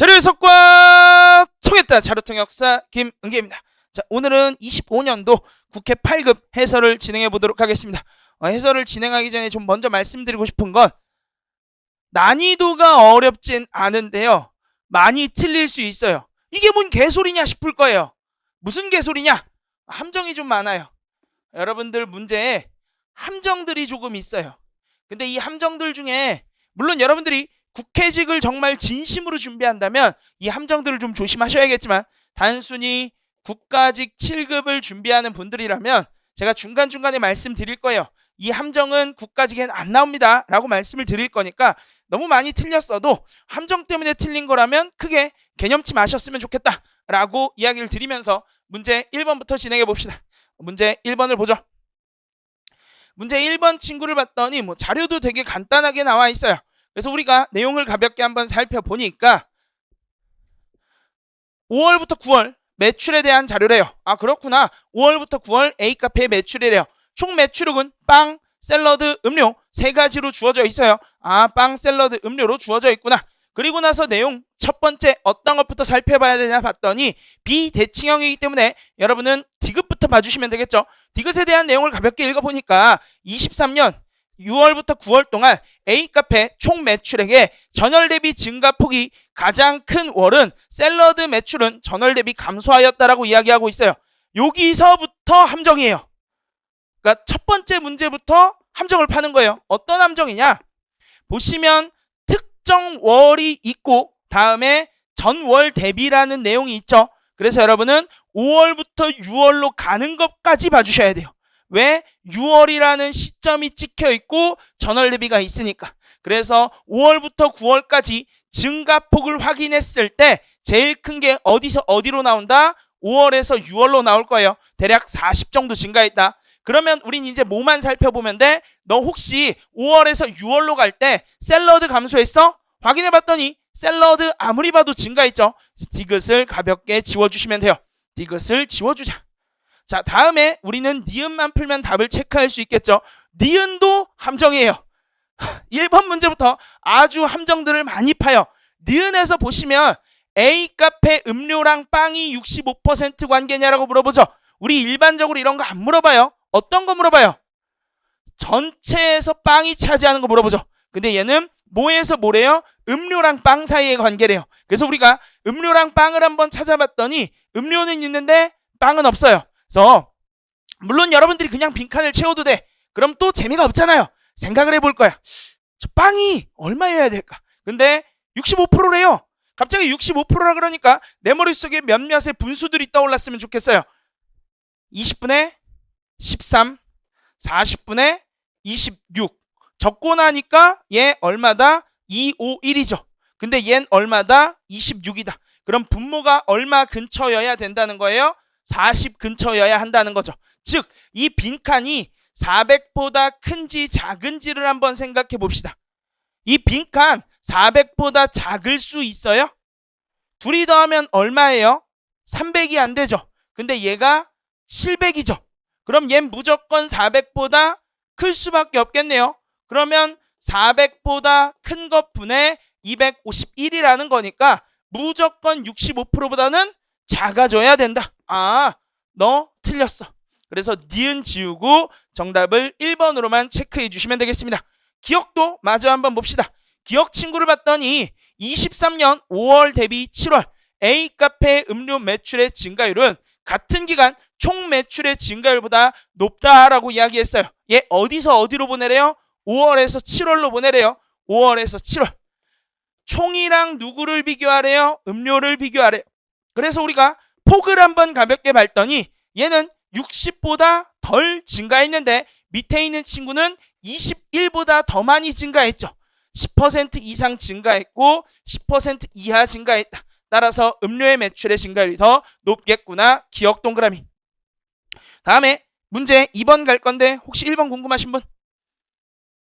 자료 해석과 통했다. 자료통역사 김은계입니다. 자, 오늘은 25년도 국회 8급 해설을 진행해 보도록 하겠습니다. 해설을 진행하기 전에 좀 먼저 말씀드리고 싶은 건 난이도가 어렵진 않은데요. 많이 틀릴 수 있어요. 이게 뭔 개소리냐 싶을 거예요. 무슨 개소리냐? 함정이 좀 많아요. 여러분들 문제에 함정들이 조금 있어요. 근데 이 함정들 중에 물론 여러분들이 국회직을 정말 진심으로 준비한다면 이 함정들을 좀 조심하셔야겠지만 단순히 국가직 7급을 준비하는 분들이라면 제가 중간중간에 말씀드릴 거예요. 이 함정은 국가직엔 안 나옵니다 라고 말씀을 드릴 거니까 너무 많이 틀렸어도 함정 때문에 틀린 거라면 크게 개념치 마셨으면 좋겠다 라고 이야기를 드리면서 문제 1번부터 진행해 봅시다. 문제 1번을 보죠. 문제 1번 친구를 봤더니 자료도 되게 간단하게 나와 있어요. 그래서 우리가 내용을 가볍게 한번 살펴보니까 5월부터 9월 매출에 대한 자료래요. 아, 그렇구나. 5월부터 9월 A카페의 매출이래요. 총 매출액은 빵, 샐러드, 음료 세 가지로 주어져 있어요. 아, 빵, 샐러드, 음료로 주어져 있구나. 그리고 나서 내용 첫 번째 어떤 것부터 살펴봐야 되냐 봤더니 비대칭형이기 때문에 여러분은 디귿부터 봐주시면 되겠죠. 디귿에 대한 내용을 가볍게 읽어보니까 23년 6월부터 9월 동안 A카페 총 매출액의 전월 대비 증가폭이 가장 큰 월은 샐러드 매출은 전월 대비 감소하였다라고 이야기하고 있어요. 여기서부터 함정이에요. 그러니까 첫 번째 문제부터 함정을 파는 거예요. 어떤 함정이냐? 보시면 특정 월이 있고 다음에 전월 대비라는 내용이 있죠. 그래서 여러분은 5월부터 6월로 가는 것까지 봐주셔야 돼요. 왜? 6월이라는 시점이 찍혀 있고 전월 대비가 있으니까. 그래서 5월부터 9월까지 증가폭을 확인했을 때 제일 큰 게 어디서 어디로 나온다? 5월에서 6월로 나올 거예요. 대략 40 정도 증가했다. 그러면 우린 이제 뭐만 살펴보면 돼? 너 혹시 5월에서 6월로 갈 때 샐러드 감소했어? 확인해 봤더니 샐러드 아무리 봐도 증가했죠. 디귿을 가볍게 지워주시면 돼요. 디귿을 지워주자. 자, 다음에 우리는 니은만 풀면 답을 체크할 수 있겠죠. 니은도 함정이에요. 1번 문제부터 아주 함정들을 많이 파요. 니은에서 보시면 A카페 음료랑 빵이 65% 관계냐라고 물어보죠. 우리 일반적으로 이런 거 안 물어봐요. 어떤 거 물어봐요? 전체에서 빵이 차지하는 거 물어보죠. 근데 얘는 뭐에서 뭐래요? 음료랑 빵 사이의 관계래요. 그래서 우리가 음료랑 빵을 한번 찾아봤더니 음료는 있는데 빵은 없어요. 그래서 물론 여러분들이 그냥 빈칸을 채워도 돼. 그럼 또 재미가 없잖아요. 생각을 해볼 거야. 저 빵이 얼마여야 될까? 근데 65%래요. 갑자기 65%라 그러니까 내 머릿속에 몇몇의 분수들이 떠올랐으면 좋겠어요. 20분의 13, 40분의 26. 적고 나니까 얘 얼마다? 251이죠. 근데 얘는 얼마다? 26이다. 그럼 분모가 얼마 근처여야 된다는 거예요? 40 근처여야 한다는 거죠. 즉, 이 빈칸이 400보다 큰지 작은지를 한번 생각해 봅시다. 이 빈칸 400보다 작을 수 있어요? 둘이 더하면 얼마예요? 300이 안 되죠. 근데 얘가 700이죠. 그럼 얘는 무조건 400보다 클 수밖에 없겠네요. 그러면 400보다 큰 것 분의 251이라는 거니까 무조건 65%보다는 작아져야 된다. 아, 너 틀렸어. 그래서 니은 지우고 정답을 1번으로만 체크해 주시면 되겠습니다. 기억도 마저 한번 봅시다. 기억 친구를 봤더니 23년 5월 대비 7월 A카페 음료 매출의 증가율은 같은 기간 총 매출의 증가율보다 높다라고 이야기했어요. 얘 어디서 어디로 보내래요? 5월에서 7월로 보내래요. 5월에서 7월. 총이랑 누구를 비교하래요? 음료를 비교하래요. 그래서 우리가 폭을 한번 가볍게 밟더니 얘는 60보다 덜 증가했는데 밑에 있는 친구는 21보다 더 많이 증가했죠. 10% 이상 증가했고 10% 이하 증가했다. 따라서 음료의 매출의 증가율이 더 높겠구나. 기억 동그라미. 다음에 문제 2번 갈 건데 혹시 1번 궁금하신 분?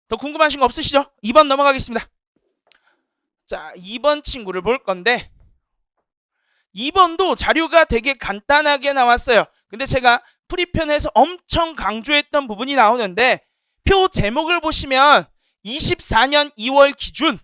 더 궁금하신 거 없으시죠? 2번 넘어가겠습니다. 자, 2번 친구를 볼 건데 2번도 자료가 되게 간단하게 나왔어요. 근데 제가 프리편에서 엄청 강조했던 부분이 나오는데 표 제목을 보시면 24년 2월 기준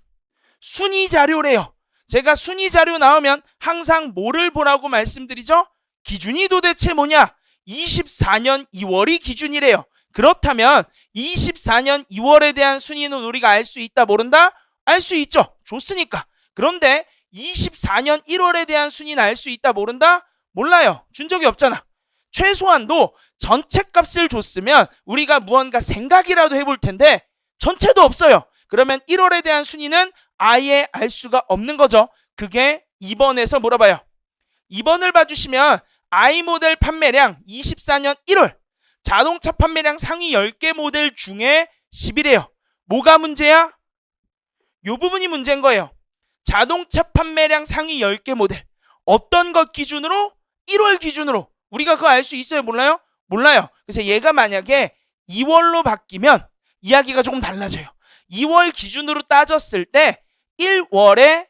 순위 자료래요. 제가 순위 자료 나오면 항상 뭐를 보라고 말씀드리죠? 기준이 도대체 뭐냐? 24년 2월이 기준이래요. 그렇다면 24년 2월에 대한 순위는 우리가 알 수 있다 모른다? 알 수 있죠. 좋으니까. 그런데 24년 1월에 대한 순위는 알 수 있다 모른다? 몰라요. 준 적이 없잖아. 최소한도 전체 값을 줬으면 우리가 무언가 생각이라도 해볼 텐데 전체도 없어요. 그러면 1월에 대한 순위는 아예 알 수가 없는 거죠. 그게 2번에서 물어봐요. 2번을 봐주시면 i모델 판매량 24년 1월 자동차 판매량 상위 10개 모델 중에 10이래요. 뭐가 문제야? 요 부분이 문제인 거예요. 자동차 판매량 상위 10개 모델 어떤 것 기준으로? 1월 기준으로. 우리가 그거 알 수 있어요? 몰라요? 몰라요. 그래서 얘가 만약에 2월로 바뀌면 이야기가 조금 달라져요. 2월 기준으로 따졌을 때 1월에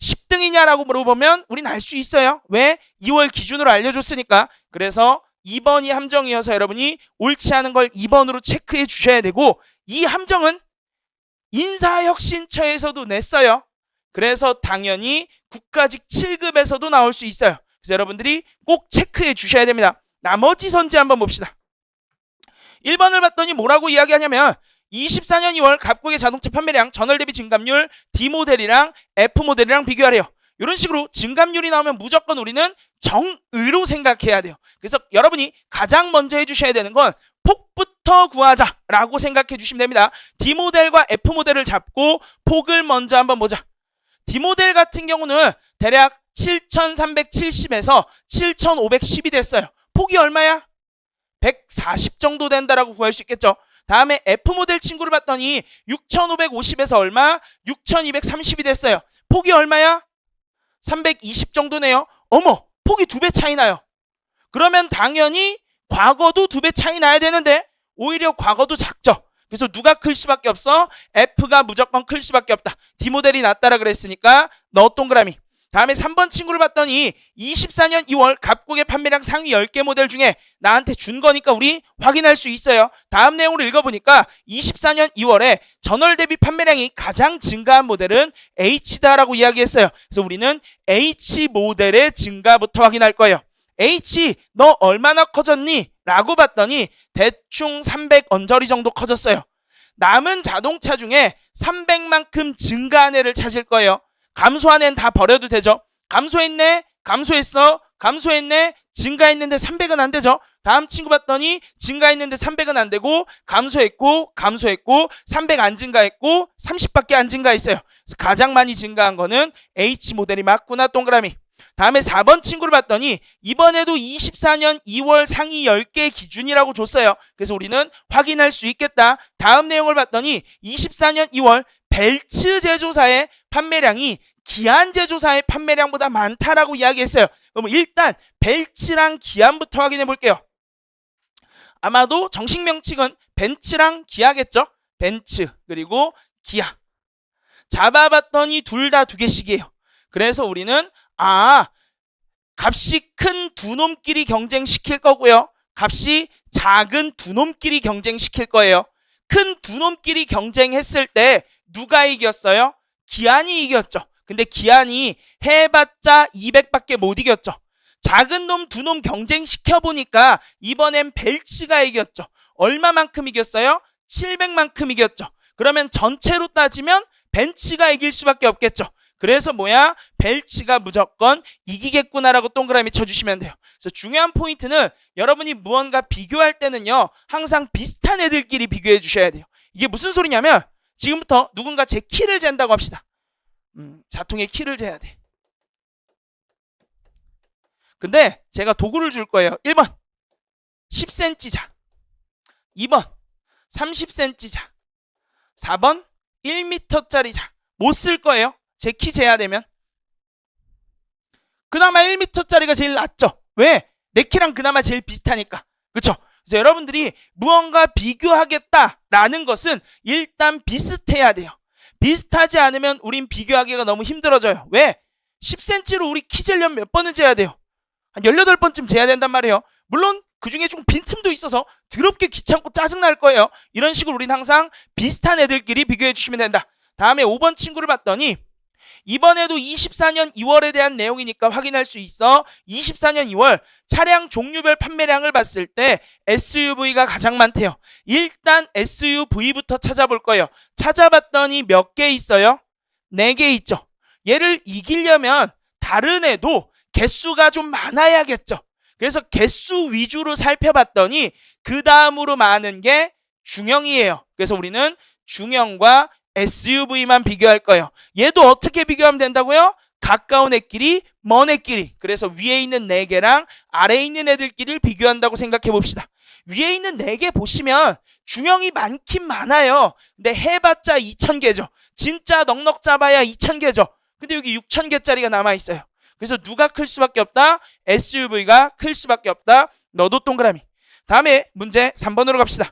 10등이냐라고 물어보면 우린 알 수 있어요. 왜? 2월 기준으로 알려줬으니까. 그래서 2번이 함정이어서 여러분이 옳지 않은 걸 2번으로 체크해 주셔야 되고, 이 함정은 인사혁신처에서도 냈어요. 그래서 당연히 국가직 7급에서도 나올 수 있어요. 그래서 여러분들이 꼭 체크해 주셔야 됩니다. 나머지 선지 한번 봅시다. 1번을 봤더니 뭐라고 이야기하냐면 24년 2월 각국의 자동차 판매량 전월 대비 증감률 D모델이랑 F모델이랑 비교하래요. 이런 식으로 증감률이 나오면 무조건 우리는 정의로 생각해야 돼요. 그래서 여러분이 가장 먼저 해주셔야 되는 건 폭부터 구하자라고 생각해 주시면 됩니다. D모델과 F모델을 잡고 폭을 먼저 한번 보자. D모델 같은 경우는 대략 7,370에서 7,510이 됐어요. 폭이 얼마야? 140 정도 된다라고 구할 수 있겠죠. 다음에 F모델 친구를 봤더니 6,550에서 얼마? 6,230이 됐어요. 폭이 얼마야? 320 정도네요. 어머, 폭이 2배 차이 나요. 그러면 당연히 과거도 2배 차이 나야 되는데 오히려 과거도 작죠. 그래서 누가 클 수밖에 없어? F가 무조건 클 수밖에 없다. D모델이 낫다라 그랬으니까 너 동그라미. 다음에 3번 친구를 봤더니 24년 2월 각국의 판매량 상위 10개 모델 중에 나한테 준 거니까 우리 확인할 수 있어요. 다음 내용을 읽어보니까 24년 2월에 전월 대비 판매량이 가장 증가한 모델은 H다라고 이야기했어요. 그래서 우리는 H 모델의 증가부터 확인할 거예요. H 너 얼마나 커졌니? 라고 봤더니 대충 300 언저리 정도 커졌어요. 남은 자동차 중에 300만큼 증가한 애를 찾을 거예요. 감소한 애는 다 버려도 되죠. 감소했네, 감소했어, 감소했네, 증가했는데 300은 안 되죠. 다음 친구 봤더니 증가했는데 300은 안 되고 감소했고 300 안 증가했고 30밖에 안 증가했어요. 그래서 가장 많이 증가한 거는 H 모델이 맞구나 동그라미. 다음에 4번 친구를 봤더니 이번에도 24년 2월 상위 10개 기준이라고 줬어요. 그래서 우리는 확인할 수 있겠다. 다음 내용을 봤더니 24년 2월 벨츠 제조사의 판매량이 기안 제조사의 판매량보다 많다라고 이야기했어요. 그럼 일단 벨츠랑 기안부터 확인해 볼게요. 아마도 정식 명칭은 벤츠랑 기아겠죠? 벤츠 그리고 기아. 잡아봤더니 둘 다 2개씩이에요. 그래서 우리는 값이 큰 두 놈끼리 경쟁시킬 거고요. 값이 작은 두 놈끼리 경쟁시킬 거예요. 큰 두 놈끼리 경쟁했을 때 누가 이겼어요? 기안이 이겼죠. 근데 기안이 해봤자 200밖에 못 이겼죠. 작은 놈 두 놈 경쟁시켜보니까 이번엔 벨츠가 이겼죠. 얼마만큼 이겼어요? 700만큼 이겼죠. 그러면 전체로 따지면 벤츠가 이길 수밖에 없겠죠. 그래서 뭐야? 벨츠가 무조건 이기겠구나라고 동그라미 쳐주시면 돼요. 그래서 중요한 포인트는 여러분이 무언가 비교할 때는요, 항상 비슷한 애들끼리 비교해 주셔야 돼요. 이게 무슨 소리냐면 지금부터 누군가 제 키를 잰다고 합시다. 자통의 키를 재야 돼. 근데 제가 도구를 줄 거예요. 1번 10cm 자, 2번 30cm 자, 4번 1m짜리 자. 못 쓸 거예요. 제 키 재야 되면. 그나마 1m짜리가 제일 낫죠. 왜? 내 키랑 그나마 제일 비슷하니까. 그렇죠? 그래서 여러분들이 무언가 비교하겠다라는 것은 일단 비슷해야 돼요. 비슷하지 않으면 우린 비교하기가 너무 힘들어져요. 왜? 10cm로 우리 키 재려면 몇 번은 재야 돼요? 한 18번쯤 재야 된단 말이에요. 물론 그중에 좀 빈틈도 있어서 더럽게 귀찮고 짜증날 거예요. 이런 식으로 우린 항상 비슷한 애들끼리 비교해 주시면 된다. 다음에 5번 친구를 봤더니 이번에도 24년 2월에 대한 내용이니까 확인할 수 있어. 24년 2월 차량 종류별 판매량을 봤을 때 SUV가 가장 많대요. 일단 SUV부터 찾아볼 거예요. 찾아봤더니 몇 개 있어요? 4개 있죠. 얘를 이기려면 다른 애도 개수가 좀 많아야겠죠. 그래서 개수 위주로 살펴봤더니 그 다음으로 많은 게 중형이에요. 그래서 우리는 중형과 SUV만 비교할 거예요. 얘도 어떻게 비교하면 된다고요? 가까운 애끼리, 먼 애끼리. 그래서 위에 있는 4개랑 아래에 있는 애들끼리 비교한다고 생각해 봅시다. 위에 있는 4개 보시면 중형이 많긴 많아요. 근데 해봤자 2,000개죠. 진짜 넉넉 잡아야 2,000개죠. 근데 여기 6,000개짜리가 남아있어요. 그래서 누가 클 수밖에 없다? SUV가 클 수밖에 없다. 너도 동그라미. 다음에 문제 3번으로 갑시다.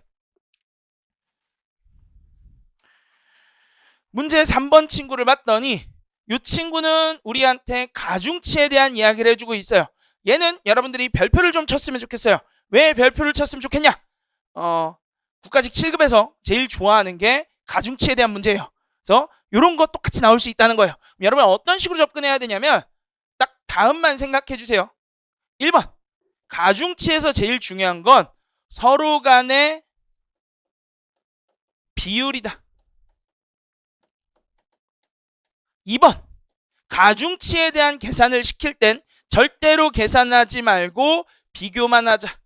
문제 3번 친구를 봤더니 이 친구는 우리한테 가중치에 대한 이야기를 해주고 있어요. 얘는 여러분들이 별표를 좀 쳤으면 좋겠어요. 왜 별표를 쳤으면 좋겠냐? 국가직 7급에서 제일 좋아하는 게 가중치에 대한 문제예요. 그래서 이런 거 똑같이 나올 수 있다는 거예요. 여러분 어떤 식으로 접근해야 되냐면 딱 다음만 생각해 주세요. 1번 가중치에서 제일 중요한 건 서로 간의 비율이다. 2번 가중치에 대한 계산을 시킬 땐 절대로 계산하지 말고 비교만 하자.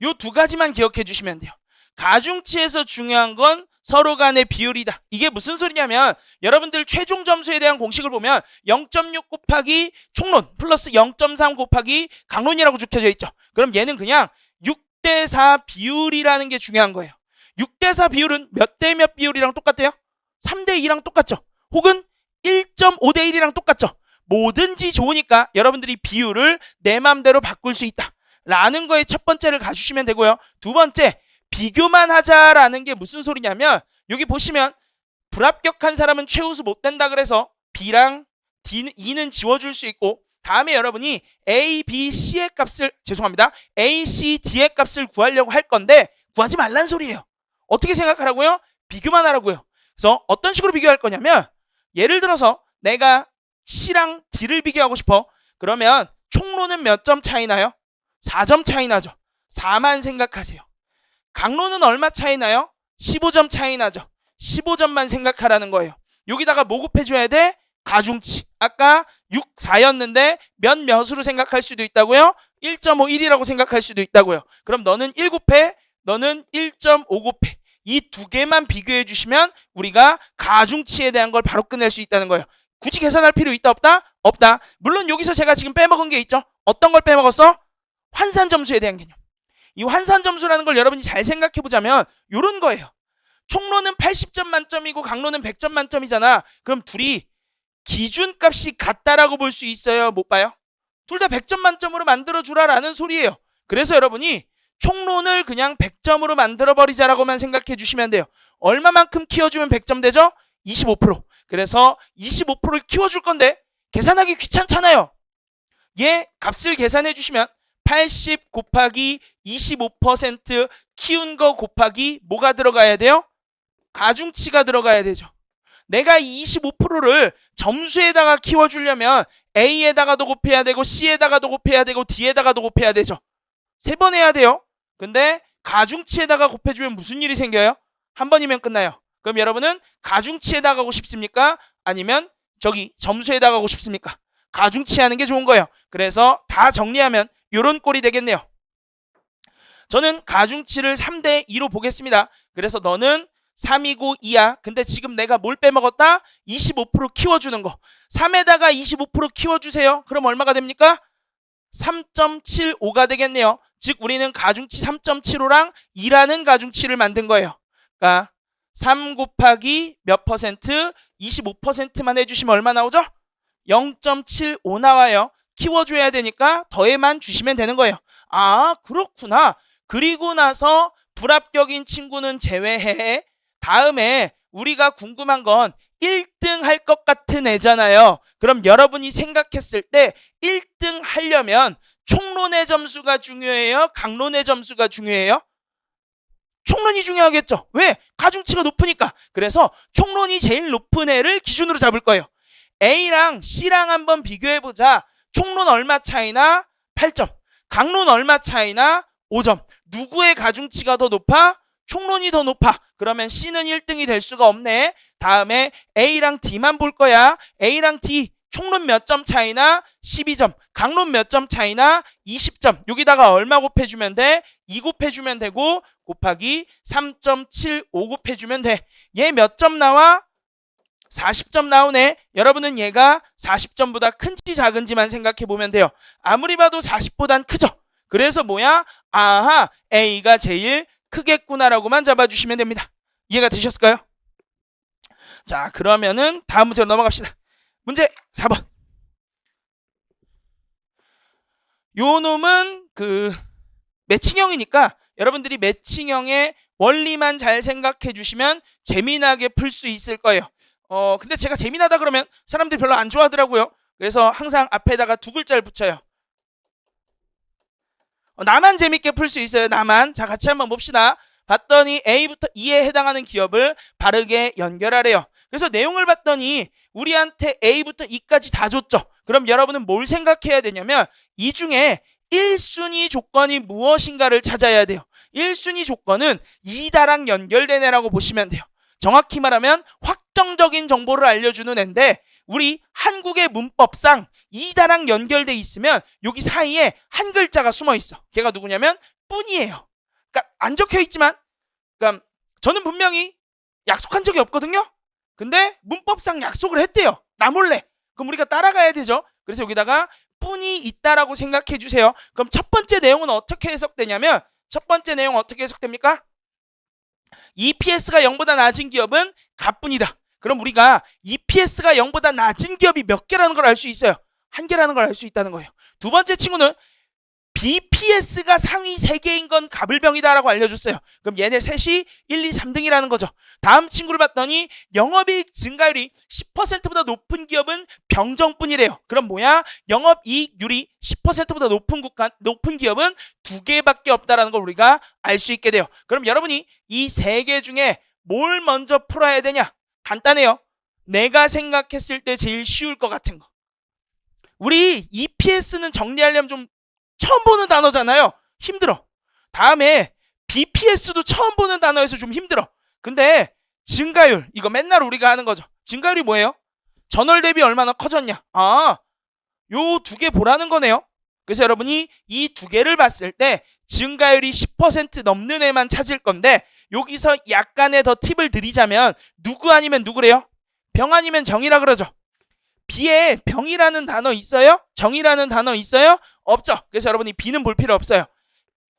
요 2가지만 기억해 주시면 돼요. 가중치에서 중요한 건 서로 간의 비율이다. 이게 무슨 소리냐면 여러분들 최종 점수에 대한 공식을 보면 0.6 곱하기 총론 플러스 0.3 곱하기 강론이라고 적혀져 있죠. 그럼 얘는 그냥 6대4 비율이라는 게 중요한 거예요. 6대4 비율은 몇 대 몇 비율이랑 똑같대요? 3대2랑 똑같죠. 혹은 1.5대1이랑 똑같죠. 뭐든지 좋으니까 여러분들이 비율을 내 맘대로 바꿀 수 있다 라는 거에 첫 번째를 가주시면 되고요. 두 번째 비교만 하자라는 게 무슨 소리냐면 여기 보시면 불합격한 사람은 최우수 못 된다 그래서 B랑 E는 지워줄 수 있고 다음에 여러분이 A, B, C의 값을 A, C, D의 값을 구하려고 할 건데 구하지 말란 소리예요. 어떻게 생각하라고요? 비교만 하라고요. 그래서 어떤 식으로 비교할 거냐면 예를 들어서 내가 C랑 D를 비교하고 싶어. 그러면 총론은 몇 점 차이 나요? 4점 차이 나죠. 4만 생각하세요. 강론은 얼마 차이 나요? 15점 차이 나죠. 15점만 생각하라는 거예요. 여기다가 뭐 곱해줘야 돼? 가중치. 아까 6, 4였는데 몇으로 생각할 수도 있다고요? 1.5, 1이라고 생각할 수도 있다고요. 그럼 너는 1 곱해, 너는 1.5 곱해. 이 2개만 비교해 주시면 우리가 가중치에 대한 걸 바로 끝낼 수 있다는 거예요. 굳이 계산할 필요 있다 없다? 없다. 물론 여기서 제가 지금 빼먹은 게 있죠. 어떤 걸 빼먹었어? 환산점수에 대한 개념. 이 환산점수라는 걸 여러분이 잘 생각해 보자면 이런 거예요. 총론은 80점 만점이고 강론은 100점 만점이잖아. 그럼 둘이 기준값이 같다라고 볼 수 있어요? 못 봐요? 둘 다 100점 만점으로 만들어주라라는 소리예요. 그래서 여러분이 총론을 그냥 100점으로 만들어버리자라고만 생각해 주시면 돼요. 얼마만큼 키워주면 100점 되죠? 25%. 그래서 25%를 키워줄 건데 계산하기 귀찮잖아요. 얘 값을 계산해 주시면 80 곱하기 25% 키운 거 곱하기 뭐가 들어가야 돼요? 가중치가 들어가야 되죠. 내가 이 25%를 점수에다가 키워주려면 A에다가도 곱해야 되고 C에다가도 곱해야 되고 D에다가도 곱해야 되죠. 3번 해야 돼요. 근데 가중치에다가 곱해주면 무슨 일이 생겨요? 한 번이면 끝나요. 그럼 여러분은 가중치에다가 가고 싶습니까? 아니면 저기 점수에다가 가고 싶습니까? 가중치 하는 게 좋은 거예요. 그래서 다 정리하면 이런 꼴이 되겠네요. 저는 가중치를 3대2로 보겠습니다. 그래서 너는 3이고 2야. 근데 지금 내가 뭘 빼먹었다? 25% 키워주는 거. 3에다가 25% 키워주세요. 그럼 얼마가 됩니까? 3.75가 되겠네요. 즉 우리는 가중치 3.75랑 2라는 가중치를 만든 거예요. 그러니까 3 곱하기 몇 퍼센트? 25%만 해주시면 얼마 나오죠? 0.75 나와요. 키워줘야 되니까 더해만 주시면 되는 거예요. 아 그렇구나. 그리고 나서 불합격인 친구는 제외해. 다음에 우리가 궁금한 건 1등 할 것 같은 애잖아요. 그럼 여러분이 생각했을 때 1등 하려면 총론의 점수가 중요해요? 강론의 점수가 중요해요? 총론이 중요하겠죠. 왜? 가중치가 높으니까. 그래서 총론이 제일 높은 애를 기준으로 잡을 거예요. A랑 C랑 한번 비교해보자. 총론 얼마 차이나? 8점. 강론 얼마 차이나? 5점. 누구의 가중치가 더 높아? 총론이 더 높아. 그러면 C는 1등이 될 수가 없네. 다음에 A랑 D만 볼 거야. A랑 D 총론 몇 점 차이나? 12점. 강론 몇 점 차이나? 20점. 여기다가 얼마 곱해주면 돼? 2 곱해주면 되고 곱하기 3.75 곱해주면 돼. 얘 몇 점 나와? 40점 나오네. 여러분은 얘가 40점보다 큰지 작은지만 생각해 보면 돼요. 아무리 봐도 40보단 크죠. 그래서 뭐야? 아하, A가 제일 크겠구나라고만 잡아주시면 됩니다. 이해가 되셨을까요? 자, 그러면은 다음 문제로 넘어갑시다. 문제 4번. 요 놈은 매칭형이니까 여러분들이 매칭형의 원리만 잘 생각해 주시면 재미나게 풀 수 있을 거예요. 근데 제가 재미나다 그러면 사람들이 별로 안 좋아하더라고요. 그래서 항상 앞에다가 2글자를 붙여요. 나만 재밌게 풀 수 있어요. 나만. 자, 같이 한번 봅시다. 봤더니 A부터 E에 해당하는 기업을 바르게 연결하래요. 그래서 내용을 봤더니 우리한테 A부터 E까지 다 줬죠. 그럼 여러분은 뭘 생각해야 되냐면 이 중에 1순위 조건이 무엇인가를 찾아야 돼요. 1순위 조건은 E다랑 연결된 애라고 보시면 돼요. 정확히 말하면 확정적인 정보를 알려주는 애인데 우리 한국의 문법상 E다랑 연결돼 있으면 여기 사이에 한 글자가 숨어 있어. 걔가 누구냐면 뿐이에요. 그러니까 안 적혀 있지만 그러니까 저는 분명히 약속한 적이 없거든요. 근데 문법상 약속을 했대요. 나 몰래. 그럼 우리가 따라가야 되죠. 그래서 여기다가 뿐이 있다라고 생각해 주세요. 그럼 첫 번째 내용은 어떻게 해석되냐면 첫 번째 내용 어떻게 해석됩니까? EPS가 0보다 낮은 기업은 가뿐이다. 그럼 우리가 EPS가 0보다 낮은 기업이 몇 개라는 걸 알 수 있어요. 한 개라는 걸 알 수 있다는 거예요. 두 번째 친구는 BPS가 상위 3개인 건 가불병이다라고 알려줬어요. 그럼 얘네 셋이 1, 2, 3등이라는 거죠. 다음 친구를 봤더니 영업이익 증가율이 10%보다 높은 기업은 병정뿐이래요. 그럼 뭐야? 영업이익률이 10%보다 높은 기업은 2개밖에 없다라는 걸 우리가 알 수 있게 돼요. 그럼 여러분이 이 3개 중에 뭘 먼저 풀어야 되냐? 간단해요. 내가 생각했을 때 제일 쉬울 것 같은 거. 우리 EPS는 정리하려면 좀 처음 보는 단어잖아요. 힘들어. 다음에 BPS도 처음 보는 단어여서 좀 힘들어. 근데 증가율, 이거 맨날 우리가 하는 거죠. 증가율이 뭐예요? 전월 대비 얼마나 커졌냐? 아, 요 2개 보라는 거네요. 그래서 여러분이 이 2개를 봤을 때 증가율이 10% 넘는 애만 찾을 건데 여기서 약간의 더 팁을 드리자면 누구 아니면 누구래요? 병 아니면 정이라 그러죠. B에 병이라는 단어 있어요? 정이라는 단어 있어요? 없죠. 그래서 여러분이 B는 볼 필요 없어요.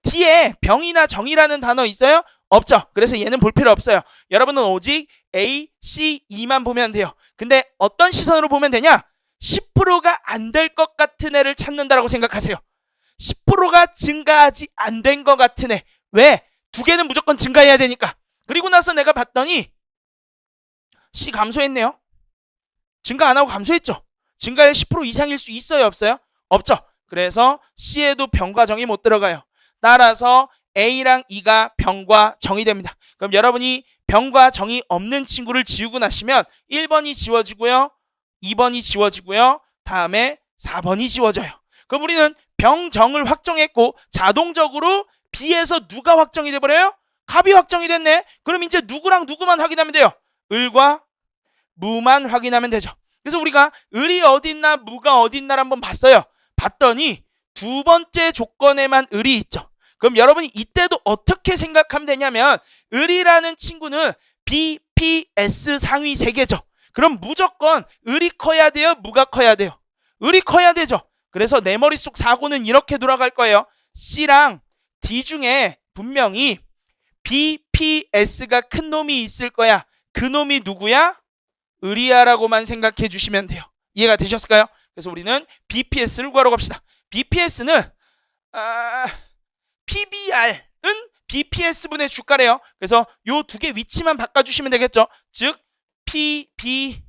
D에 병이나 정이라는 단어 있어요? 없죠. 그래서 얘는 볼 필요 없어요. 여러분은 오직 A, C, E만 보면 돼요. 근데 어떤 시선으로 보면 되냐? 10%가 안 될 것 같은 애를 찾는다라고 생각하세요. 10%가 증가하지 안 된 것 같은 애. 왜? 2개는 무조건 증가해야 되니까. 그리고 나서 내가 봤더니 C 감소했네요. 증가 안 하고 감소했죠. 증가율 10% 이상일 수 있어요, 없어요? 없죠. 그래서 C에도 병과 정이 못 들어가요. 따라서 A랑 E가 병과 정이 됩니다. 그럼 여러분이 병과 정이 없는 친구를 지우고 나시면 1번이 지워지고요. 2번이 지워지고요. 다음에 4번이 지워져요. 그럼 우리는 병, 정을 확정했고 자동적으로 B에서 누가 확정이 돼버려요? 갑이 확정이 됐네. 그럼 이제 누구랑 누구만 확인하면 돼요? 을과 무만 확인하면 되죠. 그래서 우리가 을이 어딨나 무가 어딨나를 한번 봤어요. 봤더니 두 번째 조건에만 을이 있죠. 그럼 여러분이 이때도 어떻게 생각하면 되냐면 을이라는 친구는 BPS 상위 3개죠. 그럼 무조건 을이 커야 돼요? 무가 커야 돼요? 을이 커야 되죠. 그래서 내 머릿속 사고는 이렇게 돌아갈 거예요. C랑 D 중에 분명히 BPS가 큰 놈이 있을 거야. 그 놈이 누구야? 을이야라고만 생각해 주시면 돼요. 이해가 되셨을까요? 그래서 우리는 BPS를 구하러 갑시다. BPS는 PBR은 BPS분의 주가래요. 그래서 요 2개 위치만 바꿔주시면 되겠죠. 즉 PBR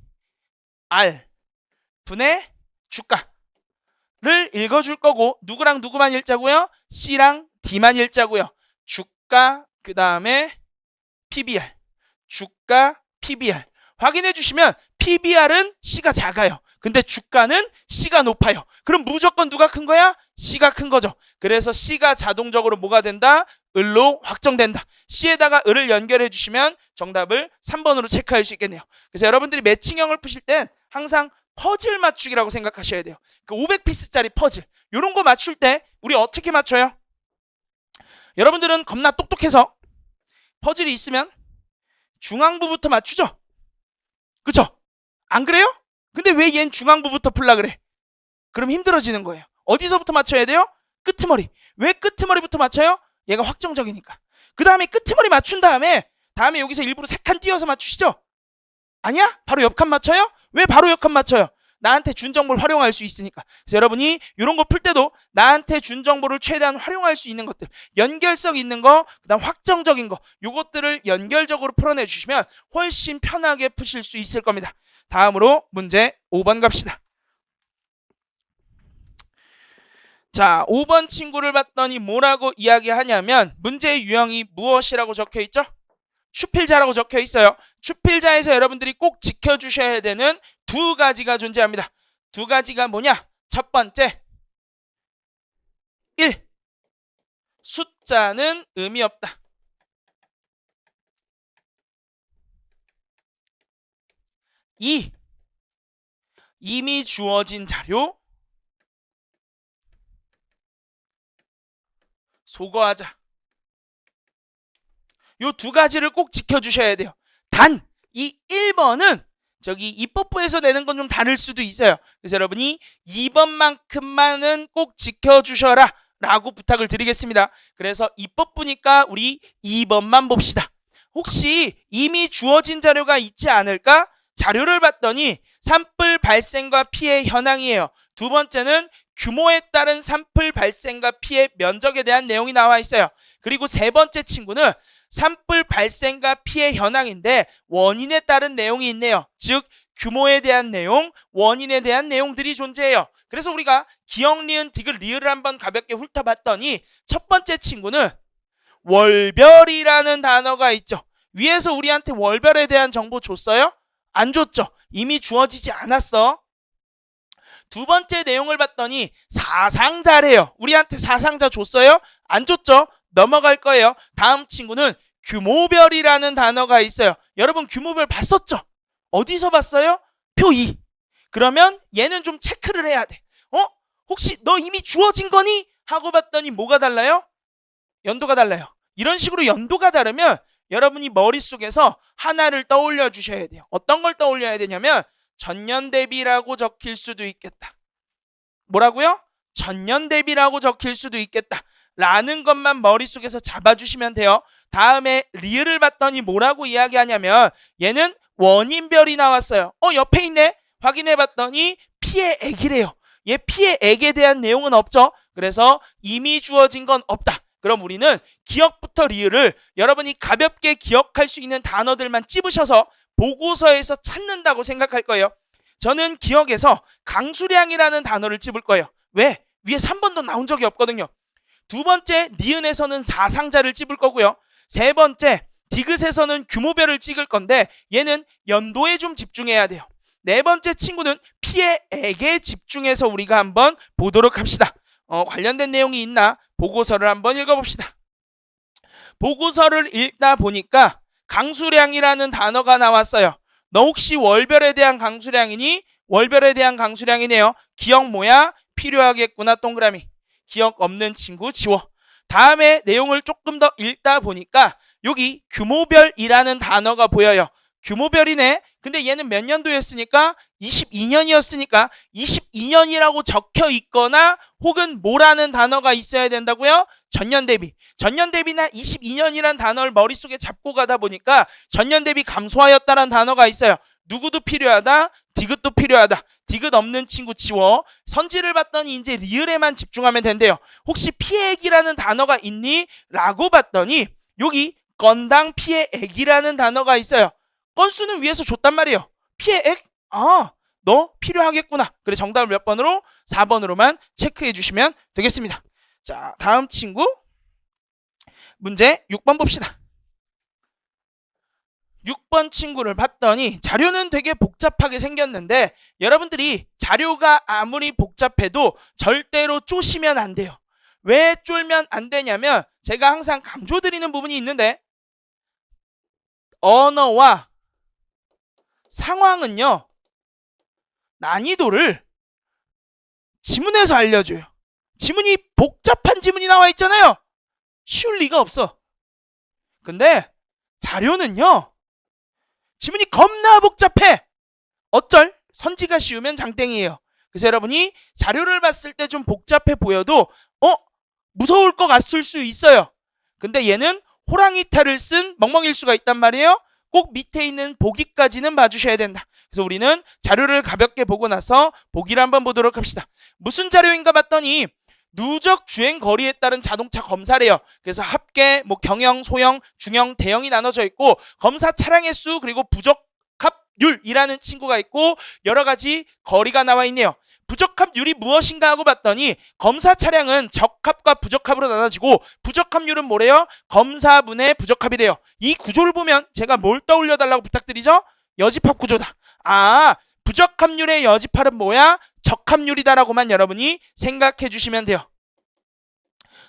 분의 주가를 읽어줄 거고 누구랑 누구만 읽자고요? C랑 D만 읽자고요. 주가 그 다음에 PBR, 주가 PBR 확인해 주시면 PBR은 C가 작아요. 근데 주가는 C가 높아요. 그럼 무조건 누가 큰 거야? C가 큰 거죠. 그래서 C가 자동적으로 뭐가 된다? 을로 확정된다. C에다가 을을 연결해 주시면 정답을 3번으로 체크할 수 있겠네요. 그래서 여러분들이 매칭형을 푸실 땐 항상 퍼즐 맞추기라고 생각하셔야 돼요. 그 500피스짜리 퍼즐 이런 거 맞출 때 우리 어떻게 맞춰요? 여러분들은 겁나 똑똑해서 퍼즐이 있으면 중앙부부터 맞추죠? 그쵸? 안 그래요? 근데 왜 얜 중앙부부터 풀라 그래? 그럼 힘들어지는 거예요. 어디서부터 맞춰야 돼요? 끄트머리. 왜 끄트머리부터 맞춰요? 얘가 확정적이니까. 그 다음에 끄트머리 맞춘 다음에 여기서 일부러 3칸 띄어서 맞추시죠? 아니야? 바로 옆칸 맞춰요? 왜 바로 옆칸 맞춰요? 나한테 준 정보를 활용할 수 있으니까. 그래서 여러분이 이런 거 풀 때도 나한테 준 정보를 최대한 활용할 수 있는 것들, 연결성 있는 거, 그 다음 확정적인 거, 요것들을 연결적으로 풀어내 주시면 훨씬 편하게 푸실 수 있을 겁니다. 다음으로 문제 5번 갑시다. 자, 5번 친구를 봤더니 뭐라고 이야기하냐면 문제의 유형이 무엇이라고 적혀 있죠? 추필자라고 적혀 있어요. 추필자에서 여러분들이 꼭 지켜주셔야 되는 두 가지가 존재합니다. 두 가지가 뭐냐? 첫 번째, 1. 숫자는 의미 없다. 2. 이미 주어진 자료 소거하자. 요 두 가지를 꼭 지켜주셔야 돼요. 단 이 1번은 저기 입법부에서 내는 건 좀 다를 수도 있어요. 그래서 여러분이 2번만큼만은 꼭 지켜주셔라 라고 부탁을 드리겠습니다. 그래서 입법부니까 우리 2번만 봅시다. 혹시 이미 주어진 자료가 있지 않을까? 자료를 봤더니 산불 발생과 피해 현황이에요. 두 번째는 규모에 따른 산불 발생과 피해 면적에 대한 내용이 나와 있어요. 그리고 세 번째 친구는 산불 발생과 피해 현황인데 원인에 따른 내용이 있네요. 즉 규모에 대한 내용, 원인에 대한 내용들이 존재해요. 그래서 우리가 기역, 리은, 디귿, 리을을 한번 가볍게 훑어봤더니 첫 번째 친구는 월별이라는 단어가 있죠. 위에서 우리한테 월별에 대한 정보 줬어요? 안 줬죠. 이미 주어지지 않았어. 두 번째 내용을 봤더니 사상자래요. 우리한테 사상자 줬어요? 안 줬죠. 넘어갈 거예요. 다음 친구는 규모별이라는 단어가 있어요. 여러분 규모별 봤었죠? 어디서 봤어요? 표 2. 그러면 얘는 좀 체크를 해야 돼. 혹시 너 이미 주어진 거니? 하고 봤더니 뭐가 달라요? 연도가 달라요. 이런 식으로 연도가 다르면 여러분이 머릿속에서 하나를 떠올려 주셔야 돼요. 어떤 걸 떠올려야 되냐면 전년 대비라고 적힐 수도 있겠다. 뭐라고요? 전년 대비라고 적힐 수도 있겠다. 라는 것만 머릿속에서 잡아주시면 돼요. 다음에 리을을 봤더니 뭐라고 이야기하냐면 얘는 원인별이 나왔어요. 옆에 있네. 확인해 봤더니 피해액이래요. 얘 피해액에 대한 내용은 없죠. 그래서 이미 주어진 건 없다. 그럼 우리는 기역부터 리을을 여러분이 가볍게 기억할 수 있는 단어들만 찝으셔서 보고서에서 찾는다고 생각할 거예요. 저는 기역에서 강수량이라는 단어를 찝을 거예요. 왜? 위에 3번도 나온 적이 없거든요. 두 번째 니은에서는 사상자를 찝을 거고요. 세 번째 디귿에서는 규모별을 찍을 건데 얘는 연도에 좀 집중해야 돼요. 네 번째 친구는 피해액에 집중해서 우리가 한번 보도록 합시다. 관련된 내용이 있나 보고서를 한번 읽어봅시다. 보고서를 읽다 보니까 강수량이라는 단어가 나왔어요. 너 혹시 월별에 대한 강수량이니? 월별에 대한 강수량이네요. 기억 뭐야? 필요하겠구나 동그라미. 기억 없는 친구 지워. 다음에 내용을 조금 더 읽다 보니까 여기 규모별이라는 단어가 보여요. 규모별이네. 근데 얘는 몇 년도였으니까 22년이었으니까 22년이라고 적혀 있거나 혹은 뭐라는 단어가 있어야 된다고요? 전년 대비. 전년 대비나 22년이라는 단어를 머릿속에 잡고 가다 보니까 전년 대비 감소하였다라는 단어가 있어요. 누구도 필요하다. 디귿도 필요하다. 디귿 없는 친구 지워. 선지를 봤더니 이제 리을에만 집중하면 된대요. 혹시 피해액이라는 단어가 있니? 라고 봤더니 여기 건당 피해액이라는 단어가 있어요. 건수는 위에서 줬단 말이에요. 피해액? 너 필요하겠구나. 그래 정답을 몇 번으로? 4번으로만 체크해 주시면 되겠습니다. 자, 다음 친구. 문제 6번 봅시다. 6번 친구를 봤더니 자료는 되게 복잡하게 생겼는데 여러분들이 자료가 아무리 복잡해도 절대로 쪼시면 안 돼요. 왜 쫄면 안 되냐면 제가 항상 강조드리는 부분이 있는데 언어와 상황은요 난이도를 지문에서 알려줘요. 지문이 복잡한 지문이 나와 있잖아요. 쉬울 리가 없어. 근데 자료는요 지문이 겁나 복잡해. 어쩔? 선지가 쉬우면 장땡이에요. 그래서 여러분이 자료를 봤을 때 좀 복잡해 보여도 무서울 것 같을 수 있어요. 근데 얘는 호랑이 탈을 쓴 멍멍일 수가 있단 말이에요. 꼭 밑에 있는 보기까지는 봐주셔야 된다. 그래서 우리는 자료를 가볍게 보고 나서 보기를 한번 보도록 합시다. 무슨 자료인가 봤더니 누적 주행 거리에 따른 자동차 검사래요. 그래서 합계, 경형, 소형, 중형, 대형이 나눠져 있고 검사 차량의 수 그리고 부적합률이라는 친구가 있고 여러 가지 거리가 나와 있네요. 부적합률이 무엇인가 하고 봤더니 검사 차량은 적합과 부적합으로 나눠지고 부적합률은 뭐래요? 검사분의 부적합이 돼요. 이 구조를 보면 제가 뭘 떠올려달라고 부탁드리죠? 여집합 구조다. 부적합률의 여집합은 뭐야? 적합률이다라고만 여러분이 생각해 주시면 돼요.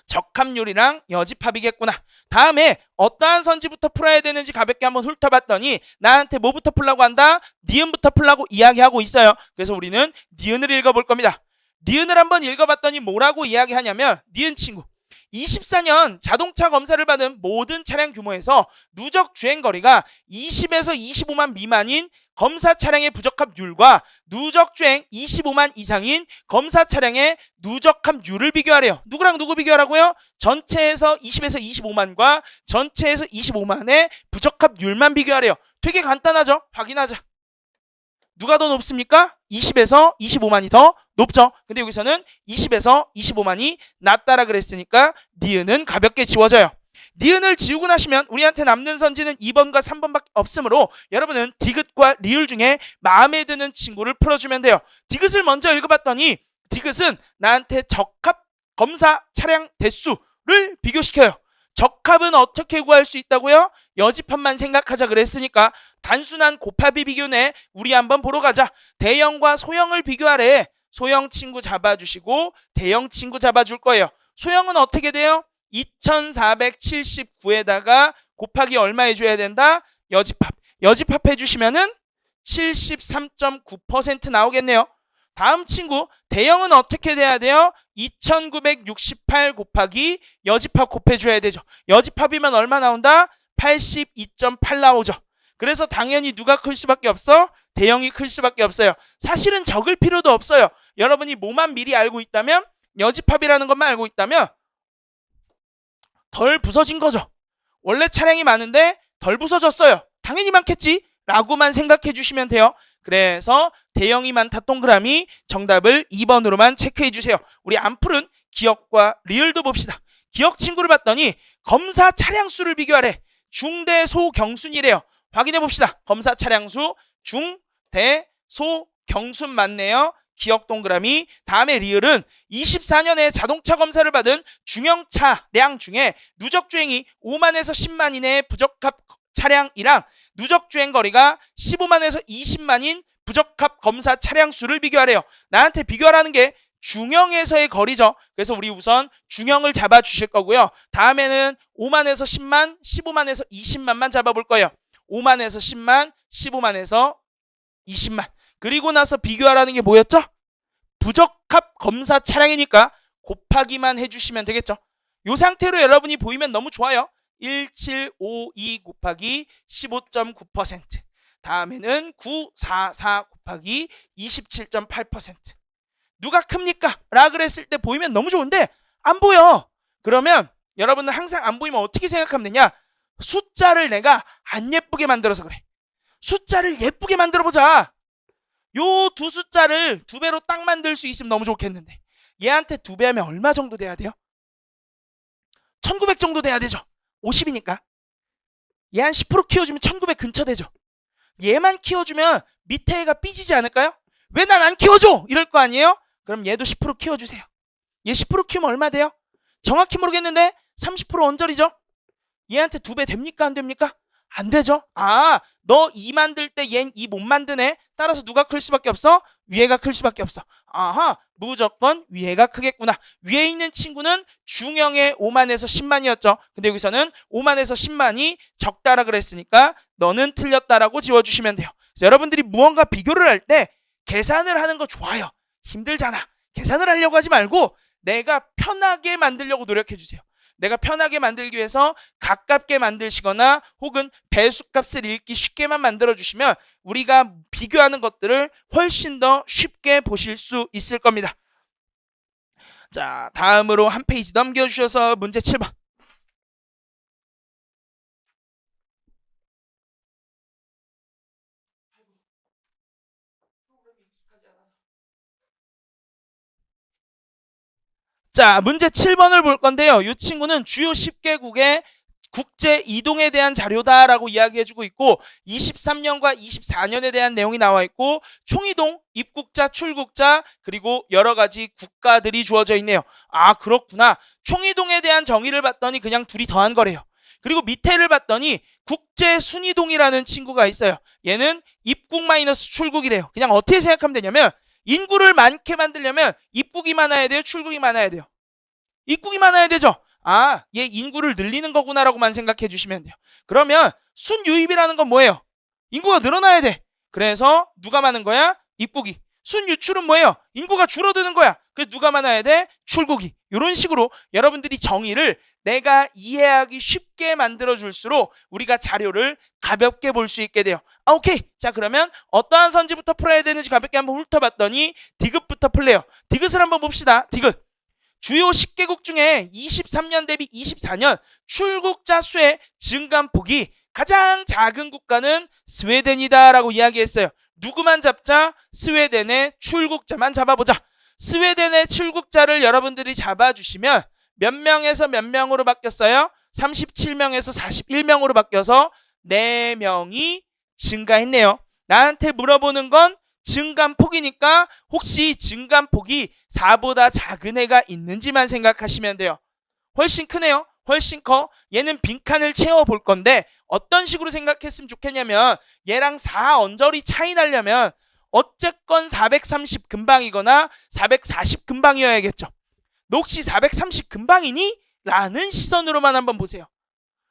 적합률이랑 여집합이겠구나. 다음에 어떠한 선지부터 풀어야 되는지 가볍게 한번 훑어봤더니 나한테 뭐부터 풀라고 한다? 니은부터 풀라고 이야기하고 있어요. 그래서 우리는 니은을 읽어볼 겁니다. 니은을 한번 읽어봤더니 뭐라고 이야기하냐면 니은 친구 24년 자동차 검사를 받은 모든 차량 규모에서 누적 주행거리가 20에서 25만 미만인 검사 차량의 부적합률과 누적 주행 25만 이상인 검사 차량의 누적합률을 비교하래요. 누구랑 누구 비교하라고요? 전체에서 20에서 25만과 전체에서 25만의 부적합률만 비교하래요. 되게 간단하죠? 확인하자. 누가 더 높습니까? 20에서 25만이 더 높죠. 근데 여기서는 20에서 25만이 낮다라 그랬으니까 니은은 가볍게 지워져요. 니은을 지우고 나시면 우리한테 남는 선지는 2번과 3번밖에 없으므로 여러분은 디귿과 리을 중에 마음에 드는 친구를 풀어주면 돼요. 디귿을 먼저 읽어봤더니 디귿은 나한테 적합 검사 차량 대수를 비교시켜요. 적합은 어떻게 구할 수 있다고요? 여집합만 생각하자 그랬으니까 단순한 곱합이 비교네. 우리 한번 보러 가자. 대형과 소형을 비교하래. 소형 친구 잡아주시고 대형 친구 잡아줄 거예요. 소형은 어떻게 돼요? 2479에다가 곱하기 얼마 해줘야 된다? 여집합. 여집합 해주시면은 73.9% 나오겠네요. 다음 친구 대형은 어떻게 돼야 돼요? 2968 곱하기 여집합 곱해줘야 되죠. 여집합이면 얼마 나온다? 82.8 나오죠. 그래서 당연히 누가 클 수밖에 없어? 대형이 클 수밖에 없어요. 사실은 적을 필요도 없어요. 여러분이 뭐만 미리 알고 있다면 여집합이라는 것만 알고 있다면 덜 부서진 거죠. 원래 차량이 많은데 덜 부서졌어요. 당연히 많겠지 라고만 생각해 주시면 돼요. 그래서 대형이 많다 동그라미 정답을 2번으로만 체크해 주세요. 우리 안 푸른 기억과 리을도 봅시다. 기억 친구를 봤더니 검사 차량 수를 비교하래. 중대 소 경순이래요. 확인해 봅시다. 검사 차량 수 중 대 소 경순 맞네요. 기억 동그라미. 다음에 리을은 24년에 자동차 검사를 받은 중형 차량 중에 누적 주행이 5만에서 10만 이내의 부적합 차량이랑 누적 주행 거리가 15만에서 20만인 부적합 검사 차량 수를 비교하래요. 나한테 비교하라는 게 중형에서의 거리죠. 그래서 우리 우선 중형을 잡아 주실 거고요. 다음에는 5만에서 10만, 15만에서 20만만 잡아볼 거예요. 5만에서 10만, 15만에서 20만. 그리고 나서 비교하라는 게 뭐였죠? 부적합 검사 차량이니까 곱하기만 해주시면 되겠죠. 이 상태로 여러분이 보이면 너무 좋아요. 1752 곱하기 15.9%. 다음에는 944 곱하기 27.8%. 누가 큽니까? 라 그랬을 때 보이면 너무 좋은데 안 보여. 그러면 여러분은 항상 안 보이면 어떻게 생각하면 되냐? 숫자를 내가 안 예쁘게 만들어서 그래. 숫자를 예쁘게 만들어보자. 요 두 숫자를 2배로 딱 만들 수 있으면 너무 좋겠는데 얘한테 2배 하면 얼마 정도 돼야 돼요? 1900 정도 돼야 되죠. 50이니까 얘 한 10% 키워주면 1900 근처 되죠. 얘만 키워주면 밑에 애가 삐지지 않을까요? 왜 난 안 키워줘? 이럴 거 아니에요? 그럼 얘도 10% 키워주세요. 얘 10% 키우면 얼마 돼요? 정확히 모르겠는데 30% 언저리죠? 얘한테 2배 됩니까? 안 됩니까? 안 되죠? 아, 너 2 만들 때 얜 2 못 만드네? 따라서 누가 클 수밖에 없어? 위에가 클 수밖에 없어. 아하, 무조건 위에가 크겠구나. 위에 있는 친구는 중형의 5만에서 10만이었죠. 근데 여기서는 5만에서 10만이 적다라 그랬으니까 너는 틀렸다라고 지워주시면 돼요. 그래서 여러분들이 무언가 비교를 할 때 계산을 하는 거 좋아요. 힘들잖아. 계산을 하려고 하지 말고 내가 편하게 만들려고 노력해 주세요. 내가 편하게 만들기 위해서 가깝게 만드시거나 혹은 배수값을 읽기 쉽게만 만들어주시면 우리가 비교하는 것들을 훨씬 더 쉽게 보실 수 있을 겁니다. 자, 다음으로 한 페이지 넘겨주셔서 문제 7번. 자, 문제 7번을 볼 건데요. 이 친구는 주요 10개국의 국제 이동에 대한 자료다라고 이야기해주고 있고 23년과 24년에 대한 내용이 나와 있고 총이동, 입국자, 출국자 그리고 여러 가지 국가들이 주어져 있네요. 아, 그렇구나. 총이동에 대한 정의를 봤더니 그냥 둘이 더한 거래요. 그리고 밑에를 봤더니 국제 순이동이라는 친구가 있어요. 얘는 입국 마이너스 출국이래요. 그냥 어떻게 생각하면 되냐면 인구를 많게 만들려면 입국이 많아야 돼요? 출국이 많아야 돼요? 입국이 많아야 되죠? 아, 얘 인구를 늘리는 거구나라고만 생각해 주시면 돼요. 그러면 순유입이라는 건 뭐예요? 인구가 늘어나야 돼. 그래서 누가 많은 거야? 입국이. 순유출은 뭐예요? 인구가 줄어드는 거야. 그래서 누가 많아야 돼? 출국이. 이런 식으로 여러분들이 정의를 내가 이해하기 쉽게 만들어줄수록 우리가 자료를 가볍게 볼 수 있게 돼요. 아, 오케이. 자, 그러면 어떠한 선지부터 풀어야 되는지 가볍게 한번 훑어봤더니 디귿부터 풀래요. 디귿을 한번 봅시다. 디귿. 주요 10개국 중에 23년 대비 24년 출국자 수의 증감폭이 가장 작은 국가는 스웨덴이다라고 이야기했어요. 누구만 잡자? 스웨덴의 출국자만 잡아보자. 스웨덴의 출국자를 여러분들이 잡아주시면 몇 명에서 몇 명으로 바뀌었어요? 37명에서 41명으로 바뀌어서 4명이 증가했네요. 나한테 물어보는 건 증감폭이니까 혹시 증감폭이 4보다 작은 애가 있는지만 생각하시면 돼요. 훨씬 크네요. 훨씬 커. 얘는 빈칸을 채워볼 건데 어떤 식으로 생각했으면 좋겠냐면 얘랑 4 언저리 차이 나려면 어쨌건 430 금방이거나 440 금방이어야겠죠. 너 혹시 430 금방이니? 라는 시선으로만 한번 보세요.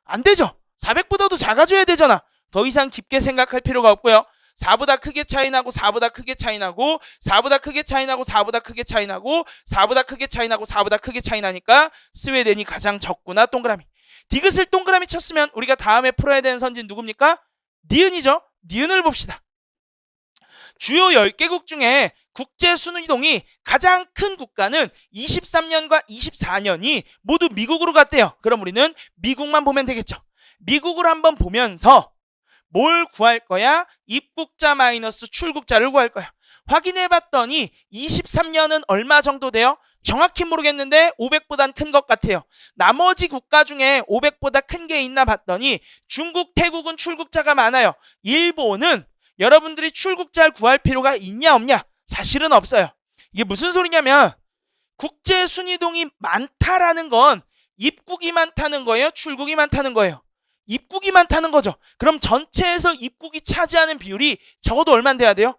안 되죠. 400보다도 작아져야 되잖아. 더 이상 깊게 생각할 필요가 없고요. 4보다 크게 차이 나고 4보다 크게 차이 나고 4보다 크게 차이 나고 4보다 크게 차이 나고 4보다 크게 차이 나고 4보다 크게 차이 나니까 스웨덴이 가장 적구나. 동그라미. 디귿을 동그라미 쳤으면 우리가 다음에 풀어야 되는 선지는 누굽니까? 니은이죠. 니은을 봅시다. 주요 10개국 중에 국제 순이동이 가장 큰 국가는 23년과 24년이 모두 미국으로 갔대요. 그럼 우리는 미국만 보면 되겠죠. 미국을 한번 보면서 뭘 구할 거야? 입국자 마이너스 출국자를 구할 거야. 확인해 봤더니 23년은 얼마 정도 돼요? 정확히 모르겠는데 500보단 큰 것 같아요. 나머지 국가 중에 500보다 큰 게 있나 봤더니 중국, 태국은 출국자가 많아요. 일본은 여러분들이 출국자를 구할 필요가 있냐 없냐? 사실은 없어요. 이게 무슨 소리냐면 국제 순이동이 많다라는 건 입국이 많다는 거예요? 출국이 많다는 거예요? 입국이 많다는 거죠. 그럼 전체에서 입국이 차지하는 비율이 적어도 얼마나 돼야 돼요?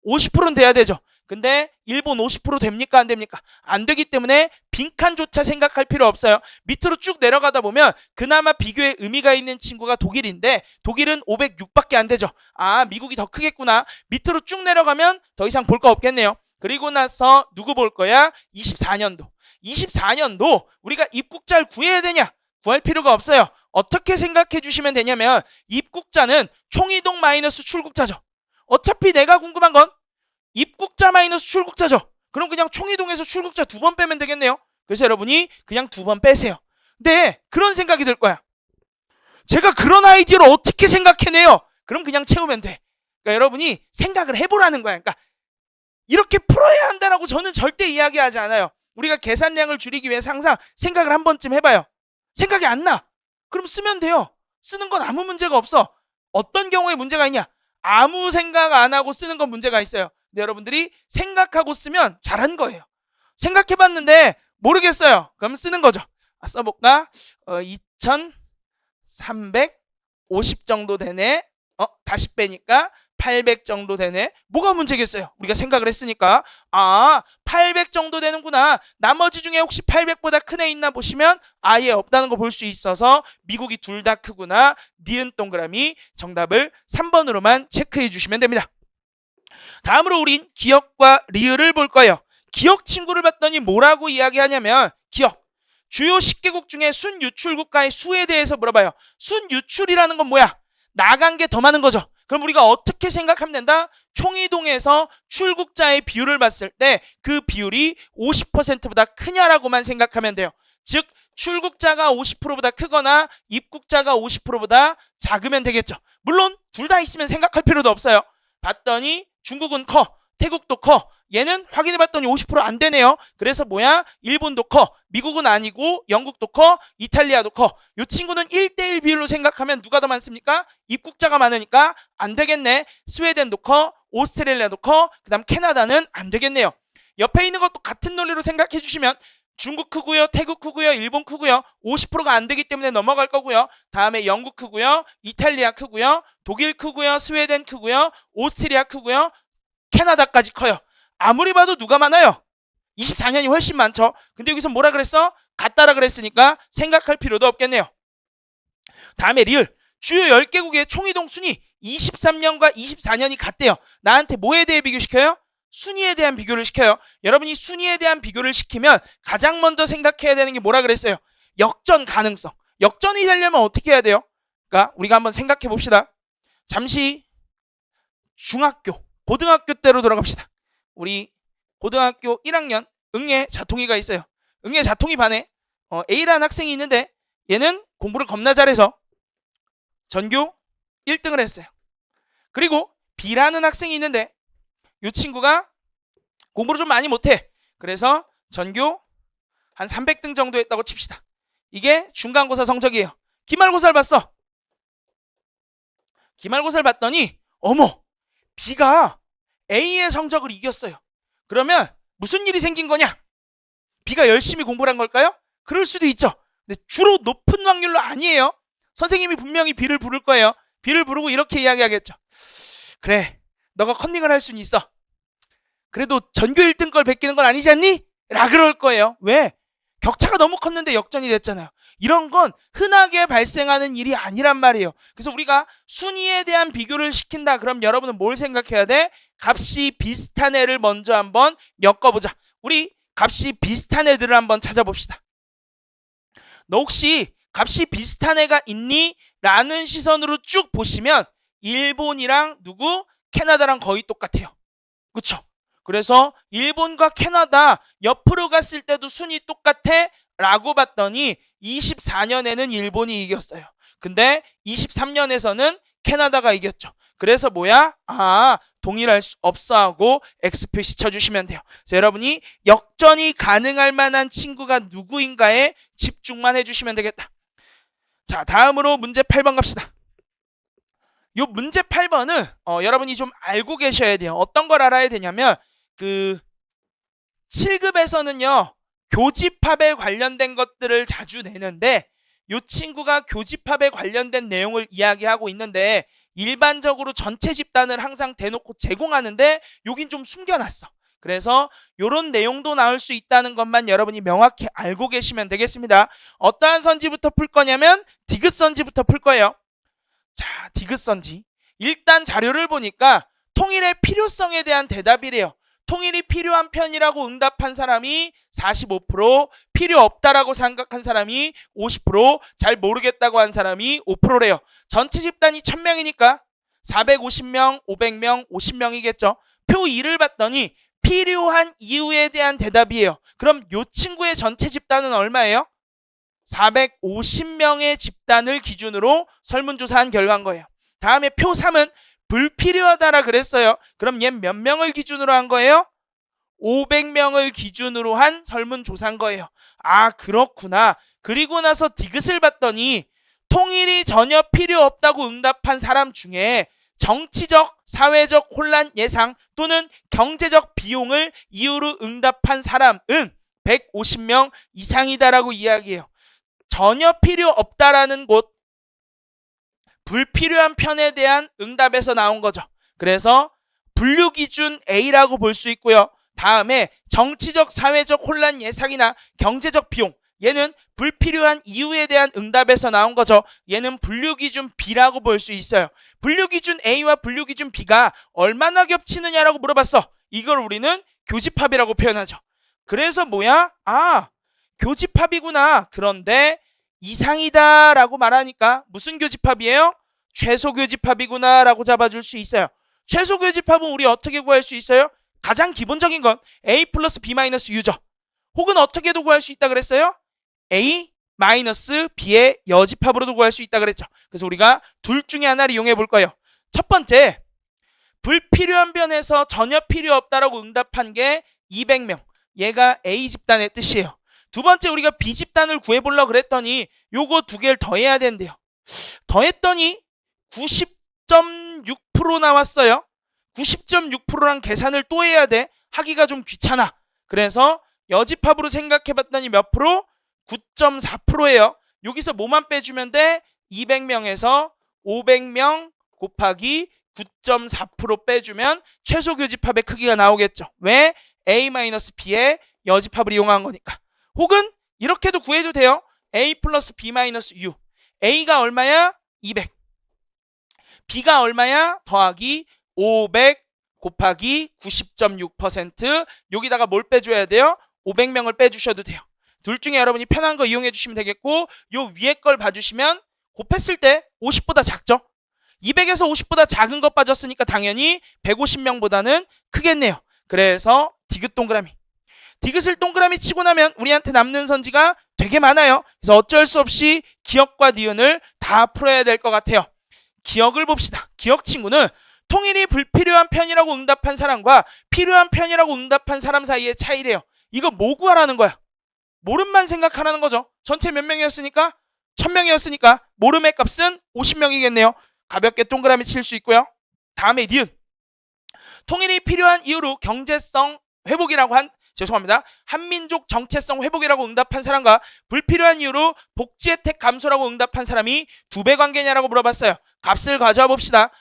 50%는 돼야 되죠. 근데 일본 50% 됩니까? 안 됩니까? 안 되기 때문에 빈칸조차 생각할 필요 없어요. 밑으로 쭉 내려가다 보면 그나마 비교에 의미가 있는 친구가 독일인데 독일은 506밖에 안 되죠. 아, 미국이 더 크겠구나. 밑으로 쭉 내려가면 더 이상 볼 거 없겠네요. 그리고 나서 누구 볼 거야? 24년도. 24년도 우리가 입국자를 구해야 되냐? 구할 필요가 없어요. 어떻게 생각해 주시면 되냐면 입국자는 총이동 마이너스 출국자죠. 어차피 내가 궁금한 건 입국자 마이너스 출국자죠. 그럼 그냥 총이동에서 출국자 2번 빼면 되겠네요. 그래서 여러분이 그냥 2번 빼세요. 근데 그런 생각이 들 거야. 제가 그런 아이디어를 어떻게 생각해내요? 그럼 그냥 채우면 돼. 그러니까 여러분이 생각을 해보라는 거야. 그러니까 이렇게 풀어야 한다라고 저는 절대 이야기하지 않아요. 우리가 계산량을 줄이기 위해서 항상 생각을 한 번쯤 해봐요. 생각이 안 나. 그럼 쓰면 돼요. 쓰는 건 아무 문제가 없어. 어떤 경우에 문제가 있냐? 아무 생각 안 하고 쓰는 건 문제가 있어요. 근데 여러분들이 생각하고 쓰면 잘한 거예요. 생각해봤는데 모르겠어요. 그럼 쓰는 거죠. 써볼까? 2350 정도 되네. 다시 빼니까 800 정도 되네. 뭐가 문제겠어요? 우리가 생각을 했으니까. 800 정도 되는구나. 나머지 중에 혹시 800보다 큰 애 있나 보시면 아예 없다는 거 볼 수 있어서 미국이 둘 다 크구나. 니은 동그라미 정답을 3번으로만 체크해 주시면 됩니다. 다음으로 우린 기역과 리을을 볼 거예요. 기역 친구를 봤더니 뭐라고 이야기하냐면 기역. 주요 10개국 중에 순유출 국가의 수에 대해서 물어봐요. 순유출이라는 건 뭐야? 나간 게 더 많은 거죠. 그럼 우리가 어떻게 생각하면 된다? 총이동에서 출국자의 비율을 봤을 때 그 비율이 50%보다 크냐라고만 생각하면 돼요. 즉 출국자가 50%보다 크거나 입국자가 50%보다 작으면 되겠죠. 물론 둘 다 있으면 생각할 필요도 없어요. 봤더니 중국은 커, 태국도 커. 얘는 확인해봤더니 50% 안 되네요. 그래서 뭐야? 일본도 커, 미국은 아니고 영국도 커, 이탈리아도 커. 이 친구는 1대1 비율로 생각하면 누가 더 많습니까? 입국자가 많으니까 안 되겠네. 스웨덴도 커, 오스트레일리아도 커, 그 다음 캐나다는 안 되겠네요. 옆에 있는 것도 같은 논리로 생각해 주시면 중국 크고요, 태국 크고요, 일본 크고요. 50%가 안 되기 때문에 넘어갈 거고요. 다음에 영국 크고요, 이탈리아 크고요, 독일 크고요, 스웨덴 크고요, 오스트리아 크고요, 캐나다까지 커요. 아무리 봐도 누가 많아요? 24년이 훨씬 많죠. 근데 여기서 뭐라 그랬어? 같다라 그랬으니까 생각할 필요도 없겠네요. 다음에 리을. 주요 10개국의 총이동 순위 23년과 24년이 같대요. 나한테 뭐에 대해 비교시켜요? 순위에 대한 비교를 시켜요. 여러분이 순위에 대한 비교를 시키면 가장 먼저 생각해야 되는 게 뭐라 그랬어요? 역전 가능성. 역전이 되려면 어떻게 해야 돼요? 그러니까 우리가 한번 생각해 봅시다. 잠시 중학교, 고등학교 때로 돌아갑시다. 우리 고등학교 1학년 응애 자통이가 있어요. 응애 자통이 반에 A라는 학생이 있는데 얘는 공부를 겁나 잘해서 전교 1등을 했어요. 그리고 B라는 학생이 있는데 이 친구가 공부를 좀 많이 못해. 그래서 전교 한 300등 정도 했다고 칩시다. 이게 중간고사 성적이에요. 기말고사를 봤어. 기말고사를 봤더니 어머, B가 A의 성적을 이겼어요. 그러면 무슨 일이 생긴 거냐? B가 열심히 공부를 한 걸까요? 그럴 수도 있죠. 근데 주로 높은 확률로 아니에요. 선생님이 분명히 B를 부를 거예요. B를 부르고 이렇게 이야기하겠죠. 그래, 너가 컨닝을 할 수는 있어. 그래도 전교 1등 걸 베끼는 건 아니지 않니? 라 그럴 거예요. 왜? 격차가 너무 컸는데 역전이 됐잖아요. 이런 건 흔하게 발생하는 일이 아니란 말이에요. 그래서 우리가 순위에 대한 비교를 시킨다. 그럼 여러분은 뭘 생각해야 돼? 값이 비슷한 애를 먼저 한번 엮어보자. 우리 값이 비슷한 애들을 한번 찾아봅시다. 너 혹시 값이 비슷한 애가 있니? 라는 시선으로 쭉 보시면 일본이랑 누구? 캐나다랑 거의 똑같아요. 그쵸? 그래서 일본과 캐나다 옆으로 갔을 때도 순위 똑같아? 라고 봤더니 24년에는 일본이 이겼어요. 근데 23년에서는 캐나다가 이겼죠. 그래서 뭐야? 동일할 수 없어 하고 X 표시 쳐주시면 돼요. 그래서 여러분이 역전이 가능할 만한 친구가 누구인가에 집중만 해주시면 되겠다. 자, 다음으로 문제 8번 갑시다. 요 문제 8번은 여러분이 좀 알고 계셔야 돼요. 어떤 걸 알아야 되냐면 7급에서는요 교집합에 관련된 것들을 자주 내는데 이 친구가 교집합에 관련된 내용을 이야기하고 있는데 일반적으로 전체 집단을 항상 대놓고 제공하는데 여긴 좀 숨겨놨어. 그래서 이런 내용도 나올 수 있다는 것만 여러분이 명확히 알고 계시면 되겠습니다. 어떠한 선지부터 풀 거냐면 디귿 선지부터 풀 거예요. 자, 디귿 선지. 일단 자료를 보니까 통일의 필요성에 대한 대답이래요. 통일이 필요한 편이라고 응답한 사람이 45%, 필요 없다라고 생각한 사람이 50%, 잘 모르겠다고 한 사람이 5%래요. 전체 집단이 1000명이니까 450명, 500명, 50명이겠죠. 표 2를 봤더니 필요한 이유에 대한 대답이에요. 그럼 이 친구의 전체 집단은 얼마예요? 450명의 집단을 기준으로 설문조사한 결과인 거예요. 다음에 표 3은 불필요하다라 그랬어요. 그럼 얘 몇 명을 기준으로 한 거예요? 500명을 기준으로 한 설문조사인 거예요. 그렇구나. 그리고 나서 디귿을 봤더니 통일이 전혀 필요 없다고 응답한 사람 중에 정치적, 사회적 혼란 예상 또는 경제적 비용을 이유로 응답한 사람은 150명 이상이다라고 이야기해요. 전혀 필요 없다라는 곳, 불필요한 편에 대한 응답에서 나온 거죠. 그래서 분류 기준 A라고 볼 수 있고요. 다음에 정치적, 사회적 혼란 예상이나 경제적 비용, 얘는 불필요한 이유에 대한 응답에서 나온 거죠. 얘는 분류 기준 B라고 볼 수 있어요. 분류 기준 A와 분류 기준 B가 얼마나 겹치느냐라고 물어봤어. 이걸 우리는 교집합이라고 표현하죠. 그래서 뭐야? 아, 교집합이구나. 그런데 이상이다 라고 말하니까 무슨 교집합이에요? 최소 교집합이구나 라고 잡아줄 수 있어요. 최소 교집합은 우리 어떻게 구할 수 있어요? 가장 기본적인 건 A 플러스 B 마이너스 U죠. 혹은 어떻게도 구할 수 있다 그랬어요? A 마이너스 B의 여집합으로도 구할 수 있다 그랬죠. 그래서 우리가 둘 중에 하나를 이용해 볼 거예요. 첫 번째, 불필요한 변에서 전혀 필요 없다라고 응답한 게 200명. 얘가 A 집단의 뜻이에요. 두 번째, 우리가 B 집단을 구해보려고 그랬더니 요거 두 개를 더해야 된대요. 더했더니 90.6% 나왔어요. 90.6%랑 계산을 또 해야 돼. 하기가 좀 귀찮아. 그래서 여집합으로 생각해봤더니 몇 프로? 9.4%예요. 여기서 뭐만 빼주면 돼? 200명에서 500명 곱하기 9.4% 빼주면 최소 교집합의 크기가 나오겠죠. 왜? A-B의 여집합을 이용한 거니까. 혹은 이렇게도 구해도 돼요. A 플러스 B 마이너스 U. A가 얼마야? 200. B가 얼마야? 더하기 500 곱하기 90.6%. 여기다가 뭘 빼줘야 돼요? 500명을 빼주셔도 돼요. 둘 중에 여러분이 편한 거 이용해 주시면 되겠고, 요 위에 걸 봐주시면 곱했을 때 50보다 작죠? 200에서 50보다 작은 것 빠졌으니까 당연히 150명보다는 크겠네요. 그래서 디귿 동그라미. 디귿을 동그라미 치고 나면 우리한테 남는 선지가 되게 많아요. 그래서 어쩔 수 없이 기억과 니은을 다 풀어야 될 것 같아요. 기억을 봅시다. 기억 친구는 통일이 불필요한 편이라고 응답한 사람과 필요한 편이라고 응답한 사람 사이의 차이래요. 이거 뭐 구하라는 거야? 모름만 생각하라는 거죠. 전체 몇 명이었으니까? 1000명이었으니까 모름의 값은 50명이겠네요. 가볍게 동그라미 칠 수 있고요. 다음에 니은. 통일이 필요한 이유로 경제성 회복이라고 한민족 정체성 회복이라고 응답한 사람과 불필요한 이유로 복지 혜택 감소라고 응답한 사람이 2배 관계냐라고 물어봤어요. 값을 가져와 봅시다.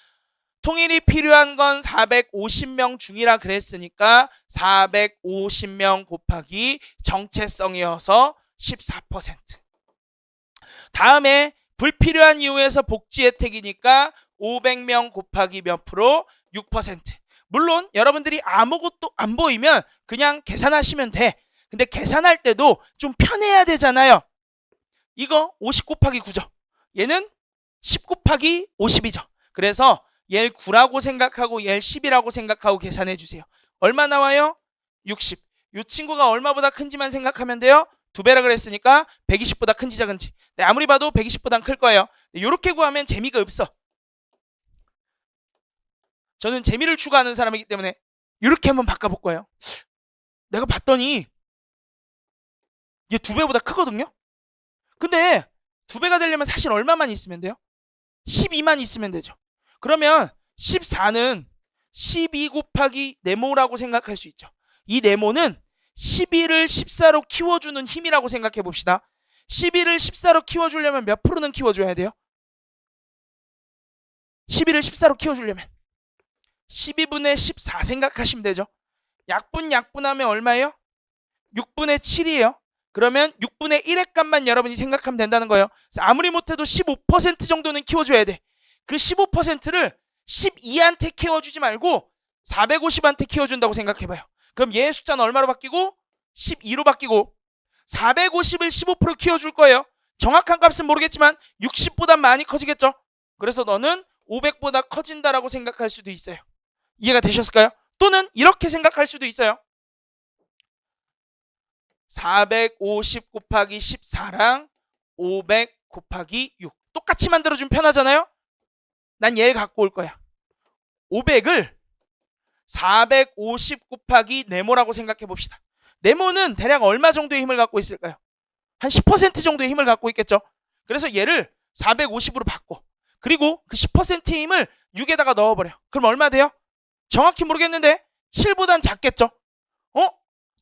통일이 필요한 건 450명 중이라 그랬으니까 450명 곱하기 정체성이어서 14%. 다음에 불필요한 이유에서 복지 혜택이니까 500명 곱하기 몇 프로? 6%. 물론 여러분들이 아무것도 안 보이면 그냥 계산하시면 돼. 근데 계산할 때도 좀 편해야 되잖아요. 이거 50 곱하기 9죠. 얘는 10 곱하기 50이죠. 그래서 얘를 9라고 생각하고 얘를 10이라고 생각하고 계산해 주세요. 얼마 나와요? 60. 이 친구가 얼마보다 큰지만 생각하면 돼요. 2배라 그랬으니까 120보다 큰지 작은지. 네, 아무리 봐도 120보단 클 거예요. 이렇게 구하면 재미가 없어. 저는 재미를 추구하는 사람이기 때문에 이렇게 한번 바꿔볼 거예요. 내가 봤더니 얘 2배보다 크거든요. 근데 2배가 되려면 사실 얼마만 있으면 돼요? 12만 있으면 되죠. 그러면 14는 12 곱하기 네모라고 생각할 수 있죠. 이 네모는 12를 14로 키워주는 힘이라고 생각해 봅시다. 12를 14로 키워주려면 몇 프로는 키워줘야 돼요? 12를 14로 키워주려면 12분의 14 생각하시면 되죠. 약분하면 얼마예요? 6분의 7이에요. 그러면 6분의 1의 값만 여러분이 생각하면 된다는 거예요. 그래서 아무리 못해도 15% 정도는 키워줘야 돼. 그 15%를 12한테 키워주지 말고 450한테 키워준다고 생각해봐요. 그럼 얘의 숫자는 얼마로 바뀌고? 12로 바뀌고 450을 15% 키워줄 거예요. 정확한 값은 모르겠지만 60보다 많이 커지겠죠. 그래서 너는 500보다 커진다라고 생각할 수도 있어요. 이해가 되셨을까요? 또는 이렇게 생각할 수도 있어요. 450 곱하기 14랑 500 곱하기 6 똑같이 만들어주면 편하잖아요. 난 얘를 갖고 올 거야. 500을 450 곱하기 네모라고 생각해 봅시다. 네모는 대략 얼마 정도의 힘을 갖고 있을까요? 한 10% 정도의 힘을 갖고 있겠죠. 그래서 얘를 450으로 바꿔. 그리고 그 10%의 힘을 6에다가 넣어버려. 그럼 얼마 돼요? 정확히 모르겠는데 7보단 작겠죠.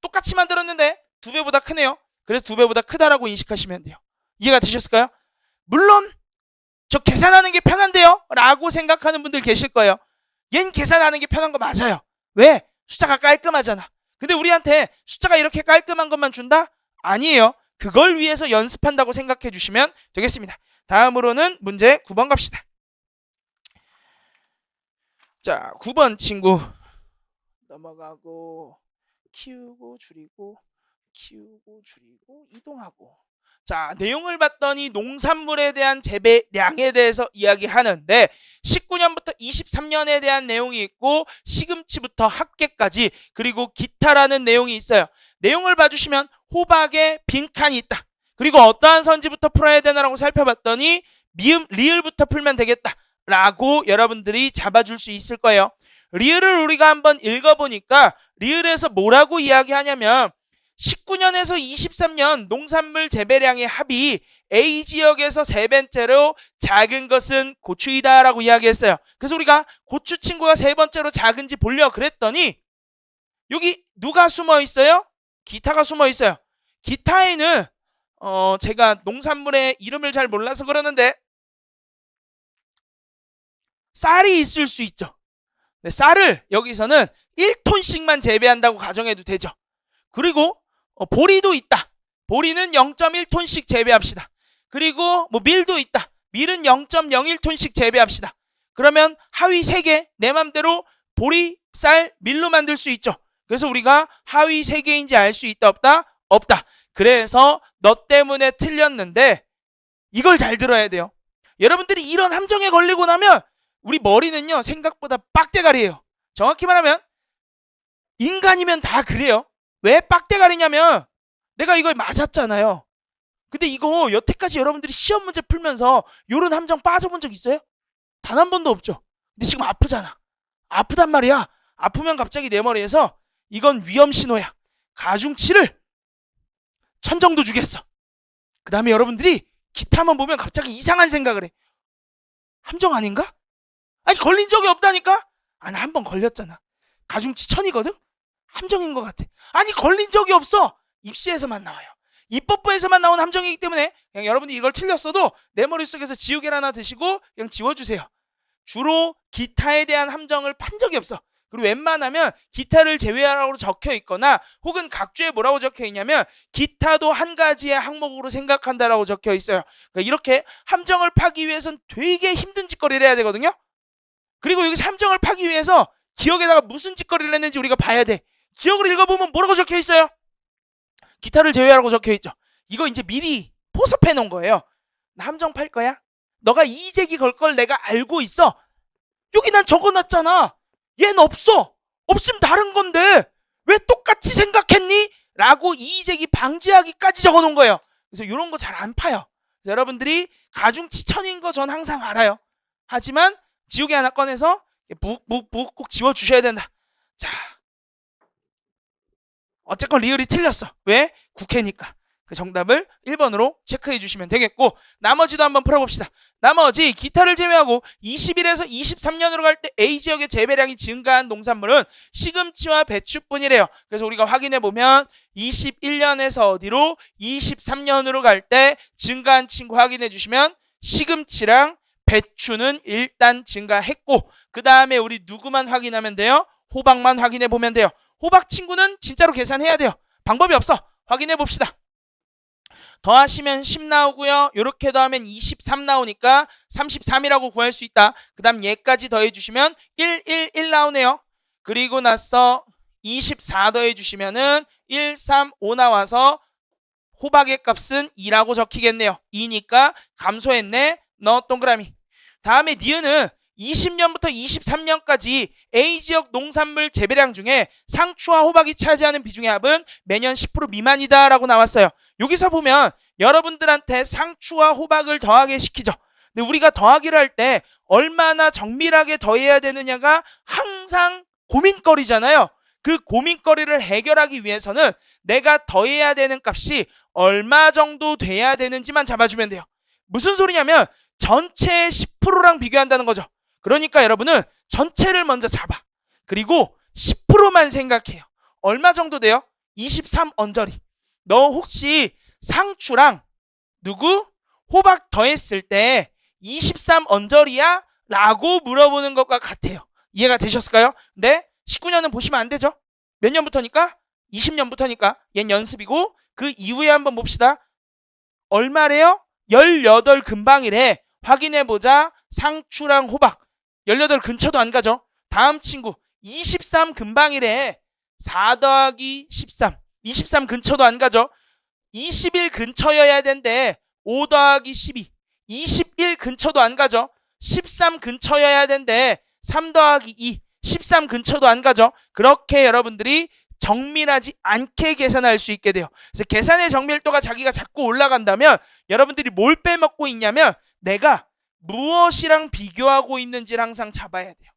똑같이 만들었는데 2배보다 크네요. 그래서 2배보다 크다라고 인식하시면 돼요. 이해가 되셨을까요? 물론 저 계산하는 게 편한데요? 라고 생각하는 분들 계실 거예요. 얜 계산하는 게 편한 거 맞아요. 왜? 숫자가 깔끔하잖아. 근데 우리한테 숫자가 이렇게 깔끔한 것만 준다? 아니에요. 그걸 위해서 연습한다고 생각해 주시면 되겠습니다. 다음으로는 문제 9번 갑시다. 자, 9번 친구 넘어가고 키우고 줄이고 키우고 줄이고 이동하고. 자, 내용을 봤더니 농산물에 대한 재배량에 대해서 이야기하는데 19년부터 23년에 대한 내용이 있고 시금치부터 합계까지 그리고 기타라는 내용이 있어요. 내용을 봐주시면 호박에 빈칸이 있다. 그리고 어떠한 선지부터 풀어야 되나라고 살펴봤더니 미음, 리을부터 풀면 되겠다 라고 여러분들이 잡아줄 수 있을 거예요. 리을을 우리가 한번 읽어보니까 리을에서 뭐라고 이야기하냐면 19년에서 23년 농산물 재배량의 합이 A지역에서 세 번째로 작은 것은 고추이다 라고 이야기했어요. 그래서 우리가 고추 친구가 세 번째로 작은지 보려 그랬더니 여기 누가 숨어 있어요? 기타가 숨어 있어요. 기타에는 제가 농산물의 이름을 잘 몰라서 그러는데 쌀이 있을 수 있죠. 네, 쌀을 여기서는 1톤씩만 재배한다고 가정해도 되죠. 그리고 보리도 있다. 보리는 0.1톤씩 재배합시다. 그리고 뭐 밀도 있다. 밀은 0.01톤씩 재배합시다. 그러면 하위 3개 내 맘대로 보리, 쌀, 밀로 만들 수 있죠. 그래서 우리가 하위 3개인지 알 수 있다 없다? 없다. 그래서 너 때문에 틀렸는데 이걸 잘 들어야 돼요. 여러분들이 이런 함정에 걸리고 나면 우리 머리는요 생각보다 빡대가리예요. 정확히 말하면 인간이면 다 그래요. 왜 빡대가리냐면 내가 이걸 맞았잖아요. 근데 이거 여태까지 여러분들이 시험 문제 풀면서 요런 함정 빠져본 적 있어요? 단 한 번도 없죠. 근데 지금 아프잖아. 아프단 말이야. 아프면 갑자기 내 머리에서 이건 위험 신호야. 가중치를 1000 정도 주겠어. 그 다음에 여러분들이 기타만 보면 갑자기 이상한 생각을 해. 함정 아닌가? 아니 걸린 적이 없다니까? 아, 나 한 번 걸렸잖아. 가중치 1000이거든? 함정인 것 같아. 아니 걸린 적이 없어. 입시에서만 나와요. 입법부에서만 나온 함정이기 때문에 그냥 여러분들이 이걸 틀렸어도 내 머릿속에서 지우개를 하나 드시고 그냥 지워주세요. 주로 기타에 대한 함정을 판 적이 없어. 그리고 웬만하면 기타를 제외하라고 적혀 있거나 혹은 각주에 뭐라고 적혀 있냐면 기타도 한 가지의 항목으로 생각한다라고 적혀 있어요. 그러니까 이렇게 함정을 파기 위해서는 되게 힘든 짓거리를 해야 되거든요. 그리고 여기서 함정을 파기 위해서 기억에다가 무슨 짓거리를 했는지 우리가 봐야 돼. 기억을 읽어보면 뭐라고 적혀 있어요? 기타를 제외하라고 적혀 있죠. 이거 이제 미리 포섭해 놓은 거예요. 나 함정 팔 거야? 너가 이의제기 걸 걸 내가 알고 있어. 여기 난 적어놨잖아. 얘는 없어. 없으면 다른 건데 왜 똑같이 생각했니? 라고 이의제기 방지하기까지 적어놓은 거예요. 그래서 이런 거 잘 안 파요. 여러분들이 가중치 1000인 거 전 항상 알아요. 하지만 지우개 하나 꺼내서 묵묵묵 꼭 지워주셔야 된다. 자, 어쨌건 리을이 틀렸어. 왜? 국회니까. 그 정답을 1번으로 체크해 주시면 되겠고 나머지도 한번 풀어봅시다. 나머지 기타를 제외하고 21에서 23년으로 갈 때 A지역의 재배량이 증가한 농산물은 시금치와 배추뿐이래요. 그래서 우리가 확인해 보면 21년에서 어디로 23년으로 갈 때 증가한 친구 확인해 주시면 시금치랑 배추는 일단 증가했고 그 다음에 우리 누구만 확인하면 돼요? 호박만 확인해 보면 돼요. 호박 친구는 진짜로 계산해야 돼요. 방법이 없어. 확인해 봅시다. 더하시면 10 나오고요. 이렇게 더하면 23 나오니까 33이라고 구할 수 있다. 그 다음 얘까지 더해주시면 1 나오네요. 그리고 나서 24 더해주시면은 1, 3, 5 나와서 호박의 값은 2라고 적히겠네요. 2니까 감소했네. 너 동그라미. 다음에 니은은 20년부터 23년까지 A지역 농산물 재배량 중에 상추와 호박이 차지하는 비중의 합은 매년 10% 미만이다 라고 나왔어요. 여기서 보면 여러분들한테 상추와 호박을 더하게 시키죠. 근데 우리가 더하기를 할 때 얼마나 정밀하게 더해야 되느냐가 항상 고민거리잖아요. 그 고민거리를 해결하기 위해서는 내가 더해야 되는 값이 얼마 정도 돼야 되는지만 잡아주면 돼요. 무슨 소리냐면 전체의 10%랑 비교한다는 거죠. 그러니까 여러분은 전체를 먼저 잡아. 그리고 10%만 생각해요. 얼마 정도 돼요? 23 언저리. 너 혹시 상추랑 누구? 호박 더했을 때 23 언저리야? 라고 물어보는 것과 같아요. 이해가 되셨을까요? 근데 19년은 보시면 안 되죠. 몇 년부터니까? 20년부터니까. 얜 연습이고 그 이후에 한번 봅시다. 얼마래요? 18 근방이래. 확인해보자. 상추랑 호박 18 근처도 안 가죠. 다음 친구 23 근방이래. 4 더하기 13 23 근처도 안 가죠. 21 근처여야 된대. 5 더하기 12 21 근처도 안 가죠. 13 근처여야 된대. 3 더하기 2 13 근처도 안 가죠. 그렇게 여러분들이 정밀하지 않게 계산할 수 있게 돼요. 그래서 계산의 정밀도가 자기가 자꾸 올라간다면 여러분들이 뭘 빼먹고 있냐면 내가 무엇이랑 비교하고 있는지를 항상 잡아야 돼요.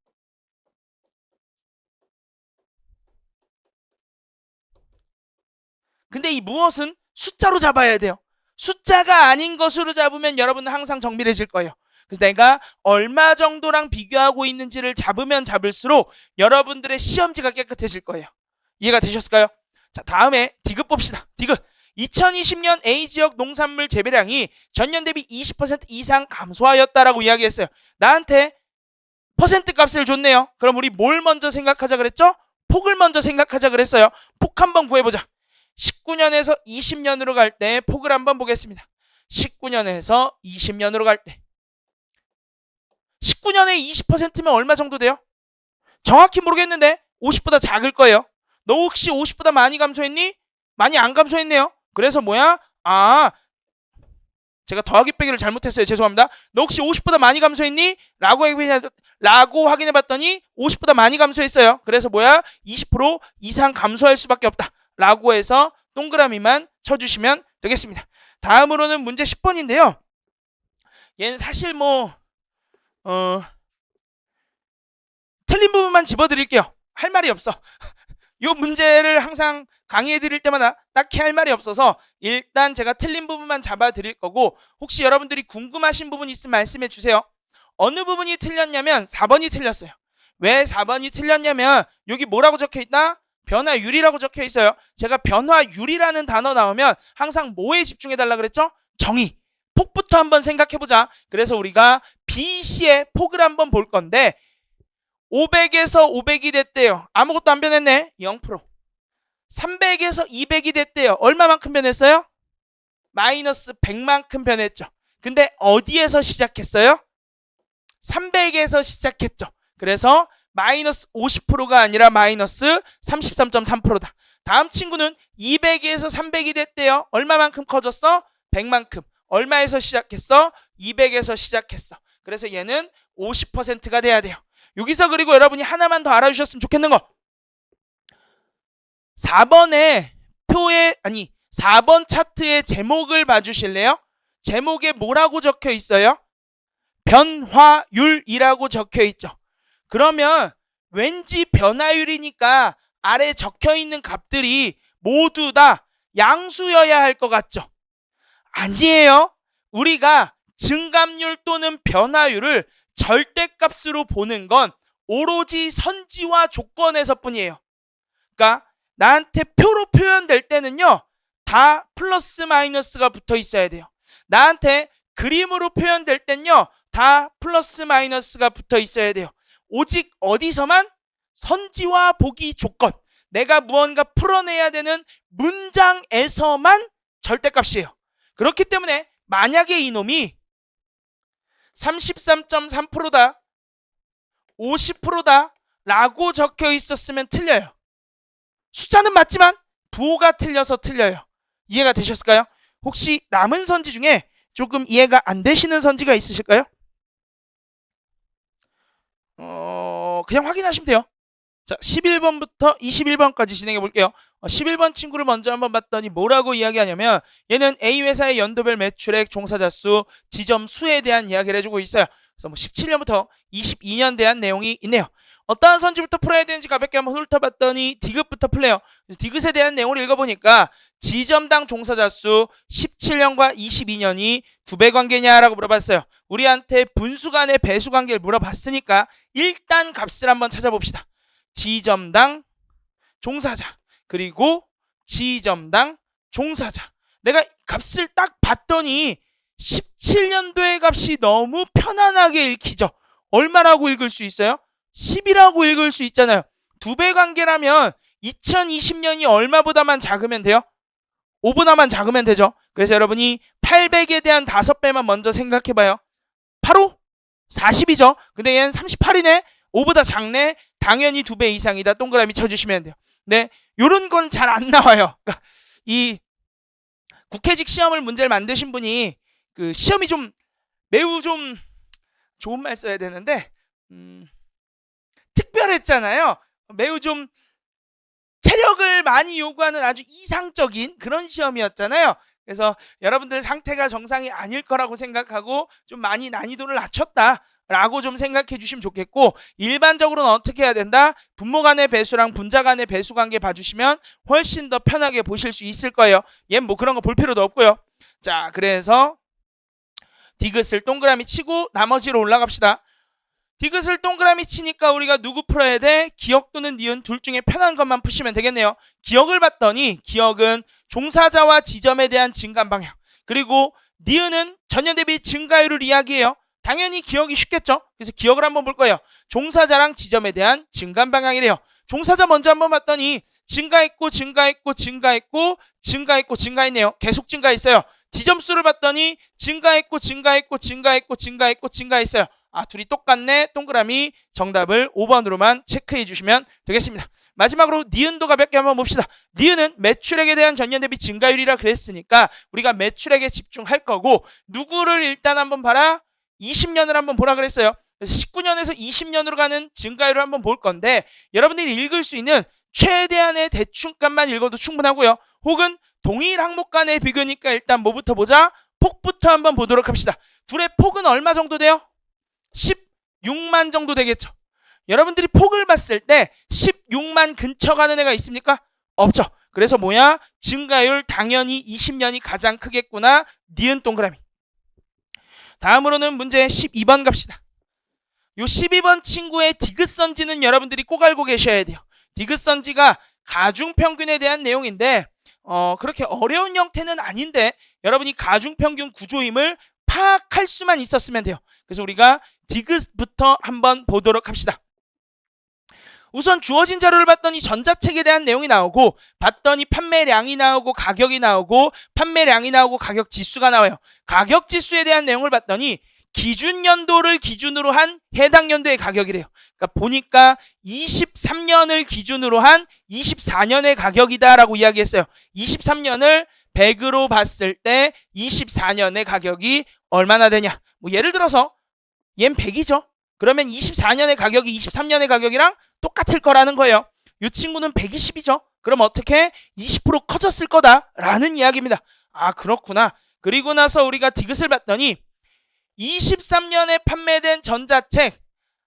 근데 이 무엇은 숫자로 잡아야 돼요. 숫자가 아닌 것으로 잡으면 여러분은 항상 정밀해질 거예요. 그래서 내가 얼마 정도랑 비교하고 있는지를 잡으면 잡을수록 여러분들의 시험지가 깨끗해질 거예요. 이해가 되셨을까요? 자, 다음에 디귿 봅시다. 디귿. 2020년 A지역 농산물 재배량이 전년 대비 20% 이상 감소하였다라고 이야기했어요. 나한테 퍼센트 값을 줬네요. 그럼 우리 뭘 먼저 생각하자 그랬죠? 폭을 먼저 생각하자 그랬어요. 폭 한번 구해보자. 19년에서 20년으로 갈 때 폭을 한번 보겠습니다. 19년에서 20년으로 갈 때 19년에 20%면 얼마 정도 돼요? 정확히 모르겠는데 50보다 작을 거예요. 너 혹시 50보다 많이 감소했니? 많이 안 감소했네요. 그래서 뭐야? 제가 더하기 빼기를 잘못했어요. 죄송합니다. 너 혹시 50보다 많이 감소했니? 라고 확인해봤더니 50보다 많이 감소했어요. 그래서 뭐야? 20% 이상 감소할 수밖에 없다. 라고 해서 동그라미만 쳐주시면 되겠습니다. 다음으로는 문제 10번인데요. 얘는 사실 틀린 부분만 집어드릴게요. 할 말이 없어. 이 문제를 항상 강의해 드릴 때마다 딱히 할 말이 없어서 일단 제가 틀린 부분만 잡아 드릴 거고, 혹시 여러분들이 궁금하신 부분 있으면 말씀해 주세요. 어느 부분이 틀렸냐면 4번이 틀렸어요. 왜 4번이 틀렸냐면 여기 뭐라고 적혀 있다? 변화율이라고 적혀 있어요. 제가 변화율이라는 단어 나오면 항상 뭐에 집중해 달라 그랬죠? 정의. 폭부터 한번 생각해 보자. 그래서 우리가 BC의 폭을 한번 볼 건데 500에서 500이 됐대요. 아무것도 안 변했네. 0%. 300에서 200이 됐대요. 얼마만큼 변했어요? 마이너스 100만큼 변했죠. 근데 어디에서 시작했어요? 300에서 시작했죠. 그래서 마이너스 50%가 아니라 마이너스 33.3%다. 다음 친구는 200에서 300이 됐대요. 얼마만큼 커졌어? 100만큼. 얼마에서 시작했어? 200에서 시작했어. 그래서 얘는 50%가 돼야 돼요. 여기서 그리고 여러분이 하나만 더 알아주셨으면 좋겠는 거. 4번의 4번 차트의 제목을 봐주실래요? 제목에 뭐라고 적혀 있어요? 변화율이라고 적혀 있죠. 그러면 왠지 변화율이니까 아래 적혀 있는 값들이 모두 다 양수여야 할 것 같죠? 아니에요. 우리가 증감률 또는 변화율을 절대값으로 보는 건 오로지 선지와 조건에서 뿐이에요. 그러니까 나한테 표로 표현될 때는요, 다 플러스 마이너스가 붙어 있어야 돼요. 나한테 그림으로 표현될 땐요, 다 플러스 마이너스가 붙어 있어야 돼요. 오직 어디서만? 선지와 보기 조건. 내가 무언가 풀어내야 되는 문장에서만 절대값이에요. 그렇기 때문에 만약에 이놈이 33.3%다, 50%다 라고 적혀 있었으면 틀려요. 숫자는 맞지만 부호가 틀려서 틀려요. 이해가 되셨을까요? 혹시 남은 선지 중에 조금 이해가 안 되시는 선지가 있으실까요? 그냥 확인하시면 돼요. 자, 11번부터 21번까지 진행해 볼게요. 11번 친구를 먼저 한번 봤더니 뭐라고 이야기하냐면 얘는 A 회사의 연도별 매출액, 종사자 수, 지점 수에 대한 이야기를 해주고 있어요. 그래서 17년부터 22년 대한 내용이 있네요. 어떠한 선지부터 풀어야 되는지 가볍게 한번 훑어봤더니 디귿부터 풀래요. 디귿에 대한 내용을 읽어보니까 지점당 종사자 수 17년과 22년이 두 배 관계냐라고 물어봤어요. 우리한테 분수 간의 배수 관계를 물어봤으니까 일단 값을 한번 찾아봅시다. 지점당 종사자 그리고 지점당 종사자. 내가 값을 딱 봤더니 17년도의 값이 너무 편안하게 읽히죠. 얼마라고 읽을 수 있어요? 10이라고 읽을 수 있잖아요. 2배 관계라면 2020년이 얼마보다만 작으면 돼요? 5보다만 작으면 되죠. 그래서 여러분이 800에 대한 5배만 먼저 생각해봐요. 바로 40이죠. 근데 얘는 38이네. 5보다 작네. 당연히 2배 이상이다. 동그라미 쳐주시면 돼요. 네, 요런 건 잘 안 나와요. 그러니까 이 국회직 시험을 문제를 만드신 분이 그 시험이 좀 매우 좀 좋은 말 써야 되는데 특별했잖아요. 매우 좀 체력을 많이 요구하는 아주 이상적인 그런 시험이었잖아요. 그래서 여러분들 상태가 정상이 아닐 거라고 생각하고 좀 많이 난이도를 낮췄다라고 좀 생각해 주시면 좋겠고, 일반적으로는 어떻게 해야 된다? 분모 간의 배수랑 분자 간의 배수 관계 봐주시면 훨씬 더 편하게 보실 수 있을 거예요. 얘는 뭐 그런 거 볼 필요도 없고요. 자, 그래서 디귿을 동그라미 치고 나머지로 올라갑시다. 디귿을 동그라미 치니까 우리가 누구 풀어야 돼? 기역 또는 니은 둘 중에 편한 것만 푸시면 되겠네요. 기역을 봤더니 기역은 종사자와 지점에 대한 증감 방향, 그리고 니은은 전년 대비 증가율을 이야기해요. 당연히 기역이 쉽겠죠. 그래서 기역을 한번 볼 거예요. 종사자랑 지점에 대한 증감 방향이래요. 종사자 먼저 한번 봤더니 증가했고 증가했고 증가했고 증가했고 증가했네요. 계속 증가했어요. 지점수를 봤더니 증가했고 증가했고 증가했고 증가했고 증가했어요. 아, 둘이 똑같네. 동그라미. 정답을 5번으로만 체크해 주시면 되겠습니다. 마지막으로 니은도 가볍게 한번 봅시다. 니은은 매출액에 대한 전년 대비 증가율이라 그랬으니까 우리가 매출액에 집중할 거고, 누구를 일단 한번 봐라? 20년을 한번 보라 그랬어요. 그래서 19년에서 20년으로 가는 증가율을 한번 볼 건데, 여러분들이 읽을 수 있는 최대한의 대충값만 읽어도 충분하고요. 혹은 동일 항목 간의 비교니까 일단 뭐부터 보자? 폭부터 한번 보도록 합시다. 둘의 폭은 얼마 정도 돼요? 16만 정도 되겠죠. 여러분들이 폭을 봤을 때 16만 근처 가는 애가 있습니까? 없죠. 그래서 뭐야? 증가율 당연히 20년이 가장 크겠구나. 니은 동그라미. 다음으로는 문제 12번 갑시다. 요 12번 친구의 디귿선지는 여러분들이 꼭 알고 계셔야 돼요. 디귿선지가 가중평균에 대한 내용인데 그렇게 어려운 형태는 아닌데 여러분이 가중평균 구조임을 파악할 수만 있었으면 돼요. 그래서 우리가 디귿부터 한번 보도록 합시다. 우선 주어진 자료를 봤더니 전자책에 대한 내용이 나오고, 봤더니 판매량이 나오고 가격이 나오고, 판매량이 나오고 가격 지수가 나와요. 가격 지수에 대한 내용을 봤더니 기준 연도를 기준으로 한 해당 연도의 가격이래요. 그러니까 보니까 23년을 기준으로 한 24년의 가격이다라고 이야기했어요. 23년을 100으로 봤을 때 24년의 가격이 얼마나 되냐? 뭐 예를 들어서 얜 100이죠. 그러면 24년의 가격이 23년의 가격이랑 똑같을 거라는 거예요. 이 친구는 120이죠. 그럼 어떻게 20% 커졌을 거다라는 이야기입니다. 아, 그렇구나. 그리고 나서 우리가 디귿을 봤더니 23년에 판매된 전자책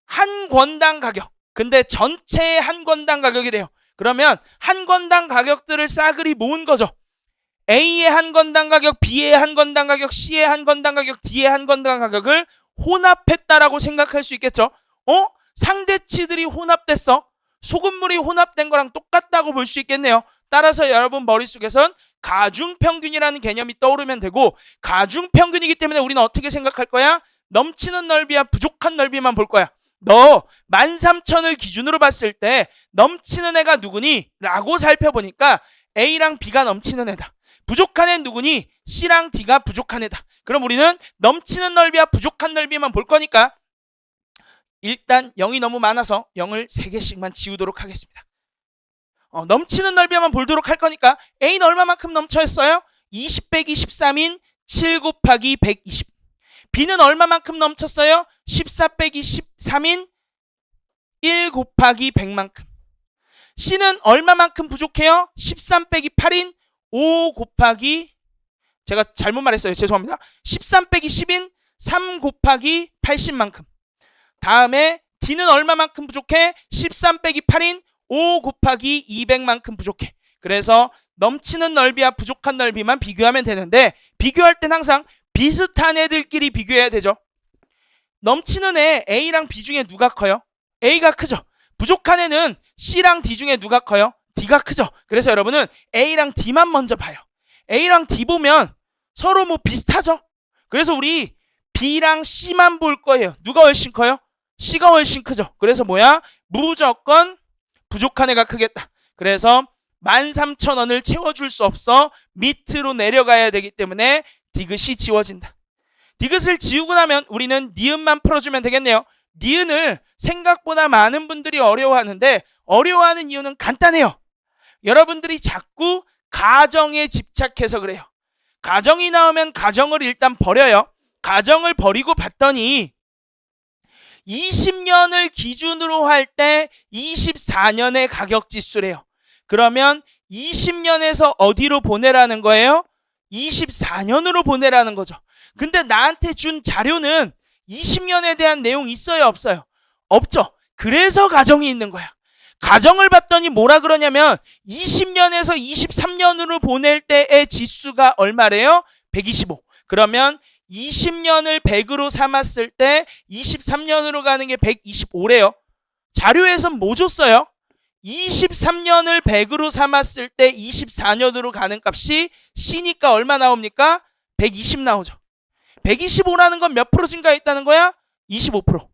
한 권당 가격, 근데 전체의 한 권당 가격이래요. 그러면 한 권당 가격들을 싸그리 모은 거죠. A의 한 권당 가격, B의 한 권당 가격, C의 한 권당 가격, D의 한 권당 가격을 혼합했다라고 생각할 수 있겠죠. 상대치들이 혼합됐어. 소금물이 혼합된 거랑 똑같다고 볼 수 있겠네요. 따라서 여러분 머릿속에선 가중평균이라는 개념이 떠오르면 되고, 가중평균이기 때문에 우리는 어떻게 생각할 거야? 넘치는 넓이와 부족한 넓이만 볼 거야. 너 13,000을 기준으로 봤을 때 넘치는 애가 누구니? 라고 살펴보니까 A랑 B가 넘치는 애다. 부족한 애 누구니? C랑 D가 부족한 애다. 그럼 우리는 넘치는 넓이와 부족한 넓이만 볼 거니까 일단 0이 너무 많아서 0을 3개씩만 지우도록 하겠습니다. 넘치는 넓이만 보도록 할 거니까 A는 얼마만큼 넘쳐있어요? 20 빼기 13인 7 곱하기 120. B는 얼마만큼 넘쳤어요? 14 빼기 13인 1 곱하기 100만큼. C는 얼마만큼 부족해요? 13 빼기 8인 5 곱하기, 제가 잘못 말했어요. 죄송합니다. 13 빼기 10인 3 곱하기 80만큼. 다음에 D는 얼마만큼 부족해? 13 빼기 8인 5 곱하기 200만큼 부족해. 그래서 넘치는 넓이와 부족한 넓이만 비교하면 되는데, 비교할 땐 항상 비슷한 애들끼리 비교해야 되죠. 넘치는 애 A랑 B 중에 누가 커요? A가 크죠. 부족한 애는 C랑 D 중에 누가 커요? D가 크죠. 그래서 여러분은 A랑 D만 먼저 봐요. A랑 D 보면 서로 뭐 비슷하죠. 그래서 우리 B랑 C만 볼 거예요. 누가 훨씬 커요? C가 훨씬 크죠. 그래서 뭐야? 무조건 부족한 애가 크겠다. 그래서 13,000원을 채워줄 수 없어 밑으로 내려가야 되기 때문에 디귿이 지워진다. 디귿을 지우고 나면 우리는 니은만 풀어주면 되겠네요. 니은을 생각보다 많은 분들이 어려워하는데 어려워하는 이유는 간단해요. 여러분들이 자꾸 가정에 집착해서 그래요. 가정이 나오면 가정을 일단 버려요. 가정을 버리고 봤더니 20년을 기준으로 할 때 24년의 가격지수래요. 그러면 20년에서 어디로 보내라는 거예요? 24년으로 보내라는 거죠. 근데 나한테 준 자료는 20년에 대한 내용이 있어요, 없어요? 없죠. 그래서 가정이 있는 거야. 가정을 봤더니 뭐라 그러냐면 20년에서 23년으로 보낼 때의 지수가 얼마래요? 125. 그러면 20년을 100으로 삼았을 때 23년으로 가는 게 125래요. 자료에선 뭐 줬어요? 23년을 100으로 삼았을 때 24년으로 가는 값이 C니까 얼마 나옵니까? 120 나오죠. 125라는 건 몇 프로 증가했다는 거야? 25%.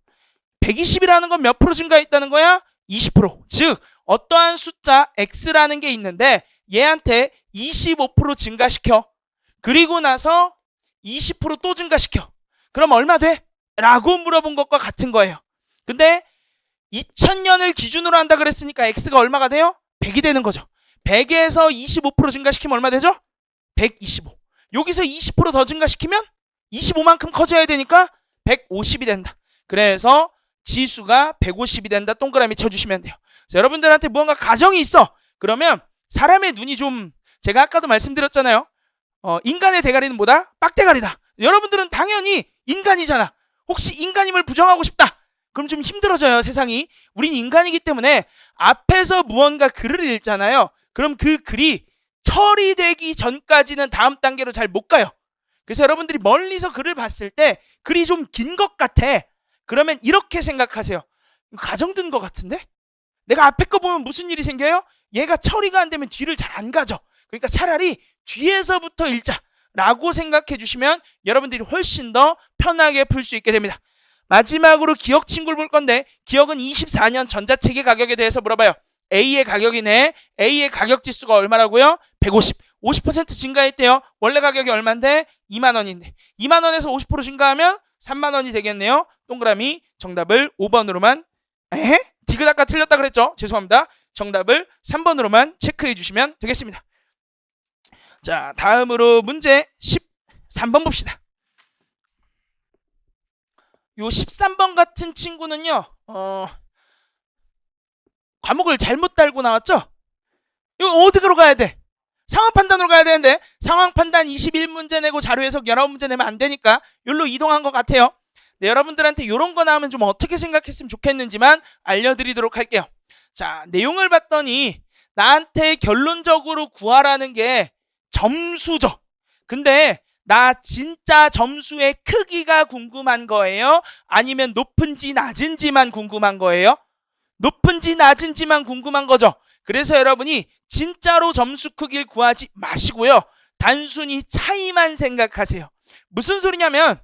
120이라는 건 몇 프로 증가했다는 거야? 20%. 즉 어떠한 숫자 X라는 게 있는데 얘한테 25% 증가시켜. 그리고 나서 20% 또 증가시켜. 그럼 얼마 돼? 라고 물어본 것과 같은 거예요. 근데 2000년을 기준으로 한다 그랬으니까 X가 얼마가 돼요? 100이 되는 거죠. 100에서 25% 증가시키면 얼마 되죠? 125. 여기서 20%더 증가시키면 25만큼 커져야 되니까 150이 된다. 그래서 지수가 150이 된다. 동그라미 쳐주시면 돼요. 그래서 여러분들한테 무언가 가정이 있어. 그러면 사람의 눈이 좀, 제가 아까도 말씀드렸잖아요. 인간의 대가리는 뭐다? 빡대가리다. 여러분들은 당연히 인간이잖아. 혹시 인간임을 부정하고 싶다. 그럼 좀 힘들어져요, 세상이. 우린 인간이기 때문에 앞에서 무언가 글을 읽잖아요. 그럼 그 글이 처리되기 전까지는 다음 단계로 잘 못 가요. 그래서 여러분들이 멀리서 글을 봤을 때 글이 좀 긴 것 같아. 그러면 이렇게 생각하세요. 가정든 것 같은데? 내가 앞에 거 보면 무슨 일이 생겨요? 얘가 처리가 안 되면 뒤를 잘 안 가죠. 그러니까 차라리 뒤에서부터 읽자라고 생각해 주시면 여러분들이 훨씬 더 편하게 풀 수 있게 됩니다. 마지막으로 기억 친구를 볼 건데 기억은 24년 전자책의 가격에 대해서 물어봐요. A의 가격이네. A의 가격 지수가 얼마라고요? 150. 50% 증가했대요. 원래 가격이 얼마인데? 2만 원인데. 2만 원에서 50% 증가하면 3만 원이 되겠네요. 동그라미 정답을 5번으로만 디귿 아까 틀렸다 그랬죠? 죄송합니다. 정답을 3번으로만 체크해 주시면 되겠습니다. 자, 다음으로 문제 13번 봅시다. 요 13번 같은 친구는요. 과목을 잘못 달고 나왔죠? 이거 어디로 가야 돼? 상황 판단으로 가야 되는데 상황 판단 21문제 내고 자료 해석 19문제 내면 안 되니까 여기로 이동한 것 같아요. 네, 여러분들한테 이런 거 나오면 좀 어떻게 생각했으면 좋겠는지만 알려드리도록 할게요. 자, 내용을 봤더니 나한테 결론적으로 구하라는 게 점수죠. 근데 나 진짜 점수의 크기가 궁금한 거예요? 아니면 높은지 낮은지만 궁금한 거예요? 높은지 낮은지만 궁금한 거죠. 그래서 여러분이 진짜로 점수 크기를 구하지 마시고요. 단순히 차이만 생각하세요. 무슨 소리냐면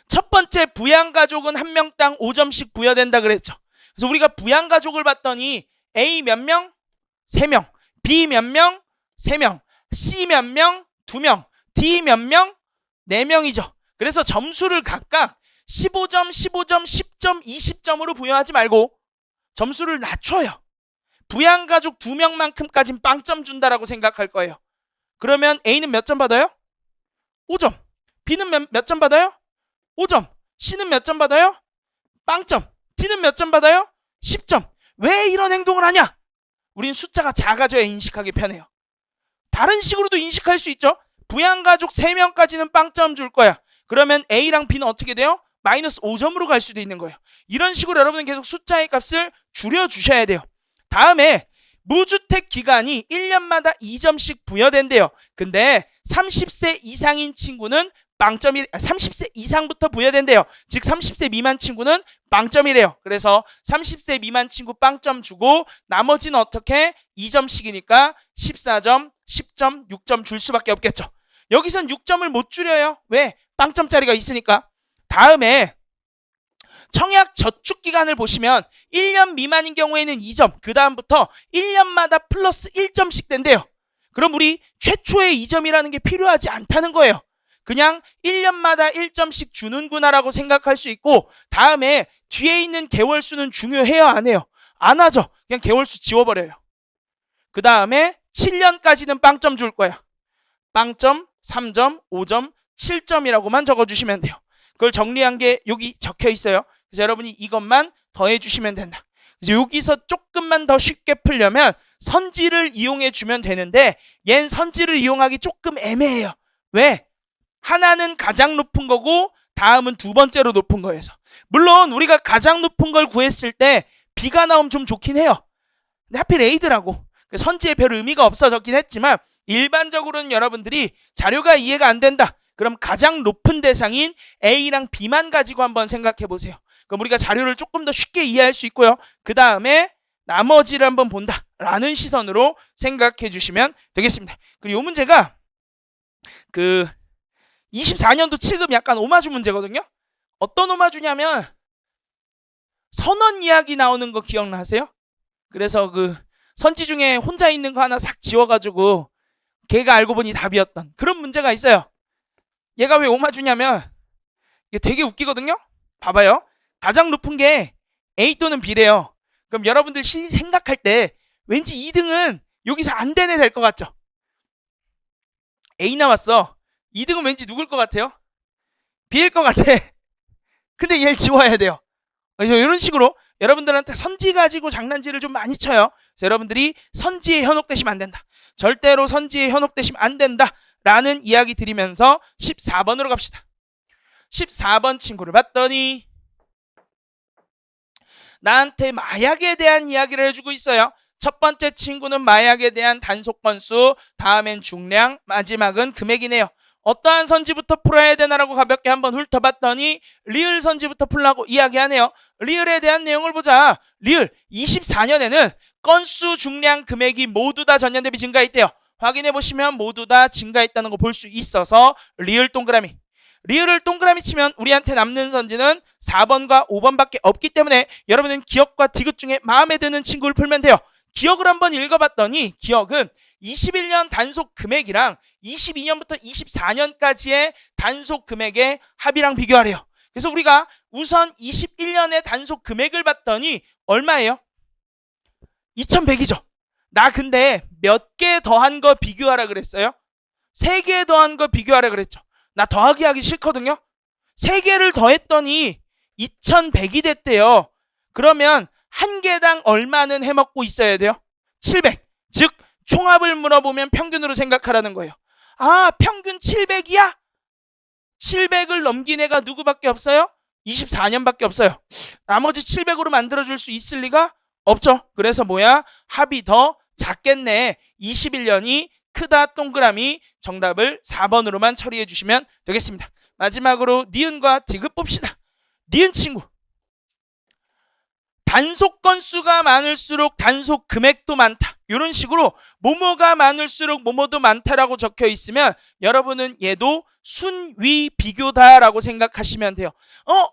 첫 번째 부양가족은 한 명당 5점씩 부여된다 그랬죠. 그래서 우리가 부양가족을 봤더니 A 몇 명? 3명. B 몇 명? 3명. C 몇 명? 2명. D 몇 명? 4명이죠. 그래서 점수를 각각 15점, 15점, 10점, 20점으로 부여하지 말고 점수를 낮춰요. 부양가족 2명만큼까지는 빵점 준다라고 생각할 거예요. 그러면 A는 몇 점 받아요? 5점. B는 몇 점 받아요? 5점. C는 몇 점 받아요? 빵점. D는 몇 점 받아요? 10점. 왜 이런 행동을 하냐? 우린 숫자가 작아져야 인식하기 편해요. 다른 식으로도 인식할 수 있죠. 부양가족 3명까지는 빵점 줄 거야. 그러면 A랑 B는 어떻게 돼요? 마이너스 5점으로 갈 수도 있는 거예요. 이런 식으로 여러분은 계속 숫자의 값을 줄여주셔야 돼요. 다음에 무주택 기간이 1년마다 2점씩 부여된대요. 근데 30세 이상인 친구는 빵점이 30세 이상부터 부여된대요. 즉 30세 미만 친구는 빵점이래요. 그래서 30세 미만 친구 빵점 주고 나머지는 어떻게 2점씩이니까 14점 10점, 6점 줄 수밖에 없겠죠. 여기선 6점을 못 줄여요. 왜? 빵점짜리가 있으니까. 다음에 청약 저축 기간을 보시면 1년 미만인 경우에는 2점, 그 다음부터 1년마다 플러스 1점씩 된대요. 그럼 우리 최초의 2점이라는 게 필요하지 않다는 거예요. 그냥 1년마다 1점씩 주는구나라고 생각할 수 있고, 다음에 뒤에 있는 개월수는 중요해요, 안 해요? 안 하죠. 그냥 개월수 지워버려요. 그 다음에 7년까지는 빵점 줄 거야. 빵점, 3점, 5점, 7점이라고만 적어주시면 돼요. 그걸 정리한 게 여기 적혀 있어요. 그래서 여러분이 이것만 더해주시면 된다. 그래서 여기서 조금만 더 쉽게 풀려면 선지를 이용해 주면 되는데, 얜 선지를 이용하기 조금 애매해요. 왜? 하나는 가장 높은 거고 다음은 두 번째로 높은 거여서. 물론 우리가 가장 높은 걸 구했을 때 B가 나오면 좀 좋긴 해요. 근데 하필 A더라고. 선지에 별 의미가 없어졌긴 했지만, 일반적으로는 여러분들이 자료가 이해가 안 된다, 그럼 가장 높은 대상인 A랑 B만 가지고 한번 생각해 보세요. 그럼 우리가 자료를 조금 더 쉽게 이해할 수 있고요. 그 다음에 나머지를 한번 본다 라는 시선으로 생각해 주시면 되겠습니다. 그리고 이 문제가 24년도 취급 약간 오마주 문제거든요. 어떤 오마주냐면 선언 이야기 나오는 거 기억나세요? 그래서 선지 중에 혼자 있는 거 하나 싹 지워가지고 걔가 알고 보니 답이었던 그런 문제가 있어요. 얘가 왜 오마주냐면 이게 되게 웃기거든요. 봐봐요. 가장 높은 게 A 또는 B래요. 그럼 여러분들 생각할 때 왠지 2등은 여기서 안 되네 될 것 같죠? A 나왔어. 2등은 왠지 누굴 것 같아요? B일 것 같아. 근데 얘를 지워야 돼요. 그래서 이런 식으로 여러분들한테 선지 가지고 장난질을 좀 많이 쳐요. 그래서 여러분들이 선지에 현혹되시면 안 된다. 절대로 선지에 현혹되시면 안 된다 라는 이야기 드리면서 14번으로 갑시다. 14번 친구를 봤더니 나한테 마약에 대한 이야기를 해주고 있어요. 첫 번째 친구는 마약에 대한 단속 건수, 다음엔 중량, 마지막은 금액이네요. 어떠한 선지부터 풀어야 되나라고 가볍게 한번 훑어봤더니 리을 선지부터 풀라고 이야기하네요. 리을에 대한 내용을 보자. 리을 24년에는 건수, 중량, 금액이 모두 다 전년 대비 증가했대요. 확인해보시면 모두 다 증가했다는 거 볼 수 있어서 리을 동그라미. 리을을 동그라미 치면 우리한테 남는 선지는 4번과 5번밖에 없기 때문에 여러분은 기억과 디귿 중에 마음에 드는 친구를 풀면 돼요. 기억을 한번 읽어봤더니 기억은 21년 단속 금액이랑 22년부터 24년까지의 단속 금액의 합이랑 비교하래요. 그래서 우리가 우선 21년의 단속 금액을 봤더니 얼마예요? 2100이죠. 나 근데 몇 개 더한 거 비교하라 그랬어요? 3개 더한 거 비교하라 그랬죠. 나 더하기 하기 싫거든요. 3개를 더했더니 2100이 됐대요. 그러면 한 개당 얼마는 해먹고 있어야 돼요? 700. 즉 총합을 물어보면 평균으로 생각하라는 거예요. 아, 평균 700이야? 700을 넘긴 애가 누구밖에 없어요? 24년밖에 없어요. 나머지 700으로 만들어줄 수 있을 리가 없죠. 그래서 뭐야? 합이 더 작겠네. 21년이 크다 동그라미. 정답을 4번으로만 처리해 주시면 되겠습니다. 마지막으로 니은과 디귿 봅시다. 니은 친구. 단속 건수가 많을수록 단속 금액도 많다. 이런 식으로 뭐뭐가 많을수록 뭐뭐도 많다라고 적혀 있으면 여러분은 얘도 순위 비교다라고 생각하시면 돼요.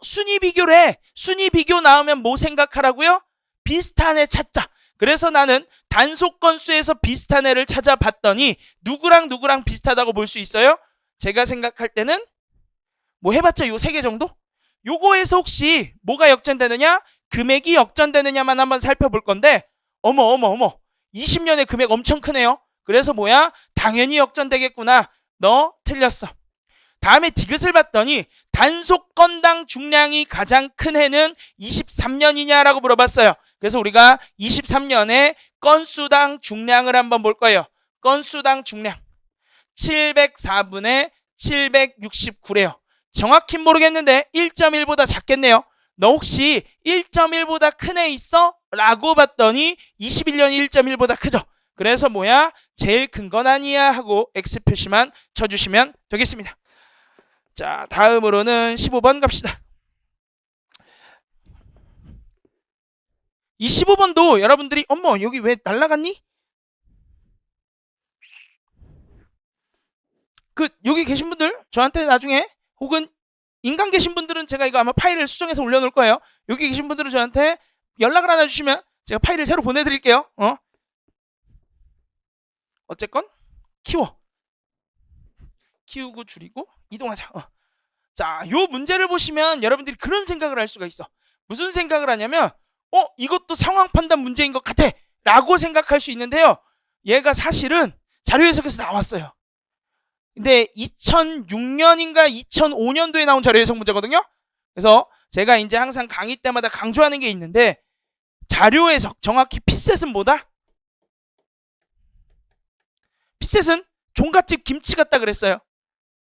순위 비교래. 순위 비교 나오면 뭐 생각하라고요? 비슷한 애 찾자. 그래서 나는 단속 건수에서 비슷한 애를 찾아봤더니 누구랑 누구랑 비슷하다고 볼 수 있어요? 제가 생각할 때는 뭐 해봤자 요 3개 정도? 요거에서 혹시 뭐가 역전되느냐? 금액이 역전되느냐만 한번 살펴볼 건데, 어머 20년의 금액 엄청 크네요. 그래서 뭐야? 당연히 역전되겠구나. 너 틀렸어. 다음에 디귿을 봤더니 단속 건당 중량이 가장 큰 해는 23년이냐라고 물어봤어요. 그래서 우리가 23년에 건수당 중량을 한번 볼 거예요. 건수당 중량 704분의 769래요. 정확히 모르겠는데 1.1보다 작겠네요. 너 혹시 1.1보다 큰 애 있어? 라고 봤더니 21년이 1.1보다 크죠. 그래서 뭐야? 제일 큰 건 아니야 하고 X 표시만 쳐주시면 되겠습니다. 자, 다음으로는 15번 갑시다. 이 15번도 여러분들이 어머 여기 왜 날라갔니? 여기 계신 분들 저한테 나중에, 혹은 인간 계신 분들은 제가 이거 아마 파일을 수정해서 올려놓을 거예요. 여기 계신 분들은 저한테 연락을 하나 주시면 제가 파일을 새로 보내드릴게요. 어쨌건 키우고 줄이고 이동하자. 자, 요 문제를 보시면 여러분들이 그런 생각을 할 수가 있어. 무슨 생각을 하냐면 이것도 상황 판단 문제인 것 같아 라고 생각할 수 있는데요. 얘가 사실은 자료 해석에서 나왔어요. 근데 2006년인가 2005년도에 나온 자료 해석 문제거든요. 그래서 제가 이제 항상 강의 때마다 강조하는 게 있는데, 자료 해석, 정확히 핏셋은 뭐다? 핏셋은 종갓집 김치 같다 그랬어요.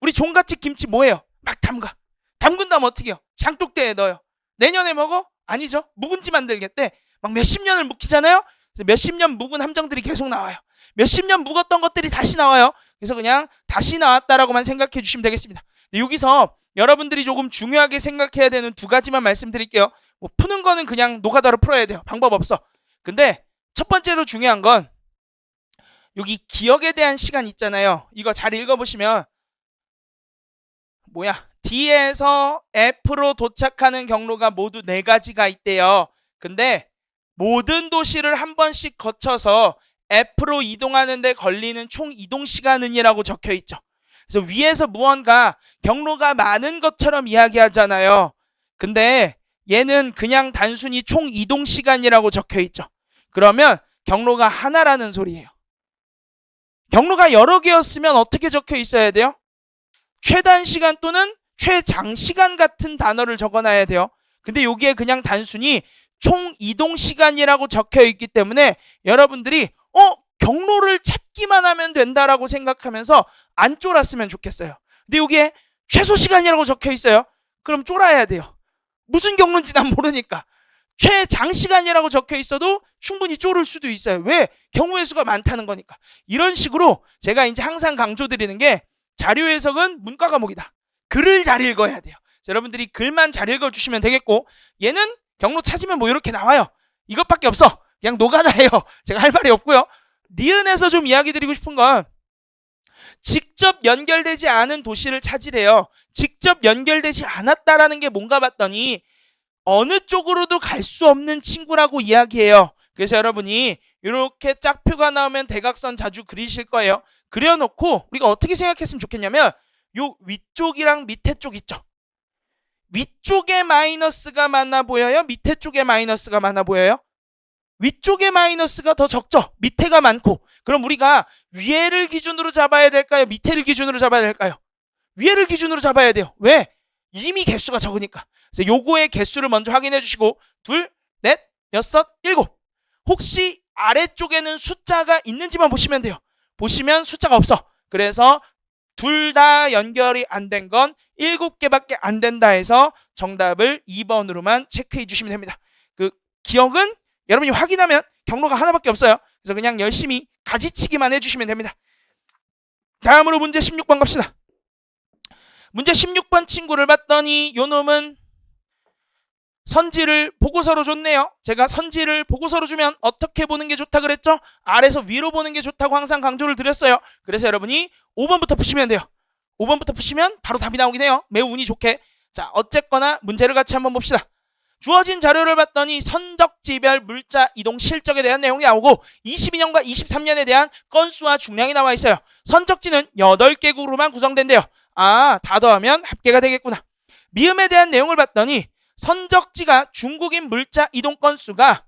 우리 종갓집 김치 뭐예요? 막 담가. 담근 다음 어떻게 해요? 장독대에 넣어요. 내년에 먹어? 아니죠. 묵은지 만들겠대. 막 몇십 년을 묵히잖아요. 그래서 몇십 년 묵은 함정들이 계속 나와요. 몇십 년 묵었던 것들이 다시 나와요. 그래서 그냥 다시 나왔다라고만 생각해 주시면 되겠습니다. 여기서 여러분들이 조금 중요하게 생각해야 되는 두 가지만 말씀드릴게요. 푸는 거는 그냥 노가다로 풀어야 돼요. 방법 없어. 근데 첫 번째로 중요한 건 여기 기억에 대한 시간 있잖아요. 이거 잘 읽어보시면 D에서 F로 도착하는 경로가 모두 4가지가 있대요. 근데 모든 도시를 한 번씩 거쳐서 F로 이동하는데 걸리는 총 이동 시간은이라고 적혀 있죠. 그래서 위에서 무언가 경로가 많은 것처럼 이야기하잖아요. 근데 얘는 그냥 단순히 총 이동 시간이라고 적혀 있죠. 그러면 경로가 하나라는 소리예요. 경로가 여러 개였으면 어떻게 적혀 있어야 돼요? 최단 시간 또는 최장시간 같은 단어를 적어놔야 돼요. 근데 여기에 그냥 단순히 총 이동 시간이라고 적혀 있기 때문에 여러분들이 경로를 찾기만 하면 된다라고 생각하면서 안 쫄았으면 좋겠어요. 근데 여기에 최소 시간이라고 적혀 있어요. 그럼 쫄아야 돼요. 무슨 경로인지 난 모르니까. 최장시간이라고 적혀 있어도 충분히 쫄을 수도 있어요. 왜? 경우의 수가 많다는 거니까. 이런 식으로 제가 이제 항상 강조드리는 게, 자료 해석은 문과 과목이다. 글을 잘 읽어야 돼요. 여러분들이 글만 잘 읽어주시면 되겠고, 얘는 경로 찾으면 이렇게 나와요. 이것밖에 없어. 그냥 노가다예요. 제가 할 말이 없고요. 니은에서 좀 이야기 드리고 싶은 건, 직접 연결되지 않은 도시를 찾으래요. 직접 연결되지 않았다라는 게 뭔가 봤더니 어느 쪽으로도 갈 수 없는 친구라고 이야기해요. 그래서 여러분이 이렇게 짝표가 나오면 대각선 자주 그리실 거예요. 그려놓고 우리가 어떻게 생각했으면 좋겠냐면, 요 위쪽이랑 밑에 쪽 있죠. 위쪽에 마이너스가 많아 보여요? 밑에 쪽에 마이너스가 많아 보여요? 위쪽에 마이너스가 더 적죠. 밑에가 많고. 그럼 우리가 위에를 기준으로 잡아야 될까요? 밑에를 기준으로 잡아야 될까요? 위에를 기준으로 잡아야 돼요. 왜? 이미 개수가 적으니까. 그래서 요거의 개수를 먼저 확인해 주시고, 2, 4, 6, 7. 혹시 아래쪽에는 숫자가 있는지만 보시면 돼요. 보시면 숫자가 없어. 그래서 둘 다 연결이 안 된 건 7개밖에 안 된다 해서 정답을 2번으로만 체크해 주시면 됩니다. 기억은 여러분이 확인하면 경로가 하나밖에 없어요. 그래서 그냥 열심히 가지치기만 해주시면 됩니다. 다음으로 문제 16번 갑시다. 문제 16번 친구를 봤더니 요 놈은 선지를 보고서로 줬네요. 제가 선지를 보고서로 주면 어떻게 보는 게 좋다 그랬죠? 아래서 위로 보는 게 좋다고 항상 강조를 드렸어요. 그래서 여러분이 5번부터 푸시면 돼요. 5번부터 푸시면 바로 답이 나오긴 해요. 매우 운이 좋게. 자, 어쨌거나 문제를 같이 한번 봅시다. 주어진 자료를 봤더니 선적지별 물자 이동 실적에 대한 내용이 나오고 22년과 23년에 대한 건수와 중량이 나와 있어요. 선적지는 8개국으로만 구성된대요. 다 더하면 합계가 되겠구나. 미음에 대한 내용을 봤더니 선적지가 중국인 물자 이동 건수가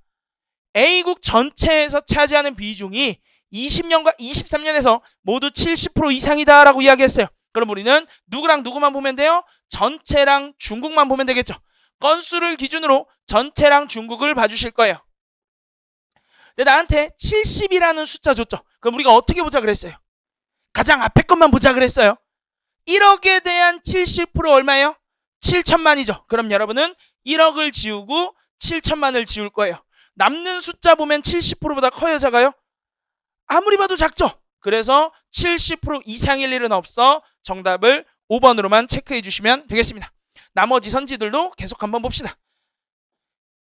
A국 전체에서 차지하는 비중이 20년과 23년에서 모두 70% 이상이다라고 이야기했어요. 그럼 우리는 누구랑 누구만 보면 돼요? 전체랑 중국만 보면 되겠죠. 건수를 기준으로 전체랑 중국을 봐주실 거예요. 근데 나한테 70이라는 숫자 줬죠. 그럼 우리가 어떻게 보자 그랬어요? 가장 앞에 것만 보자 그랬어요. 1억에 대한 70% 얼마예요? 7천만이죠. 그럼 여러분은 1억을 지우고 7천만을 지울 거예요. 남는 숫자 보면 70%보다 커요, 작아요? 아무리 봐도 작죠. 그래서 70% 이상일 일은 없어. 정답을 5번으로만 체크해 주시면 되겠습니다. 나머지 선지들도 계속 한번 봅시다.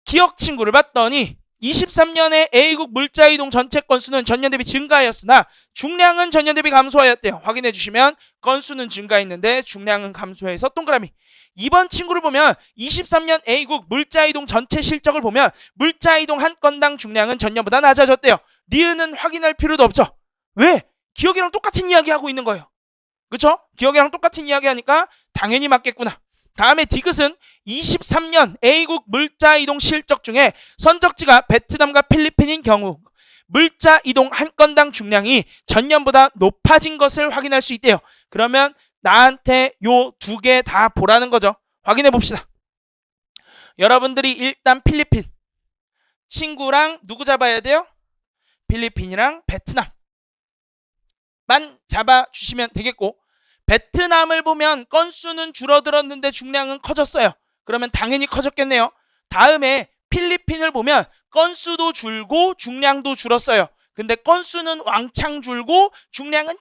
기억 친구를 봤더니 23년에 A국 물자이동 전체 건수는 전년 대비 증가하였으나 중량은 전년 대비 감소하였대요. 확인해 주시면 건수는 증가했는데 중량은 감소해서 동그라미. 이번 친구를 보면 23년 A국 물자이동 전체 실적을 보면 물자이동 한 건당 중량은 전년보다 낮아졌대요. 니은은 확인할 필요도 없죠. 왜? 기억이랑 똑같은 이야기 하고 있는 거예요. 그렇죠? 기억이랑 똑같은 이야기 하니까 당연히 맞겠구나. 다음에 디귿은 23년 A국 물자이동 실적 중에 선적지가 베트남과 필리핀인 경우 물자이동 한 건당 중량이 전년보다 높아진 것을 확인할 수 있대요. 그러면 나한테 요 두 개 다 보라는 거죠. 확인해 봅시다. 여러분들이 일단 필리핀 친구랑 누구 잡아야 돼요? 필리핀이랑 베트남만 잡아주시면 되겠고, 베트남을 보면 건수는 줄어들었는데 중량은 커졌어요. 그러면 당연히 커졌겠네요. 다음에 필리핀을 보면 건수도 줄고 중량도 줄었어요. 근데 건수는 왕창 줄고 중량은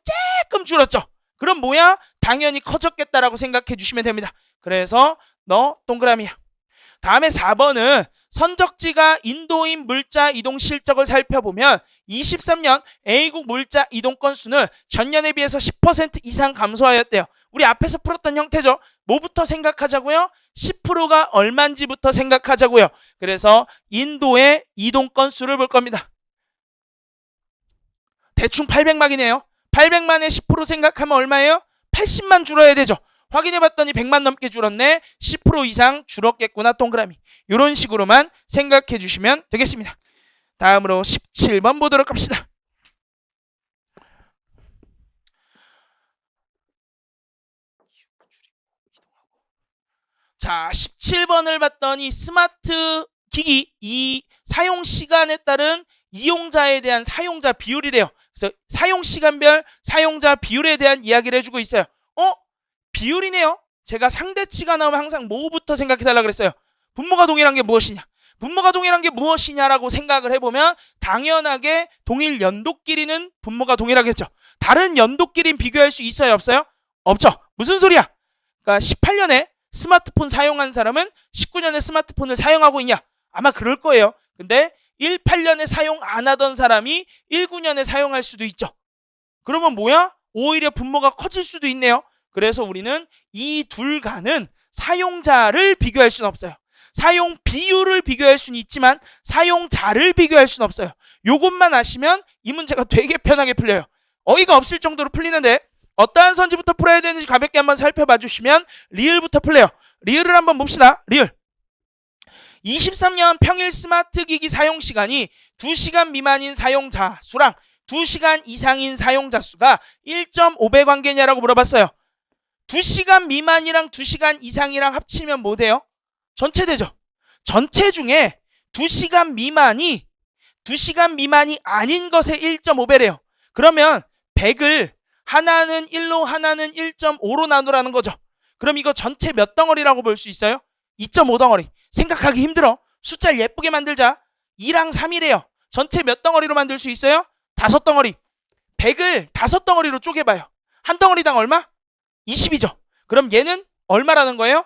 조금 줄었죠. 그럼 뭐야? 당연히 커졌겠다라고 생각해 주시면 됩니다. 그래서 너 동그라미야. 다음에 4번은 선적지가 인도인 물자 이동 실적을 살펴보면 23년 A국 물자 이동 건수는 전년에 비해서 10% 이상 감소하였대요. 우리 앞에서 풀었던 형태죠. 뭐부터 생각하자고요? 10%가 얼마인지부터 생각하자고요. 그래서 인도의 이동 건수를 볼 겁니다. 대충 800만이네요. 800만에 10% 생각하면 얼마예요? 80만 줄어야 되죠. 확인해봤더니 100만 넘게 줄었네. 10% 이상 줄었겠구나. 동그라미. 이런 식으로만 생각해 주시면 되겠습니다. 다음으로 17번 보도록 합시다. 자, 17번을 봤더니 스마트 기기 이 사용 시간에 따른 이용자에 대한 사용자 비율이래요. 그래서 사용 시간별 사용자 비율에 대한 이야기를 해주고 있어요. 비율이네요. 제가 상대치가 나오면 항상 뭐부터 생각해달라 그랬어요. 분모가 동일한 게 무엇이냐? 분모가 동일한 게 무엇이냐라고 생각을 해보면 당연하게 동일 연도끼리는 분모가 동일하겠죠. 다른 연도끼리는 비교할 수 있어요? 없어요? 없죠. 무슨 소리야? 그러니까 18년에 스마트폰 사용한 사람은 19년에 스마트폰을 사용하고 있냐? 아마 그럴 거예요. 근데 18년에 사용 안 하던 사람이 19년에 사용할 수도 있죠. 그러면 뭐야? 오히려 분모가 커질 수도 있네요. 그래서 우리는 이 둘 간은 사용자를 비교할 수는 없어요. 사용 비율을 비교할 수는 있지만 사용자를 비교할 수는 없어요. 요것만 아시면 이 문제가 되게 편하게 풀려요. 어이가 없을 정도로 풀리는데 어떠한 선지부터 풀어야 되는지 가볍게 한번 살펴봐 주시면 리을부터 풀려요. 리을을 한번 봅시다. 리을. 23년 평일 스마트 기기 사용 시간이 2시간 미만인 사용자 수랑 2시간 이상인 사용자 수가 1.5배 관계냐라고 물어봤어요. 2시간 미만이랑 2시간 이상이랑 합치면 뭐 돼요? 전체 되죠. 전체 중에 2시간 미만이 아닌 것의 1.5배래요. 그러면 100을 하나는 1로 하나는 1.5로 나누라는 거죠. 그럼 이거 전체 몇 덩어리라고 볼 수 있어요? 2.5 덩어리. 생각하기 힘들어. 숫자를 예쁘게 만들자. 2랑 3이래요. 전체 몇 덩어리로 만들 수 있어요? 5덩어리. 100을 5덩어리로 쪼개봐요. 한 덩어리당 얼마? 20이죠. 그럼 얘는 얼마라는 거예요?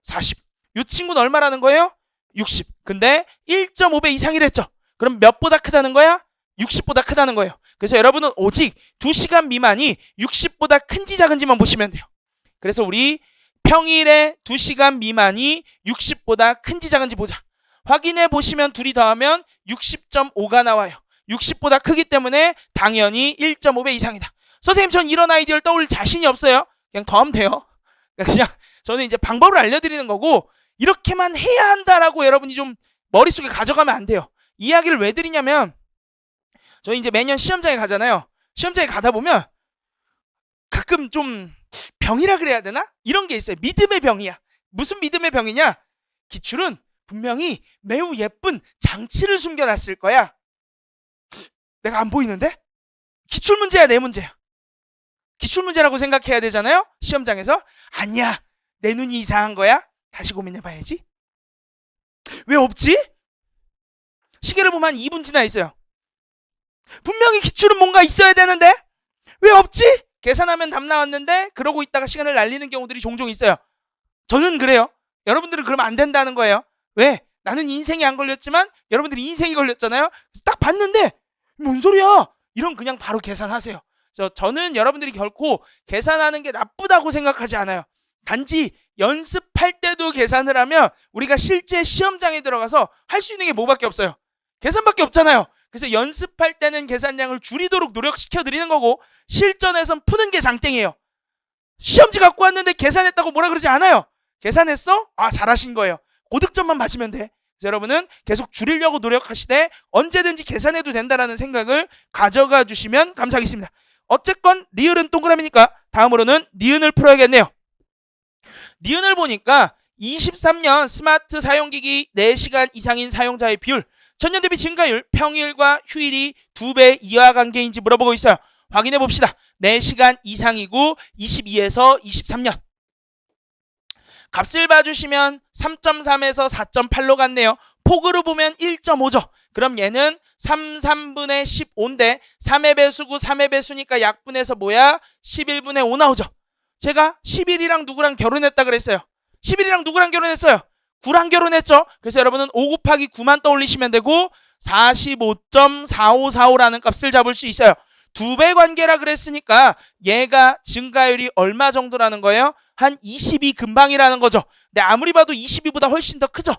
40. 이 친구는 얼마라는 거예요? 60. 근데 1.5배 이상이랬죠. 그럼 몇보다 크다는 거야? 60보다 크다는 거예요. 그래서 여러분은 오직 2시간 미만이 60보다 큰지 작은지만 보시면 돼요. 그래서 우리 평일에 2시간 미만이 60보다 큰지 작은지 보자. 확인해 보시면 둘이 더하면 60.5가 나와요. 60보다 크기 때문에 당연히 1.5배 이상이다. 선생님, 전 이런 아이디어를 떠올릴 자신이 없어요. 그냥 더하면 돼요. 그냥 저는 이제 방법을 알려드리는 거고, 이렇게만 해야 한다라고 여러분이 좀 머릿속에 가져가면 안 돼요. 이야기를 왜 드리냐면, 저희 이제 매년 시험장에 가잖아요. 시험장에 가다 보면 가끔 좀 병이라 그래야 되나? 이런 게 있어요. 믿음의 병이야. 무슨 믿음의 병이냐? 기출은 분명히 매우 예쁜 장치를 숨겨놨을 거야. 내가 안 보이는데? 기출 문제야, 내 문제야? 기출 문제라고 생각해야 되잖아요. 시험장에서. 아니야, 내 눈이 이상한 거야. 다시 고민해봐야지. 왜 없지? 시계를 보면 한 2분 지나 있어요. 분명히 기출은 뭔가 있어야 되는데 왜 없지? 계산하면 답 나왔는데 그러고 있다가 시간을 날리는 경우들이 종종 있어요. 저는 그래요. 여러분들은 그러면 안 된다는 거예요. 왜? 나는 인생이 안 걸렸지만 여러분들이 인생이 걸렸잖아요. 그래서 딱 봤는데 뭔 소리야? 이런 그냥 바로 계산하세요. 저는 여러분들이 결코 계산하는 게 나쁘다고 생각하지 않아요. 단지 연습할 때도 계산을 하면 우리가 실제 시험장에 들어가서 할 수 있는 게 뭐밖에 없어요? 계산밖에 없잖아요. 그래서 연습할 때는 계산량을 줄이도록 노력시켜 드리는 거고 실전에선 푸는 게 장땡이에요. 시험지 갖고 왔는데 계산했다고 뭐라 그러지 않아요. 계산했어? 아, 잘하신 거예요. 고득점만 맞으면 돼. 그래서 여러분은 계속 줄이려고 노력하시되 언제든지 계산해도 된다는 생각을 가져가 주시면 감사하겠습니다. 어쨌건 리을은 동그라미니까 다음으로는 니은을 풀어야겠네요. 니은을 보니까 23년 스마트 사용기기 4시간 이상인 사용자의 비율, 전년 대비 증가율, 평일과 휴일이 2배 이하 관계인지 물어보고 있어요. 확인해 봅시다. 4시간 이상이고 22에서 23년. 값을 봐주시면 3.3에서 4.8로 갔네요. 폭으로 보면 1.5죠. 그럼 얘는 3분의 15인데 3의 배수고 3의 배수니까 약분해서 뭐야? 11분의 5 나오죠. 제가 11이랑 누구랑 결혼했다 그랬어요. 11이랑 누구랑 결혼했어요? 9랑 결혼했죠. 그래서 여러분은 5 곱하기 9만 떠올리시면 되고 45.4545라는 값을 잡을 수 있어요. 2배 관계라 그랬으니까 얘가 증가율이 얼마 정도라는 거예요? 한 22 근방이라는 거죠. 근데 아무리 봐도 22보다 훨씬 더 크죠.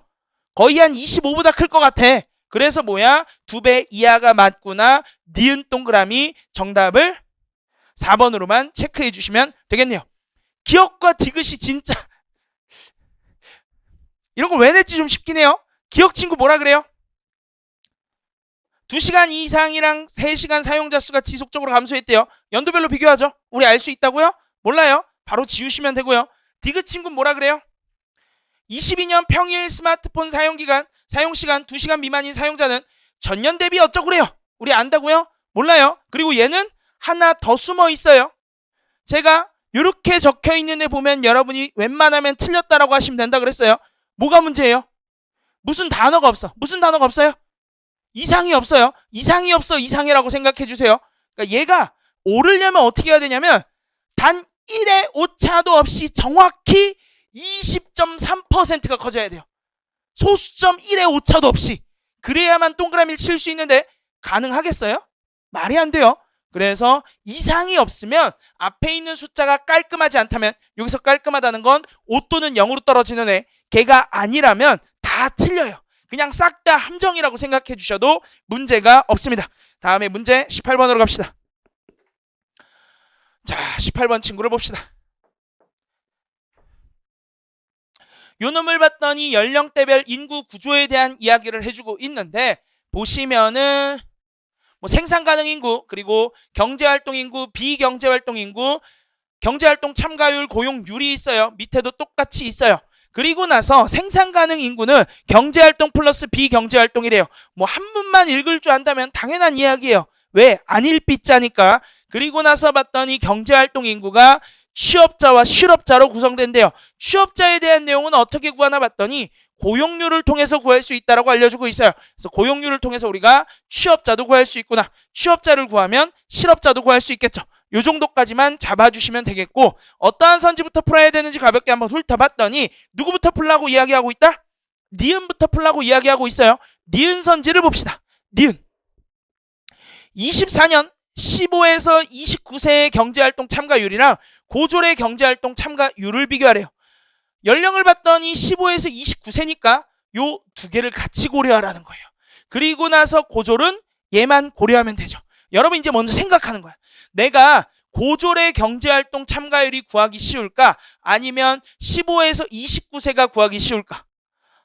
거의 한 25보다 클 것 같아. 그래서 뭐야? 2배 이하가 맞구나. 니은 동그라미 정답을 4번으로만 체크해 주시면 되겠네요. 기억과 디귿이 진짜 이런 걸 왜 냈지 좀 싶긴 해요. 기억 친구 뭐라 그래요? 2시간 이상이랑 3시간 사용자 수가 지속적으로 감소했대요. 연도별로 비교하죠. 우리 알 수 있다고요? 몰라요. 바로 지우시면 되고요. 디귿 친구는 뭐라 그래요? 22년 평일 스마트폰 사용시간 2시간 미만인 사용자는 전년 대비 어쩌고 그래요? 우리 안다고요? 몰라요. 그리고 얘는 하나 더 숨어 있어요. 제가 이렇게 적혀 있는 애 보면 여러분이 웬만하면 틀렸다라고 하시면 된다 그랬어요. 뭐가 문제예요? 무슨 단어가 없어. 무슨 단어가 없어요? 이상이 없어요. 이상이 없어. 이상이라고 생각해 주세요. 그러니까 얘가 오르려면 어떻게 해야 되냐면 단 1의 오차도 없이 정확히 20.3%가 커져야 돼요. 소수점 1의 오차도 없이. 그래야만 동그라미를 칠 수 있는데 가능하겠어요? 말이 안 돼요. 그래서 이상이 없으면 앞에 있는 숫자가 깔끔하지 않다면, 여기서 깔끔하다는 건 5 또는 0으로 떨어지는 애, 걔가 아니라면 다 틀려요. 그냥 싹 다 함정이라고 생각해 주셔도 문제가 없습니다. 다음에 문제 18번으로 갑시다. 자, 18번 친구를 봅시다. 요 놈을 봤더니 연령대별 인구 구조에 대한 이야기를 해주고 있는데, 보시면은 뭐 생산 가능 인구, 그리고 경제활동 인구, 비경제활동 인구, 경제활동 참가율, 고용률이 있어요. 밑에도 똑같이 있어요. 그리고 나서 생산 가능 인구는 경제활동 플러스 비경제활동이래요. 뭐 한문만 읽을 줄 안다면 당연한 이야기예요. 왜? 안일비자니까. 그리고 나서 봤더니 경제활동 인구가 취업자와 실업자로 구성된대요. 취업자에 대한 내용은 어떻게 구하나 봤더니 고용률을 통해서 구할 수 있다라고 알려주고 있어요. 그래서 고용률을 통해서 우리가 취업자도 구할 수 있구나. 취업자를 구하면 실업자도 구할 수 있겠죠. 요 정도까지만 잡아주시면 되겠고, 어떠한 선지부터 풀어야 되는지 가볍게 한번 훑어봤더니 누구부터 풀라고 이야기하고 있다? 니은부터 풀라고 이야기하고 있어요. 니은 선지를 봅시다. 니은 24년 15에서 29세의 경제활동 참가율이랑 고졸의 경제활동 참가율을 비교하래요. 연령을 봤더니 15에서 29세니까 요 두 개를 같이 고려하라는 거예요. 그리고 나서 고졸은 얘만 고려하면 되죠. 여러분 이제 먼저 생각하는 거야. 내가 고졸의 경제활동 참가율이 구하기 쉬울까? 아니면 15에서 29세가 구하기 쉬울까?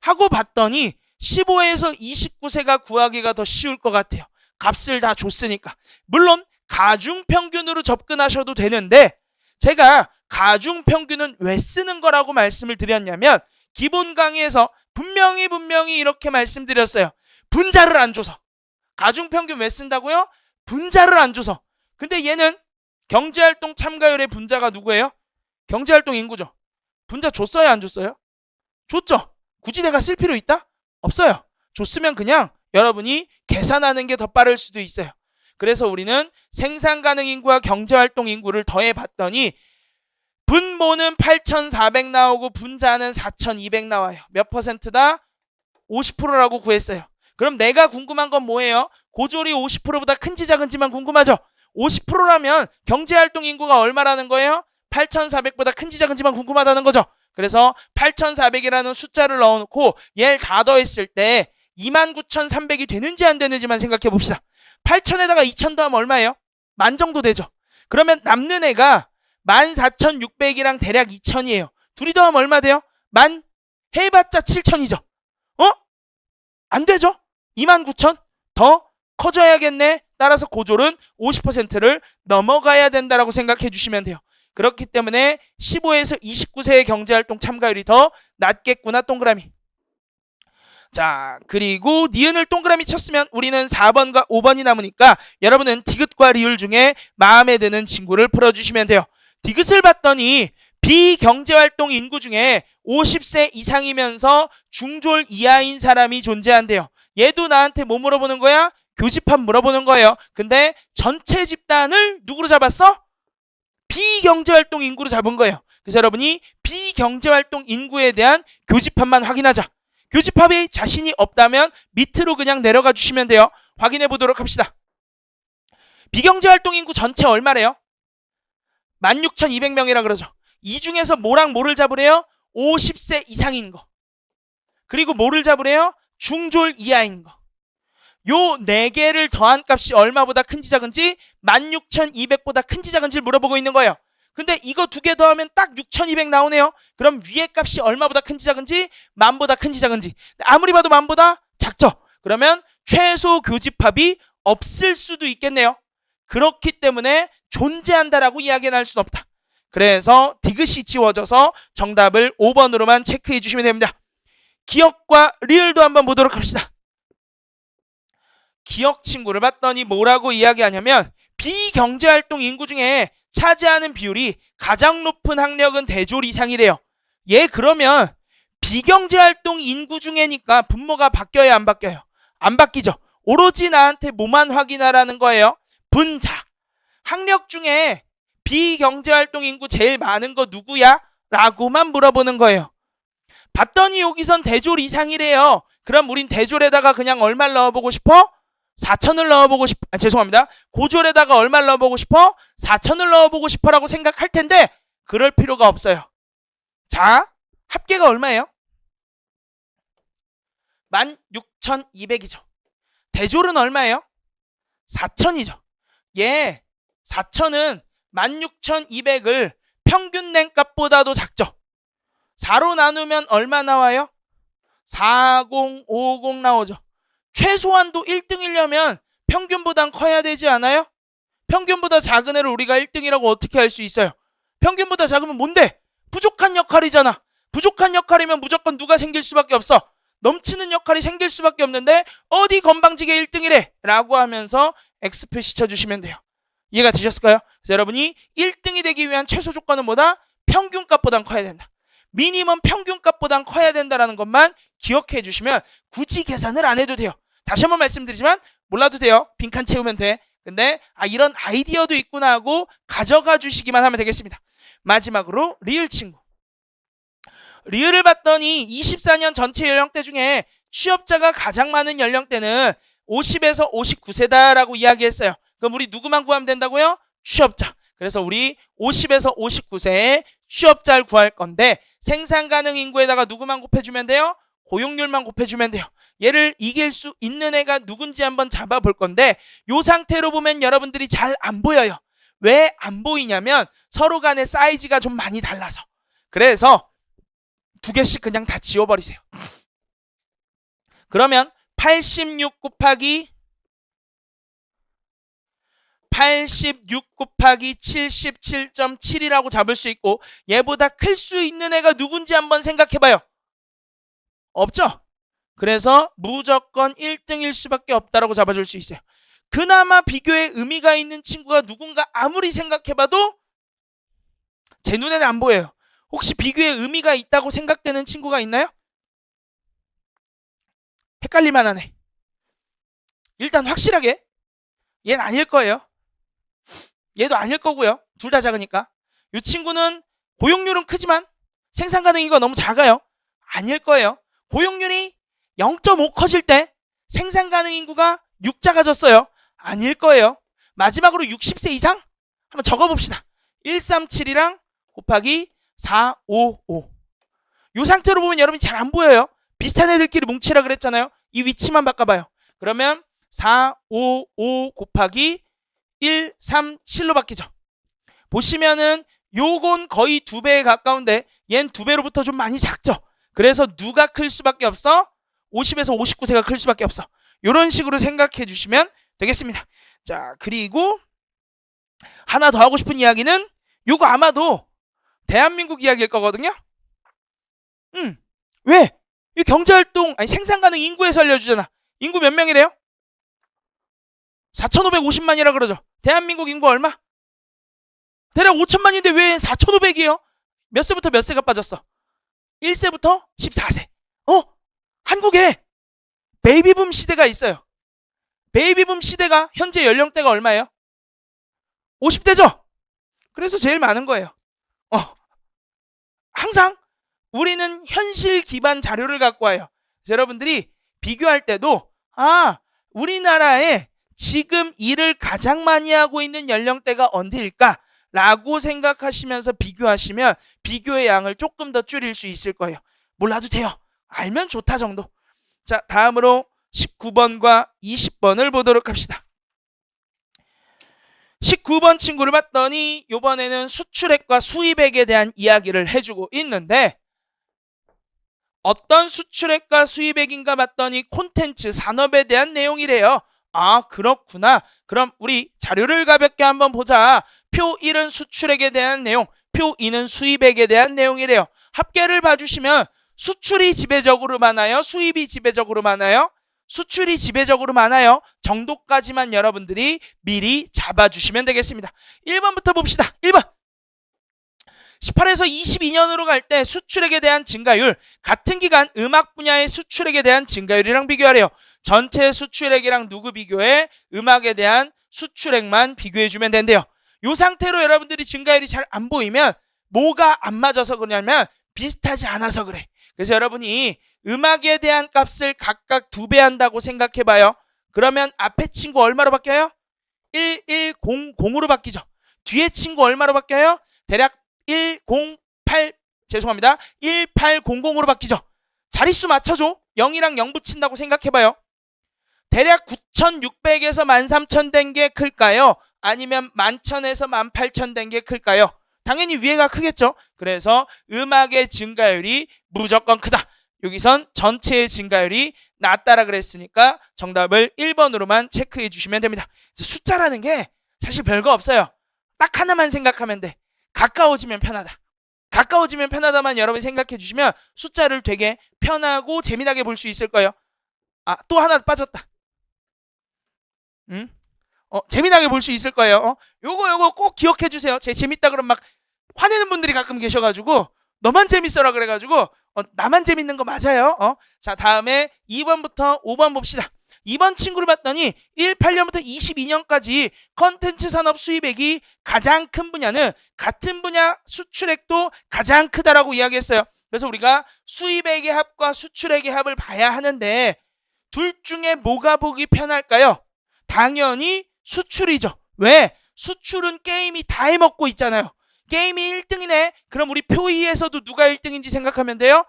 하고 봤더니 15에서 29세가 구하기가 더 쉬울 것 같아요. 값을 다 줬으니까. 물론 가중평균으로 접근하셔도 되는데, 제가 가중평균은 왜 쓰는 거라고 말씀을 드렸냐면, 기본 강의에서 분명히 이렇게 말씀드렸어요. 분자를 안 줘서. 가중평균 왜 쓴다고요? 분자를 안 줘서. 근데 얘는 경제활동 참가율의 분자가 누구예요? 경제활동 인구죠. 분자 줬어요, 안 줬어요? 줬죠. 굳이 내가 쓸 필요 있다? 없어요. 줬으면 그냥 여러분이 계산하는 게 더 빠를 수도 있어요. 그래서 우리는 생산 가능 인구와 경제활동 인구를 더해 봤더니 분모는 8,400 나오고 분자는 4,200 나와요. 몇 퍼센트다? 50%라고 구했어요. 그럼 내가 궁금한 건 뭐예요? 고졸이 50%보다 큰지 작은지만 궁금하죠? 50%라면 경제활동 인구가 얼마라는 거예요? 8,400보다 큰지 작은지만 궁금하다는 거죠. 그래서 8,400이라는 숫자를 넣어놓고 얘를 다 더했을 때 29,300이 되는지 안 되는지만 생각해 봅시다. 8,000에다가 2,000 더하면 얼마예요? 10,000 정도 되죠. 그러면 남는 애가 14,600이랑 대략 2,000이에요. 둘이 더하면 얼마 돼요? 해봤자 7,000이죠. 안 되죠? 29,000? 더 커져야겠네. 따라서 고졸은 50%를 넘어가야 된다라고 생각해 주시면 돼요. 그렇기 때문에 15에서 29세의 경제활동 참가율이 더 낮겠구나. 동그라미. 자, 그리고 니은을 동그라미 쳤으면 우리는 4번과 5번이 남으니까 여러분은 디귿과 리을 중에 마음에 드는 친구를 풀어주시면 돼요. 디귿을 봤더니 비경제활동 인구 중에 50세 이상이면서 중졸 이하인 사람이 존재한대요. 얘도 나한테 뭐 물어보는 거야? 교집합 물어보는 거예요. 근데 전체 집단을 누구로 잡았어? 비경제활동 인구로 잡은 거예요. 그래서 여러분이 비경제활동 인구에 대한 교집합만 확인하자. 교집합이 자신이 없다면 밑으로 그냥 내려가 주시면 돼요. 확인해 보도록 합시다. 비경제활동 인구 전체 얼마래요? 16,200명이라 그러죠. 이 중에서 뭐랑 뭐를 잡으래요? 50세 이상인 거. 그리고 뭐를 잡으래요? 중졸 이하인 거. 요 4개를 더한 값이 얼마보다 큰지 작은지 16,200보다 큰지 작은지를 물어보고 있는 거예요. 근데 이거 2개 더하면 딱 6,200 나오네요. 그럼 위에 값이 얼마보다 큰지 작은지 10,000보다 큰지 작은지. 아무리 봐도 10,000보다 작죠. 그러면 최소 교집합이 없을 수도 있겠네요. 그렇기 때문에 존재한다라고 이야기할 수는 없다. 그래서 디귿이 지워져서 정답을 5번으로만 체크해 주시면 됩니다. 기억과 리을도 한번 보도록 합시다. 기억 친구를 봤더니 뭐라고 이야기하냐면 비경제활동 인구 중에 차지하는 비율이 가장 높은 학력은 대졸 이상이래요. 얘 그러면 비경제활동 인구 중에니까 분모가 바뀌어야 안 바뀌어요? 안 바뀌죠. 오로지 나한테 뭐만 확인하라는 거예요? 분자. 학력 중에 비경제활동 인구 제일 많은 거 누구야? 라고만 물어보는 거예요. 봤더니 여기선 대졸 이상이래요. 그럼 우린 대졸에다가 그냥 얼마를 넣어보고 싶어? 4,000을 넣어보고 싶어. 죄송합니다. 고졸에다가 얼마를 넣어보고 싶어? 4,000을 넣어보고 싶어라고 생각할 텐데 그럴 필요가 없어요. 자, 합계가 얼마예요? 16,200이죠. 대졸은 얼마예요? 4,000이죠. 예, 4,000은 16,200을 평균 낸 값보다도 작죠. 4로 나누면 얼마 나와요? 4050 나오죠. 최소한도 1등이려면 평균보단 커야 되지 않아요? 평균보다 작은 애를 우리가 1등이라고 어떻게 할 수 있어요? 평균보다 작으면 뭔데? 부족한 역할이잖아. 부족한 역할이면 무조건 누가 생길 수밖에 없어? 넘치는 역할이 생길 수밖에 없는데 어디 건방지게 1등이래? 라고 하면서 X 표시 쳐주시면 돼요. 이해가 되셨을까요? 그래서 여러분이 1등이 되기 위한 최소 조건은 뭐다? 평균값보단 커야 된다. 미니멈 평균값보단 커야 된다는 것만 기억해 주시면 굳이 계산을 안 해도 돼요. 다시 한번 말씀드리지만 몰라도 돼요. 빈칸 채우면 돼. 근데 이런 아이디어도 있구나 하고 가져가 주시기만 하면 되겠습니다. 마지막으로 리을 친구. 리을을 봤더니 24년 전체 연령대 중에 취업자가 가장 많은 연령대는 50에서 59세다라고 이야기했어요. 그럼 우리 누구만 구하면 된다고요? 취업자. 그래서 우리 50에서 59세에 취업자를 구할 건데 생산 가능 인구에다가 누구만 곱해주면 돼요? 고용률만 곱해주면 돼요. 얘를 이길 수 있는 애가 누군지 한번 잡아볼 건데 이 상태로 보면 여러분들이 잘 안 보여요. 왜 안 보이냐면 서로 간의 사이즈가 좀 많이 달라서. 그래서 2개씩 그냥 다 지워버리세요. 그러면 86 곱하기 77.7이라고 잡을 수 있고 얘보다 클 수 있는 애가 누군지 한번 생각해봐요. 없죠? 그래서 무조건 1등일 수밖에 없다라고 잡아줄 수 있어요. 그나마 비교에 의미가 있는 친구가 누군가 아무리 생각해봐도 제 눈에는 안 보여요. 혹시 비교에 의미가 있다고 생각되는 친구가 있나요? 헷갈릴만 하네. 일단 확실하게 얘는 아닐 거예요. 얘도 아닐 거고요. 둘 다 작으니까. 이 친구는 고용률은 크지만 생산 가능 인구가 너무 작아요. 아닐 거예요. 고용률이 0.5 커질 때 생산 가능 인구가 6 작아졌어요. 아닐 거예요. 마지막으로 60세 이상? 한번 적어봅시다. 137이랑 곱하기 455. 이 상태로 보면 여러분이 잘 안 보여요. 비슷한 애들끼리 뭉치라 그랬잖아요. 이 위치만 바꿔봐요. 그러면 455 곱하기 137로 바뀌죠. 보시면은 요건 거의 2배에 가까운데 얜 2배로부터 좀 많이 작죠. 그래서 누가 클 수밖에 없어? 50에서 59세가 클 수밖에 없어. 이런 식으로 생각해 주시면 되겠습니다. 자, 그리고 하나 더 하고 싶은 이야기는 요거 아마도 대한민국 이야기일 거거든요. 왜? 이 경제활동, 아니 생산 가능 인구에서 알려주잖아. 인구 몇 명이래요? 4,550만이라 그러죠. 대한민국 인구 얼마? 대략 5천만인데 왜 4,500이에요? 몇 세부터 몇 세가 빠졌어? 1세부터 14세. 한국에 베이비붐 시대가 있어요. 베이비붐 시대가 현재 연령대가 얼마예요? 50대죠? 그래서 제일 많은 거예요. 항상 우리는 현실 기반 자료를 갖고 와요. 그래서 여러분들이 비교할 때도 우리나라에 지금 일을 가장 많이 하고 있는 연령대가 언제일까? 라고 생각하시면서 비교하시면 비교의 양을 조금 더 줄일 수 있을 거예요. 몰라도 돼요. 알면 좋다 정도. 자, 다음으로 19번과 20번을 보도록 합시다. 19번 친구를 봤더니 이번에는 수출액과 수입액에 대한 이야기를 해주고 있는데 어떤 수출액과 수입액인가 봤더니 콘텐츠 산업에 대한 내용이래요. 그렇구나. 그럼 우리 자료를 가볍게 한번 보자. 표 1은 수출액에 대한 내용, 표 2는 수입액에 대한 내용이래요. 합계를 봐주시면 수출이 지배적으로 많아요? 수입이 지배적으로 많아요? 수출이 지배적으로 많아요. 정도까지만 여러분들이 미리 잡아주시면 되겠습니다. 1번부터 봅시다. 1번. 18에서 22년으로 갈 때 수출액에 대한 증가율, 같은 기간 음악 분야의 수출액에 대한 증가율이랑 비교하래요. 전체 수출액이랑 누구 비교해? 음악에 대한 수출액만 비교해주면 된대요. 이 상태로 여러분들이 증가율이 잘 안 보이면 뭐가 안 맞아서 그러냐면 비슷하지 않아서 그래. 그래서 여러분이 음악에 대한 값을 각각 2배 한다고 생각해봐요. 그러면 앞에 친구 얼마로 바뀌어요? 1100으로 바뀌죠. 뒤에 친구 얼마로 바뀌어요? 대략 1800으로 바뀌죠. 자릿수 맞춰줘. 0이랑 0 붙인다고 생각해봐요. 대략 9,600에서 13,000 된 게 클까요? 아니면 11,000에서 18,000 된 게 클까요? 당연히 위에가 크겠죠. 그래서 음악의 증가율이 무조건 크다. 여기선 전체의 증가율이 낮다라 그랬으니까 정답을 1번으로만 체크해 주시면 됩니다. 숫자라는 게 사실 별거 없어요. 딱 하나만 생각하면 돼. 가까워지면 편하다. 가까워지면 편하다만 여러분이 생각해 주시면 숫자를 되게 편하고 재미나게 볼 수 있을 거예요. 또 하나 빠졌다. 재미나게 볼 수 있을 거예요. 요거 꼭 기억해 주세요. 제 재밌다 그러면 막 화내는 분들이 가끔 계셔가지고 너만 재밌어라 그래가지고 나만 재밌는 거 맞아요. 자, 다음에 2번부터 5번 봅시다. 2번 친구를 봤더니 18년부터 22년까지 컨텐츠 산업 수입액이 가장 큰 분야는 같은 분야 수출액도 가장 크다라고 이야기했어요. 그래서 우리가 수입액의 합과 수출액의 합을 봐야 하는데 둘 중에 뭐가 보기 편할까요? 당연히 수출이죠. 왜? 수출은 게임이 다 해먹고 있잖아요. 게임이 1등이네. 그럼 우리 표 2에서도 누가 1등인지 생각하면 돼요.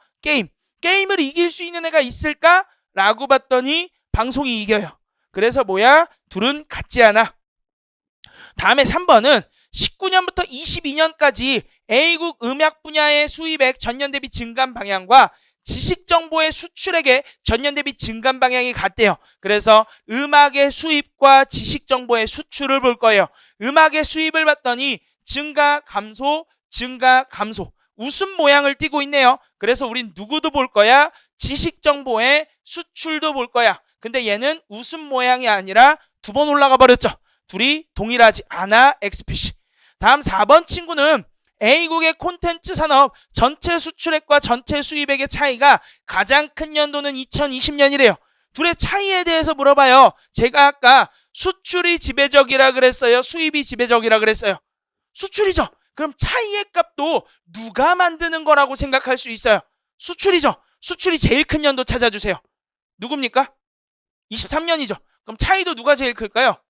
게임을 이길 수 있는 애가 있을까? 라고 봤더니 방송이 이겨요. 그래서 뭐야? 둘은 같지 않아. 다음에 3번은 19년부터 22년까지 A국 음악 분야의 수입액 전년 대비 증감 방향과 지식정보의 수출액의 전년 대비 증감 방향이 같대요. 그래서 음악의 수입과 지식정보의 수출을 볼 거예요. 음악의 수입을 봤더니 증가, 감소, 증가, 감소. 웃음 모양을 띠고 있네요. 그래서 우린 누구도 볼 거야? 지식정보의 수출도 볼 거야. 근데 얘는 웃음 모양이 아니라 2번 올라가 버렸죠. 둘이 동일하지 않아. XPC. 다음 4번 친구는 A국의 콘텐츠 산업 전체 수출액과 전체 수입액의 차이가 가장 큰 연도는 2020년이래요. 둘의 차이에 대해서 물어봐요. 제가 아까 수출이 지배적이라 그랬어요? 수입이 지배적이라 그랬어요? 수출이죠. 그럼 차이의 값도 누가 만드는 거라고 생각할 수 있어요? 수출이죠. 수출이 제일 큰 연도 찾아주세요. 누굽니까? 23년이죠. 그럼 차이도 누가 제일 클까요?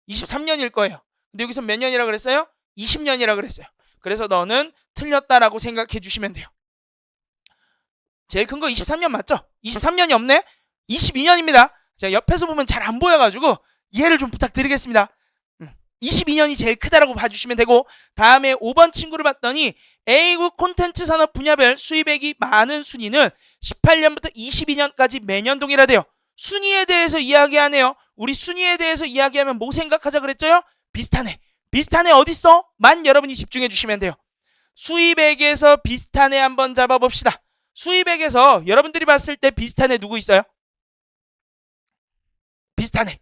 23년일 거예요. 근데 여기서 몇 년이라 그랬어요? 20년이라 그랬어요. 그래서 너는 틀렸다라고 생각해 주시면 돼요. 제일 큰 거 23년 맞죠? 23년이 없네? 22년입니다. 제가 옆에서 보면 잘 안 보여가지고 이해를 좀 부탁드리겠습니다. 22년이 제일 크다라고 봐주시면 되고, 다음에 5번 친구를 봤더니 A국 콘텐츠 산업 분야별 수입액이 많은 순위는 18년부터 22년까지 매년 동일하대요. 순위에 대해서 이야기하네요. 우리 순위에 대해서 이야기하면 뭐 생각하자 그랬죠? 비슷하네. 비슷하네 어딨어? 만 여러분이 집중해 주시면 돼요. 수입액에서 비슷한 애 한번 잡아봅시다. 수입액에서 여러분들이 봤을 때 비슷한 애 누구 있어요? 비슷한 애.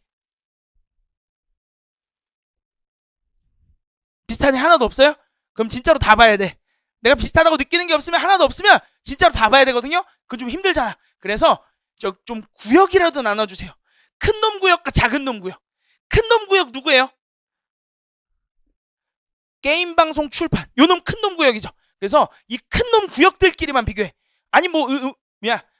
비슷한 애 하나도 없어요? 그럼 진짜로 다 봐야 돼. 내가 비슷하다고 느끼는 게 없으면, 하나도 없으면 진짜로 다 봐야 되거든요. 그건 좀 힘들잖아. 그래서 좀 구역이라도 나눠주세요. 큰 놈 구역과 작은 놈 구역. 큰 놈 구역 누구예요? 게임 방송 출판. 요 놈 큰 놈 구역이죠. 그래서 이 큰 놈 구역들끼리만 비교해. 아니 뭐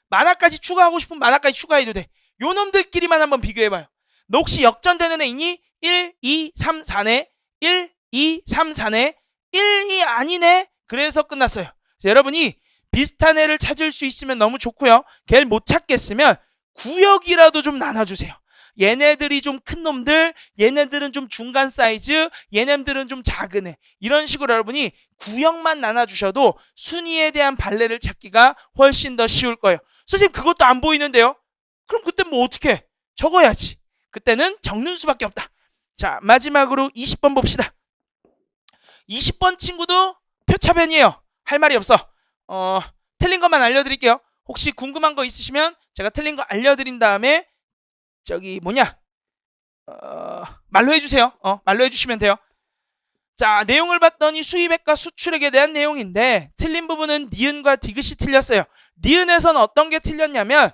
만화까지 추가하고 싶으면 만화까지 추가해도 돼. 요 놈들끼리만 한번 비교해봐요. 너 혹시 역전되는 애 있니? 1, 2, 3, 4네. 1, 2, 3, 4네. 1, 2 아니네. 그래서 끝났어요. 여러분이 비슷한 애를 찾을 수 있으면 너무 좋고요. 걔를 못 찾겠으면 구역이라도 좀 나눠주세요. 얘네들이 좀 큰 놈들, 얘네들은 좀 중간 사이즈, 얘네들은 좀 작은 애. 이런 식으로 여러분이 구역만 나눠주셔도 순위에 대한 발레를 찾기가 훨씬 더 쉬울 거예요. 선생님 그것도 안 보이는데요? 그럼 그때 뭐 어떻게 해? 적어야지. 그때는 적는 수밖에 없다. 자, 마지막으로 20번 봅시다. 20번 친구도 표차변이에요. 할 말이 없어. 틀린 것만 알려드릴게요. 혹시 궁금한 거 있으시면 제가 틀린 거 알려드린 다음에 말로 해주세요. 말로 해주시면 돼요. 자, 내용을 봤더니 수입액과 수출액에 대한 내용인데 틀린 부분은 니은과 디귿이 틀렸어요. 니은에선 어떤 게 틀렸냐면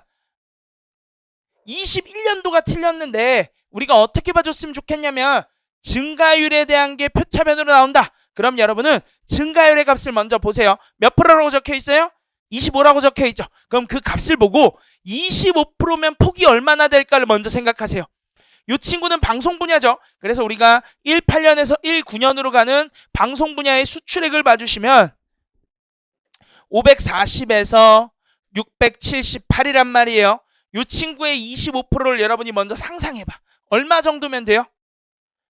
21년도가 틀렸는데 우리가 어떻게 봐줬으면 좋겠냐면 증가율에 대한 게 표차변으로 나온다. 그럼 여러분은 증가율의 값을 먼저 보세요. 몇 프로라고 적혀 있어요? 25라고 적혀 있죠. 그럼 그 값을 보고 25%면 폭이 얼마나 될까를 먼저 생각하세요. 이 친구는 방송 분야죠. 그래서 우리가 18년에서 19년으로 가는 방송 분야의 수출액을 봐주시면 540에서 678이란 말이에요. 이 친구의 25%를 여러분이 먼저 상상해봐. 얼마 정도면 돼요?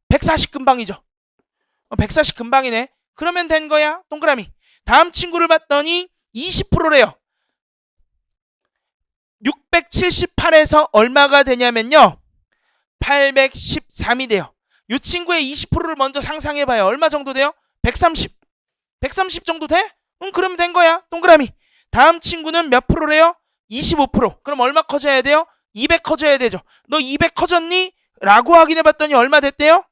140 금방이죠. 140 금방이네. 그러면 된 거야. 동그라미. 다음 친구를 봤더니 20%래요. 678에서 얼마가 되냐면요. 813이 돼요. 이 친구의 20%를 먼저 상상해봐요. 얼마 정도 돼요? 130. 130 정도 돼? 그러면 된 거야. 동그라미. 다음 친구는 몇 프로래요? 25%. 그럼 얼마 커져야 돼요? 200 커져야 되죠. 너 200 커졌니? 라고 확인해봤더니 얼마 됐대요?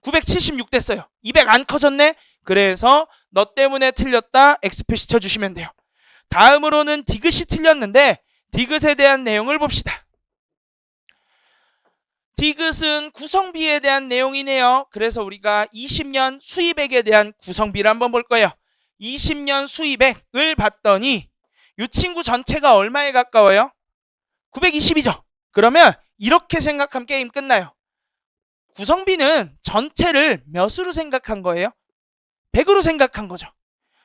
976 됐어요. 200 안 커졌네? 그래서 너 때문에 틀렸다. X표시 쳐주시면 돼요. 다음으로는 디귿이 틀렸는데 디귿에 대한 내용을 봅시다. 디귿은 구성비에 대한 내용이네요. 그래서 우리가 20년 수입액에 대한 구성비를 한번 볼 거예요. 20년 수입액을 봤더니 이 친구 전체가 얼마에 가까워요? 920이죠. 그러면 이렇게 생각하면 게임 끝나요. 구성비는 전체를 몇으로 생각한 거예요? 100으로 생각한 거죠.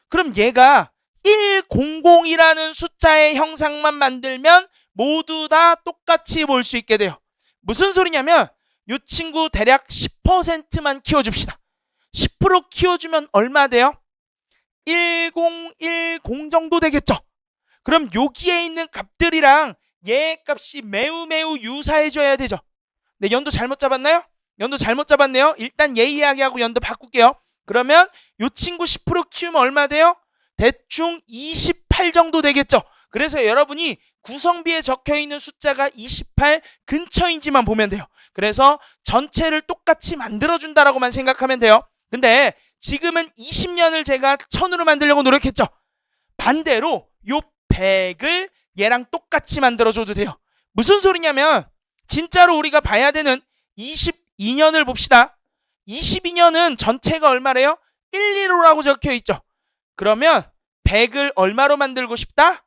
그럼 얘가 100이라는 숫자의 형상만 만들면 모두 다 똑같이 볼 수 있게 돼요. 무슨 소리냐면 이 친구 대략 10%만 키워줍시다. 10% 키워주면 얼마 돼요? 1010 정도 되겠죠. 그럼 여기에 있는 값들이랑 얘 값이 매우 유사해져야 되죠. 네, 연도 잘못 잡았나요? 연도 잘못 잡았네요. 일단 얘 이야기하고 연도 바꿀게요. 그러면 이 친구 10% 키우면 얼마 돼요? 대충 28 정도 되겠죠. 그래서 여러분이 구성비에 적혀있는 숫자가 28 근처인지만 보면 돼요. 그래서 전체를 똑같이 만들어준다라고만 생각하면 돼요. 근데 지금은 20년을 제가 1000으로 만들려고 노력했죠. 반대로 요 100을 얘랑 똑같이 만들어줘도 돼요. 무슨 소리냐면 진짜로 우리가 봐야 되는 22년을 봅시다. 22년은 전체가 얼마래요? 115라고 적혀있죠. 그러면 100을 얼마로 만들고 싶다?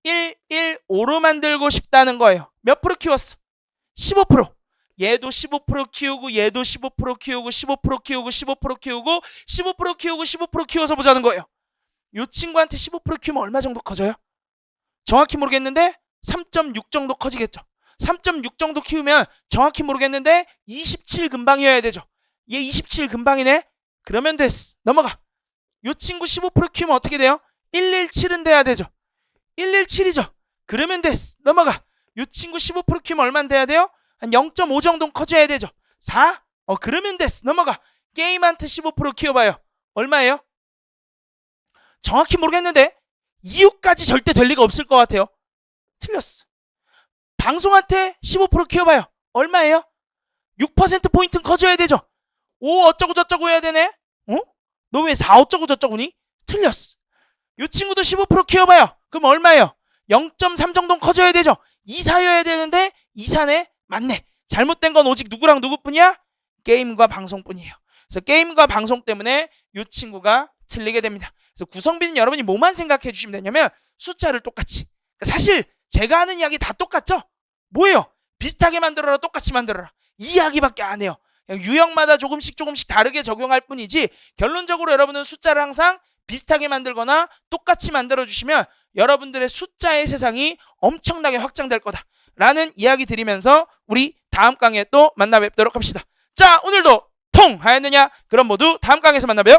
115로 만들고 싶다는 거예요. 몇 프로 키웠어? 15%. 얘도 15% 키우고 얘도 15% 키우고 15% 키우고 15% 키우고 15% 키우고 15% 키워서 보자는 거예요. 이 친구한테 15% 키우면 얼마 정도 커져요? 정확히 모르겠는데 3.6 정도 커지겠죠. 3.6 정도 키우면 정확히 모르겠는데 27 근방이어야 되죠. 얘 27 근방이네. 그러면 됐어. 넘어가. 이 친구 15% 키우면 어떻게 돼요? 117은 돼야 되죠. 117이죠. 그러면 됐어. 넘어가. 이 친구 15% 키우면 얼마나 돼야 돼요? 한 0.5 정도는 커져야 되죠. 4? 그러면 됐어. 넘어가. 게임한테 15% 키워봐요. 얼마예요? 정확히 모르겠는데 2호까지 절대 될 리가 없을 것 같아요. 틀렸어. 방송한테 15% 키워봐요. 얼마예요? 6%포인트는 커져야 되죠. 5 어쩌고 저쩌고 해야 되네. 너 왜 4 어쩌고 저쩌고니? 틀렸어. 이 친구도 15% 키워봐요. 그럼 얼마예요? 0.3 정도는 커져야 되죠. 2사여야 되는데 2사네. 맞네. 잘못된 건 오직 누구랑 누구뿐이야? 게임과 방송뿐이에요. 그래서 게임과 방송 때문에 이 친구가 틀리게 됩니다. 그래서 구성비는 여러분이 뭐만 생각해 주시면 되냐면 숫자를 똑같이. 사실 제가 하는 이야기 다 똑같죠? 뭐예요? 비슷하게 만들어라, 똑같이 만들어라. 이 이야기밖에 안 해요. 그냥 유형마다 조금씩 다르게 적용할 뿐이지 결론적으로 여러분은 숫자를 항상 비슷하게 만들거나 똑같이 만들어주시면 여러분들의 숫자의 세상이 엄청나게 확장될 거다라는 이야기 드리면서 우리 다음 강의에 또 만나 뵙도록 합시다. 자, 오늘도 통하였느냐? 그럼 모두 다음 강의에서 만나 봬요.